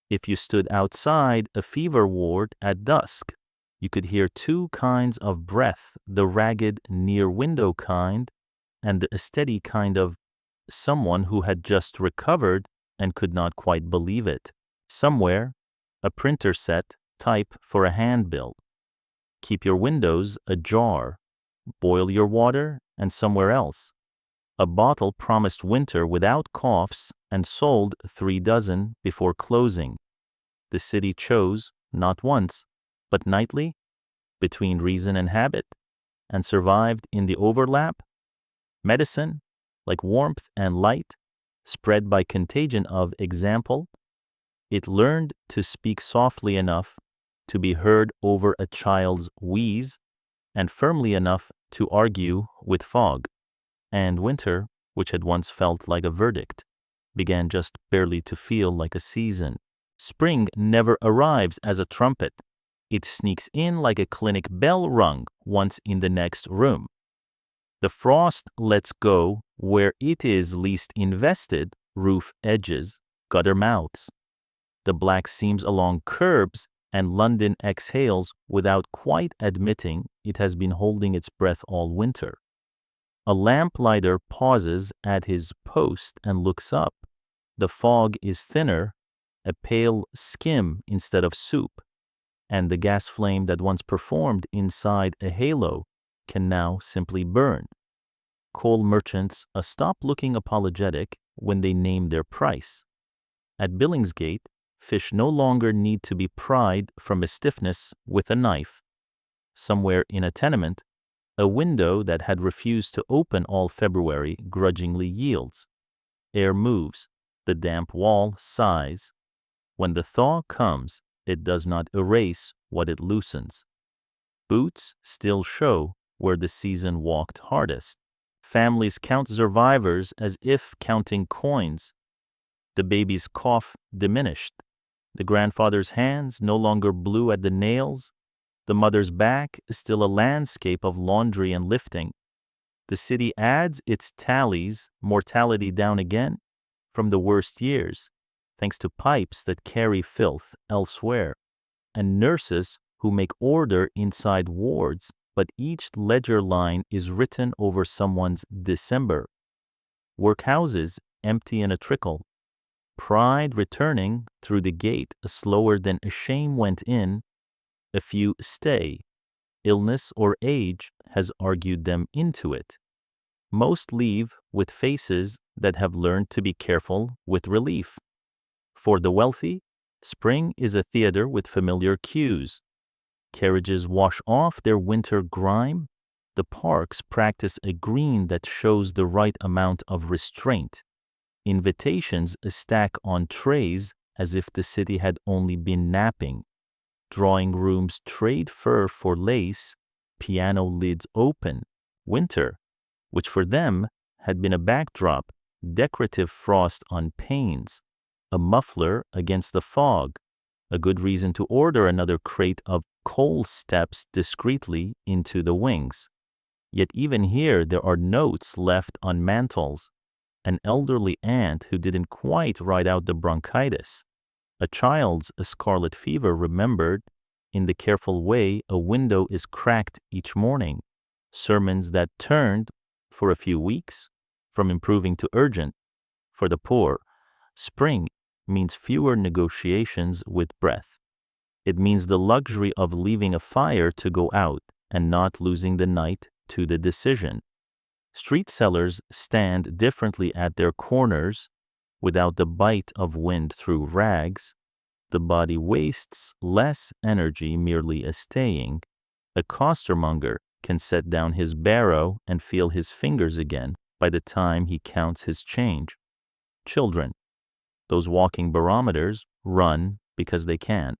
If you stood outside a fever ward at dusk, you could hear 2 kinds of breath, the ragged near-window kind and the steady kind of someone who had just recovered and could not quite believe it. Somewhere, a printer set, type for a handbill. Keep your windows ajar. Boil your water, and somewhere else. A bottle promised winter without coughs and sold 3 dozen before closing. The city chose, not once, but nightly, between reason and habit, and survived in the overlap. Medicine, like warmth and light, spread by contagion of example. It learned to speak softly enough to be heard over a child's wheeze, and firmly enough to argue with fog. And winter, which had once felt like a verdict, began just barely to feel like a season. Spring never arrives as a trumpet. It sneaks in like a clinic bell rung once in the next room. The frost lets go where it is least invested, roof edges, gutter mouths. The black seams along curbs, and London exhales without quite admitting it has been holding its breath all winter. A lamplighter pauses at his post and looks up. The fog is thinner, a pale skim instead of soup, and the gas flame that once performed inside a halo can now simply burn. Coal merchants stop looking apologetic when they name their price. At Billingsgate, fish no longer need to be pried from a stiffness with a knife. Somewhere in a tenement, a window that had refused to open all February grudgingly yields. Air moves, the damp wall sighs. When the thaw comes, it does not erase what it loosens. Boots still show where the season walked hardest. Families count survivors as if counting coins. The baby's cough diminished. The grandfather's hands no longer blew at the nails. The mother's back is still a landscape of laundry and lifting. The city adds its tallies, mortality down again, from the worst years, thanks to pipes that carry filth elsewhere, and nurses who make order inside wards, but each ledger line is written over someone's December. Workhouses empty in a trickle. Pride returning through the gate slower than a shame went in. A few stay. Illness or age has argued them into it. Most leave with faces that have learned to be careful with relief. For the wealthy, spring is a theater with familiar cues. Carriages wash off their winter grime. The parks practice a green that shows the right amount of restraint. Invitations stack on trays as if the city had only been napping. Drawing rooms trade fur for lace, piano lids open. Winter, which for them had been a backdrop, decorative frost on panes, a muffler against the fog, a good reason to order another crate of coal steps discreetly into the wings. Yet even here there are notes left on mantels. An elderly aunt who didn't quite ride out the bronchitis. A child's scarlet fever remembered in the careful way a window is cracked each morning. Sermons that turned, for a few weeks, from improving to urgent. For the poor, spring means fewer negotiations with breath. It means the luxury of leaving a fire to go out and not losing the night to the decision. Street sellers stand differently at their corners. Without the bite of wind through rags, the body wastes less energy merely staying. A costermonger can set down his barrow and feel his fingers again by the time he counts his change. Children, those walking barometers, run because they can.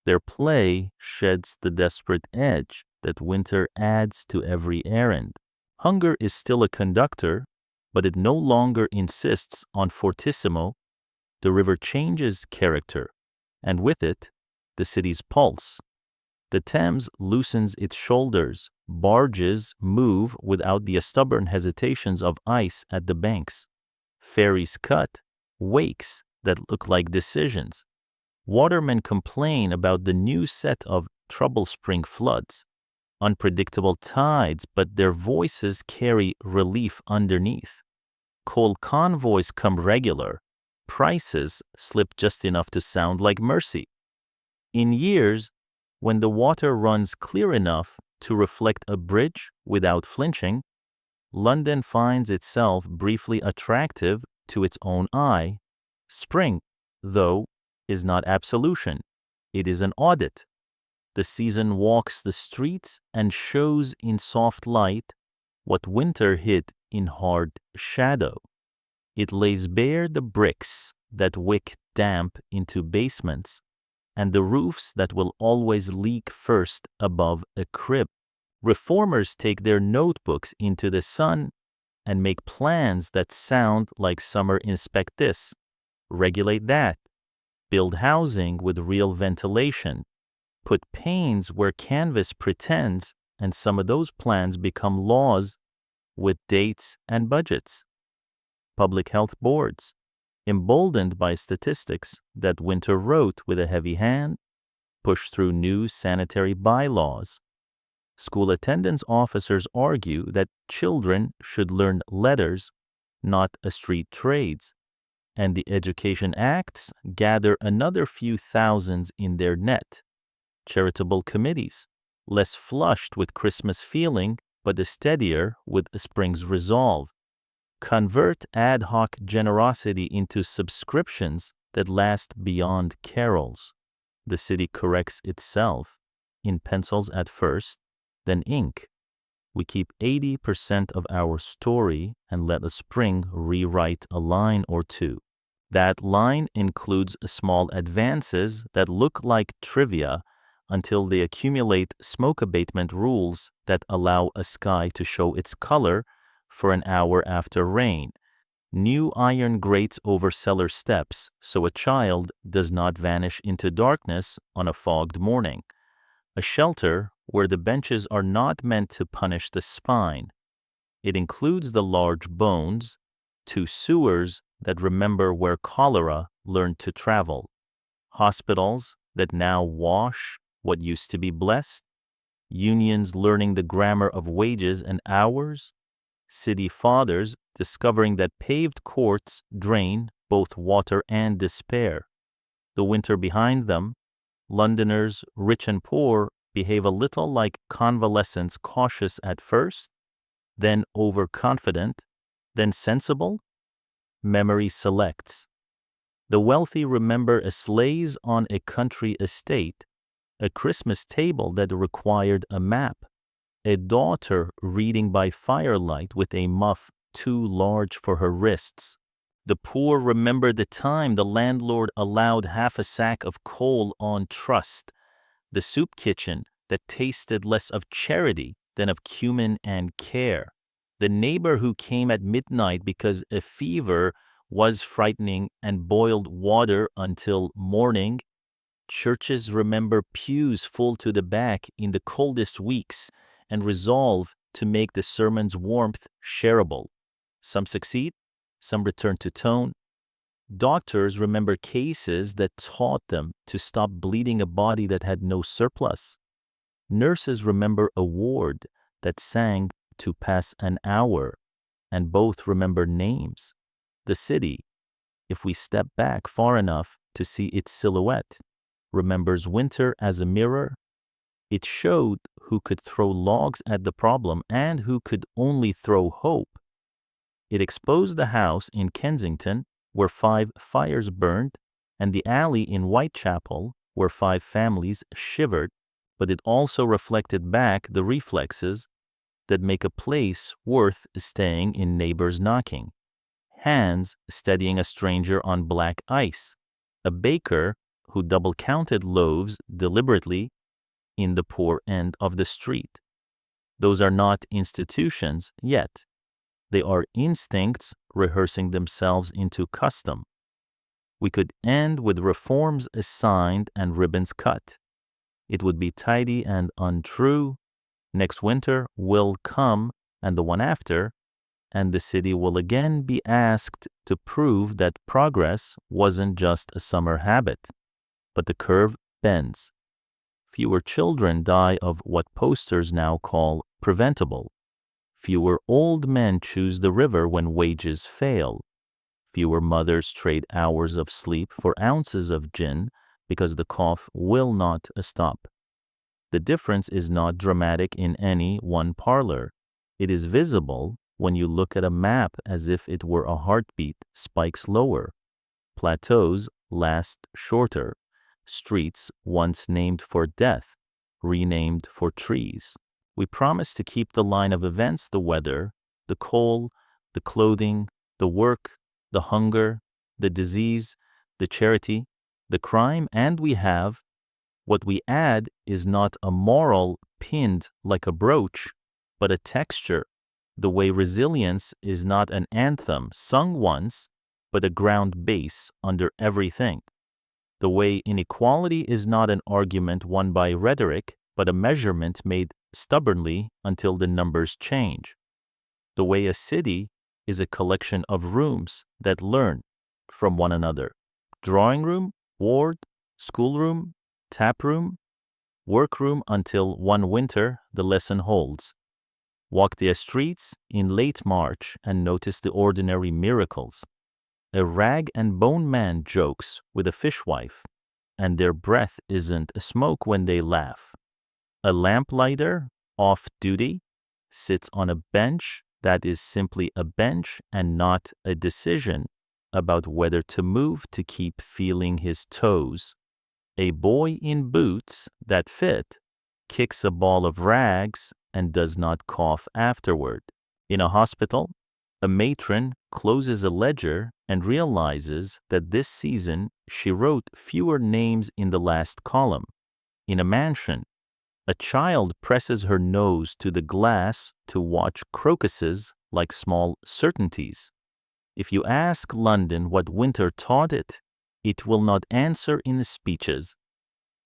Their play sheds the desperate edge that winter adds to every errand. Hunger is still a conductor, but it no longer insists on fortissimo. The river changes character, and with it, the city's pulse. The Thames loosens its shoulders. Barges move without the stubborn hesitations of ice at the banks. Ferries cut wakes that look like decisions. Watermen complain about the new set of trouble spring floods. Unpredictable tides, but their voices carry relief underneath. Coal convoys come regular. Prices slip just enough to sound like mercy. In years, when the water runs clear enough to reflect a bridge without flinching, London finds itself briefly attractive to its own eye. Spring, though, is not absolution. It is an audit. The season walks the streets and shows in soft light what winter hid in hard shadow. It lays bare the bricks that wick damp into basements and the roofs that will always leak first above a crib. Reformers take their notebooks into the sun and make plans that sound like summer. Inspect this, regulate that, build housing with real ventilation, put panes where canvas pretends, and some of those plans become laws with dates and budgets. Public health boards, emboldened by statistics that winter wrote with a heavy hand, push through new sanitary bylaws. School attendance officers argue that children should learn letters, not street trades, and the Education Acts gather another few thousands in their net. Charitable committees, less flushed with Christmas feeling, but steadier with spring's resolve, convert ad hoc generosity into subscriptions that last beyond carols. The city corrects itself, in pencils at first, then ink. We keep 80% of our story and let the spring rewrite a line or two. That line includes small advances that look like trivia until they accumulate smoke abatement rules that allow a sky to show its color for an hour after rain. New iron grates over cellar steps so a child does not vanish into darkness on a fogged morning. A shelter where the benches are not meant to punish the spine. It includes the large bones, 2 sewers that remember where cholera learned to travel, hospitals that now wash what used to be blessed, unions learning the grammar of wages and hours, city fathers discovering that paved courts drain both water and despair. The winter behind them, Londoners, rich and poor, behave a little like convalescents, cautious at first, then overconfident, then sensible. Memory selects. The wealthy remember sleighs on a country estate, a Christmas table that required a map, a daughter reading by firelight with a muff too large for her wrists. The poor remember the time the landlord allowed half a sack of coal on trust, the soup kitchen that tasted less of charity than of cumin and care, the neighbor who came at midnight because a fever was frightening and boiled water until morning. Churches remember pews full to the back in the coldest weeks and resolve to make the sermon's warmth shareable. Some succeed, some return to tone. Doctors remember cases that taught them to stop bleeding a body that had no surplus. Nurses remember a ward that sang to pass an hour, and both remember names. The city, if we step back far enough to see its silhouette, remembers winter as a mirror. It showed who could throw logs at the problem and who could only throw hope. It exposed the house in Kensington where 5 fires burned and the alley in Whitechapel where 5 families shivered, but it also reflected back the reflexes that make a place worth staying in neighbors knocking. Hands steadying a stranger on black ice. A baker who double-counted loaves deliberately in the poor end of the street. Those are not institutions yet. They are instincts rehearsing themselves into custom. We could end with reforms assigned and ribbons cut. It would be tidy and untrue. Next winter will come, and the one after, and the city will again be asked to prove that progress wasn't just a summer habit, but the curve bends. Fewer children die of what posters now call preventable. Fewer old men choose the river when wages fail. Fewer mothers trade hours of sleep for ounces of gin because the cough will not stop. The difference is not dramatic in any one parlor. It is visible when you look at a map as if it were a heartbeat spikes lower. Plateaus last shorter. Streets once named for death, renamed for trees. We promise to keep the line of events, the weather, the coal, the clothing, the work, the hunger, the disease, the charity, the crime, and we have. What we add is not a moral pinned like a brooch, but a texture, the way resilience is not an anthem sung once, but a ground base under everything. The way inequality is not an argument won by rhetoric, but a measurement made stubbornly until the numbers change. The way a city is a collection of rooms that learn from one another. Drawing room, ward, schoolroom, tap room, workroom until one winter the lesson holds. Walk the streets in late March and notice the ordinary miracles. A rag and bone man jokes with a fishwife, and their breath isn't smoke when they laugh. A lamplighter, off duty, sits on a bench that is simply a bench and not a decision about whether to move to keep feeling his toes. A boy in boots that fit kicks a ball of rags and does not cough afterward. In a hospital, a matron closes a ledger and realizes that this season she wrote fewer names in the last column. In a mansion, a child presses her nose to the glass to watch crocuses like small certainties. If you ask London what winter taught it, it will not answer in speeches.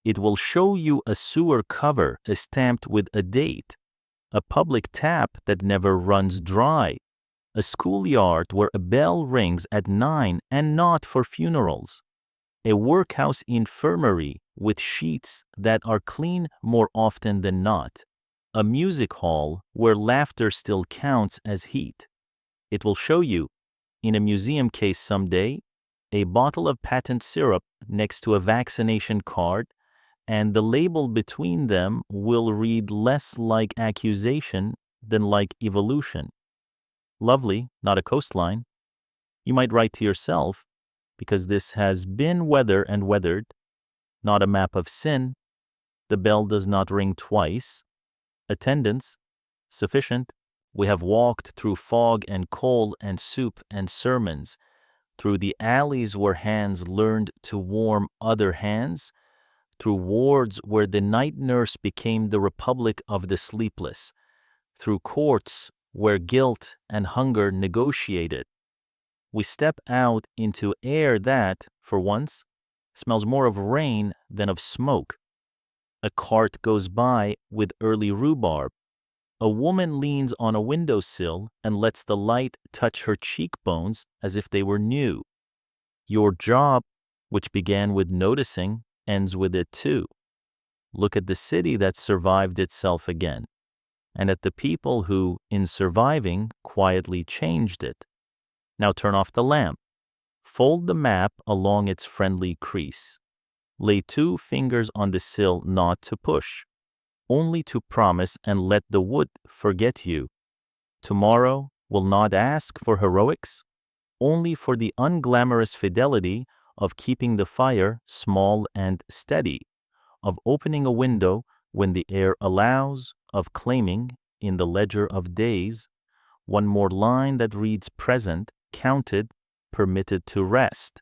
It will show you a sewer cover stamped with a date, a public tap that never runs dry, a schoolyard where a bell rings at 9 and not for funerals, a workhouse infirmary with sheets that are clean more often than not, a music hall where laughter still counts as heat. It will show you, in a museum case someday, a bottle of patent syrup next to a vaccination card, and the label between them will read less like accusation than like evolution. Lovely, not a coastline. You might write to yourself, because this has been weather and weathered, not a map of sin. The bell does not ring twice. Attendance, sufficient. We have walked through fog and coal and soup and sermons, through the alleys where hands learned to warm other hands, through wards where the night nurse became the republic of the sleepless, through courts where guilt and hunger negotiated. We step out into air that, for once, smells more of rain than of smoke. A cart goes by with early rhubarb. A woman leans on a windowsill and lets the light touch her cheekbones as if they were new. Your job, which began with noticing, ends with it too. Look at the city that survived itself again, and at the people who, in surviving, quietly changed it. Now turn off the lamp. Fold the map along its friendly crease. Lay 2 fingers on the sill not to push, only to promise and let the wood forget you. Tomorrow will not ask for heroics, only for the unglamorous fidelity of keeping the fire small and steady, of opening a window when the air allows, of claiming, in the ledger of days, one more line that reads present, counted, permitted to rest.